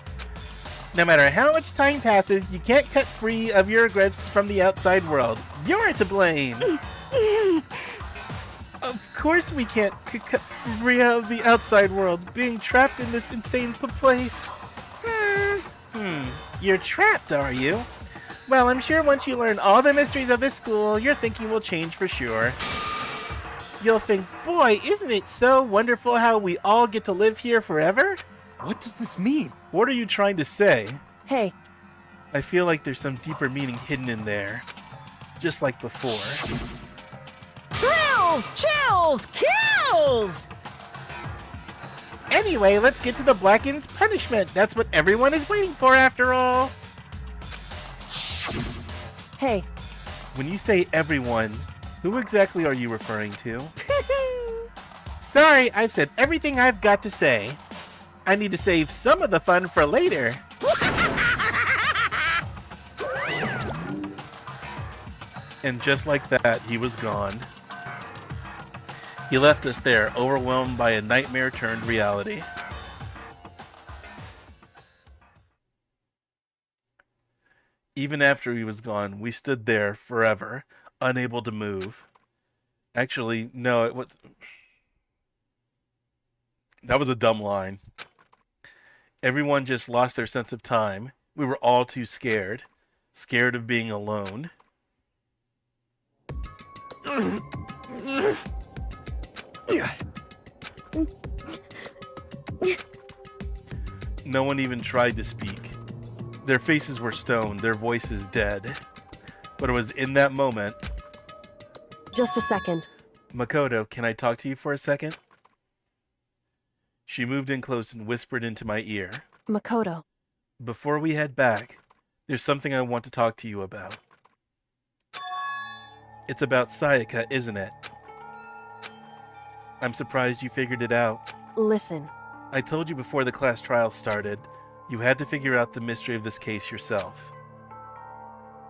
No matter how much time passes, you can't cut free of your regrets from the outside world. You're to blame. Of course we can't cut free of the outside world, being trapped in this insane place. You're trapped, are you? Well, I'm sure once you learn all the mysteries of this school, your thinking will change for sure. You'll think, boy, isn't it so wonderful how we all get to live here forever?
What does this mean?
What are you trying to say?
Hey,
I feel like there's some deeper meaning hidden in there. Just like before.
Thrills, chills, kills!
Anyway, let's get to the Blackened's punishment. That's what everyone is waiting for after all.
hey,
When you say everyone, who exactly are you referring to? Sorry, I've said everything I've got to say. I need to save some of the fun for later. And just like that, he was gone. He left us there, overwhelmed by a nightmare turned reality. Even after he was gone, we stood there forever, unable to move. Actually, no, it was... That was a dumb line. Everyone just lost their sense of time. We were all too scared. Scared of being alone. No one even tried to speak. Their faces were stone, their voices dead. But it was in that moment...
just a second.
Makoto, can I talk to you for a second? She moved in close and whispered into my ear.
Makoto.
Before we head back, there's something I want to talk to you about. It's about Sayaka, isn't it? I'm surprised you figured it out.
Listen.
I told you before the class trial started, you had to figure out the mystery of this case yourself.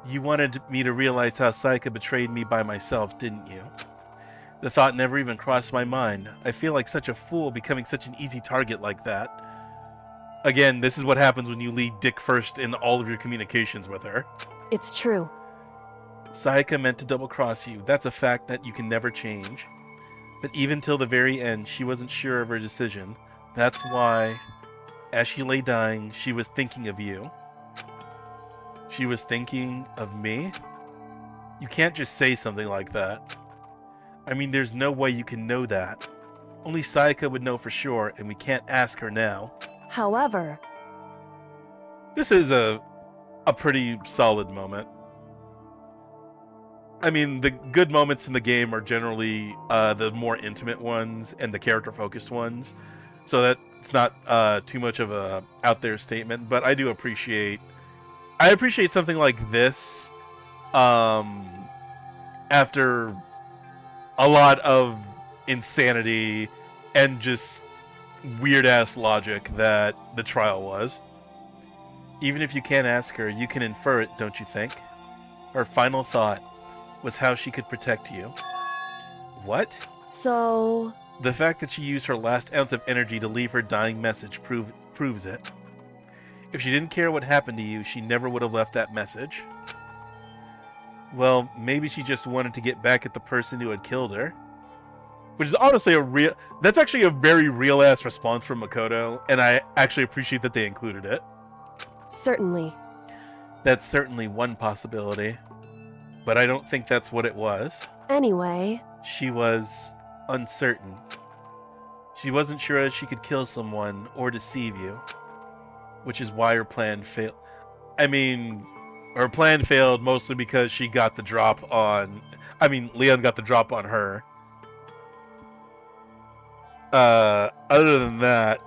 You wanted me to realize how Sayaka betrayed me by myself, didn't you? The thought never even crossed my mind. I feel like such a fool becoming such an easy target like that. Again, this is what happens when you lead dick first in all of your communications with her.
It's true.
Sayaka meant to double-cross you. That's a fact that you can never change. But even till the very end, she wasn't sure of her decision. That's why, as she lay dying, she was thinking of you. She was thinking of me? You can't just say something like that. I mean, there's no way you can know that. Only Sayaka would know for sure, and we can't ask her now.
However...
This is a pretty solid moment. I mean, the good moments in the game are generally the more intimate ones and the character-focused ones. So that's not too much of a out there statement, but I do appreciate... I appreciate something like this after a lot of insanity and just weird-ass logic that the trial was. Even if you can't ask her, you can infer it, don't you think? Her final thought was how she could protect you. What?
So...
The fact that she used her last ounce of energy to leave her dying message proves it. If she didn't care what happened to you, she never would have left that message. Well, maybe she just wanted to get back at the person who had killed her. Which is honestly that's actually a very real-ass response from Makoto, and I actually appreciate that they included it.
Certainly.
That's certainly one possibility. But I don't think that's what it was.
Anyway...
She was uncertain. She wasn't sure if she could kill someone or deceive you. Which is why her plan failed. I mean, her plan failed mostly because she got the drop on... Leon got the drop on her. Other than that,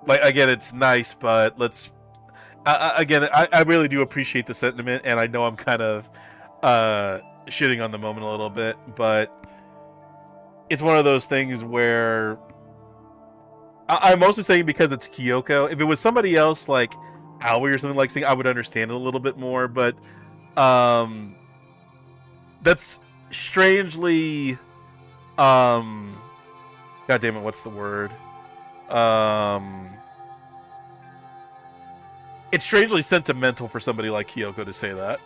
again, it's nice, but let's... Again, I really do appreciate the sentiment, and I know I'm kind of shitting on the moment a little bit, but it's one of those things where I'm mostly saying because it's Kyoko. If it was somebody else, like Aoi or something like saying, I would understand it a little bit more, but that's strangely, God damn it, what's the word? It's strangely sentimental for somebody like Kyoko to say that.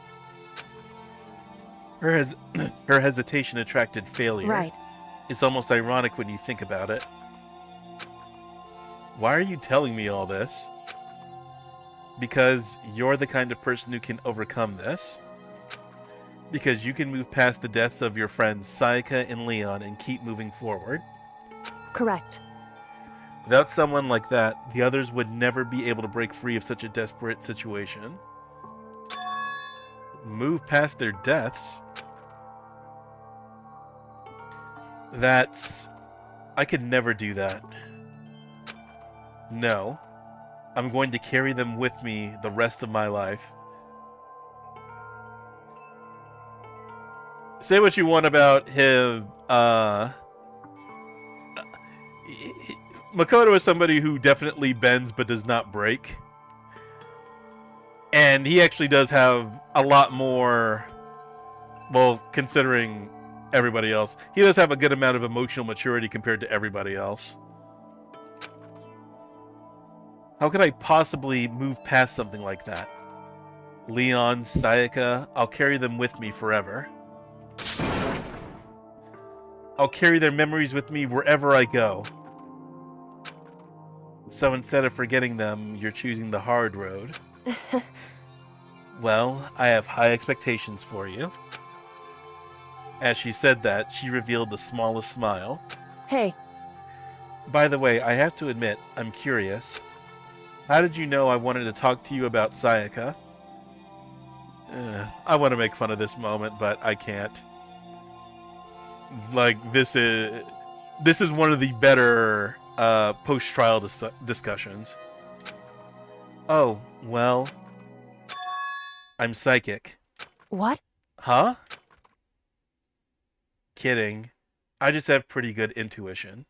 Her hesitation attracted failure.
Right.
It's almost ironic when you think about it. Why are you telling me all this? Because you're the kind of person who can overcome this. Because you can move past the deaths of your friends Sayaka and Leon and keep moving forward.
Correct.
Without someone like that, the others would never be able to break free of such a desperate situation. Move past their deaths? I could never do that. No. I'm going to carry them with me the rest of my life. Say what you want about him, Makoto is somebody who definitely bends but does not break. And he actually does have a lot more, well, considering everybody else, he does have a good amount of emotional maturity compared to everybody else. How could I possibly move past something like that? Leon, Sayaka, I'll carry them with me forever. I'll carry their memories with me wherever I go. So instead of forgetting them, you're choosing the hard road. Well, I have high expectations for you. As she said that, she revealed the smallest smile.
Hey.
By the way, I have to admit, I'm curious. How did you know I wanted to talk to you about Sayaka? I want to make fun of this moment, but I can't. Like, this is one of the better post-trial discussions. Oh, well, I'm psychic.
What?
Huh? Kidding. I just have pretty good intuition.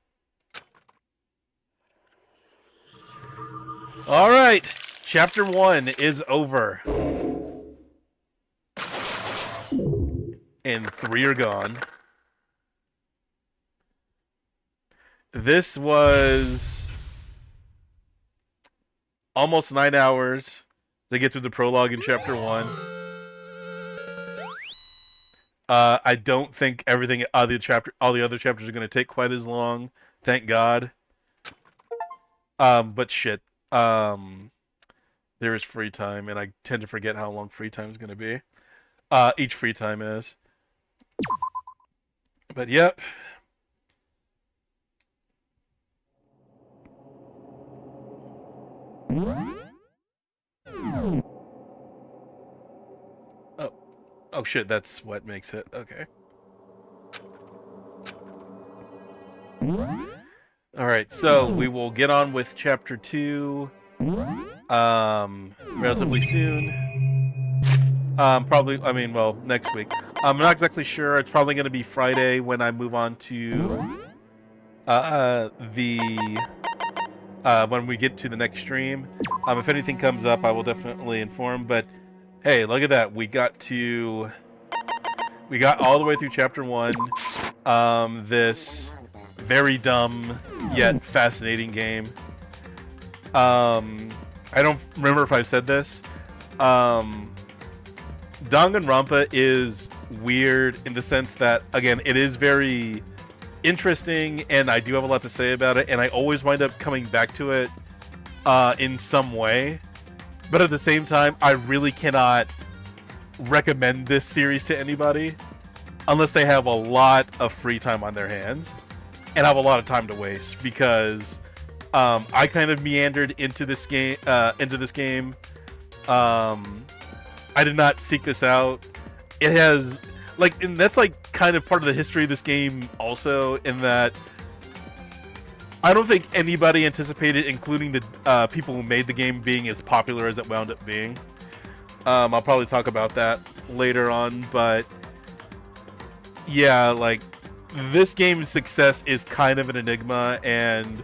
All right, chapter 1 is over. And 3 are gone. This was almost 9 hours to get through the prologue in chapter 1. I don't think everything, all the other chapters are going to take quite as long. Thank God. But shit. There is free time, and I tend to forget how long free time is going to be. Each free time is. But yep. Oh shit, that's what makes it. Okay. Alright, so we will get on with chapter 2 relatively soon. Probably, I mean, well, next week. I'm not exactly sure. It's probably going to be Friday when I move on to when we get to the next stream. If anything comes up, I will definitely inform, but hey, look at that. We got all the way through chapter 1. This very dumb yet fascinating game. I don't remember if I said this. Danganronpa is weird in the sense that, again, it is very interesting, and I do have a lot to say about it, and I always wind up coming back to it in some way. But at the same time, I really cannot recommend this series to anybody unless they have a lot of free time on their hands and have a lot of time to waste, because I kind of meandered into this game. I did not seek this out. It has, like, and that's like kind of part of the history of this game also, in that I don't think anybody anticipated, including the people who made the game, being as popular as it wound up being. I'll probably talk about that later on, but yeah, like, this game's success is kind of an enigma, and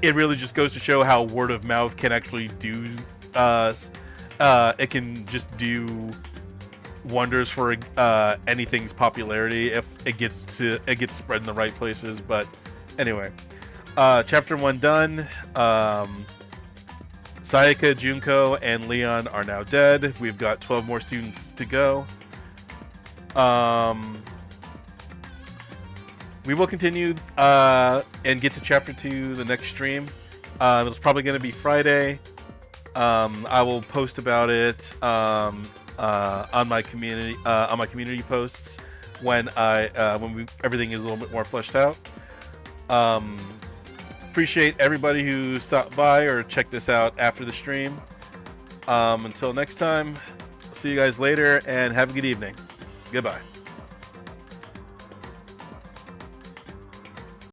it really just goes to show how word of mouth can actually do, it can just do wonders for anything's popularity if it gets spread in the right places. But anyway, chapter 1 done. Sayaka, Junko, and Leon are now dead. We've got 12 more students to go. We will continue and get to chapter 2 the next stream. It's probably going to be Friday. I will post about it on my community posts when everything is a little bit more fleshed out. Appreciate everybody who stopped by or checked this out after the stream. Until next time, see you guys later and have a good evening. Goodbye.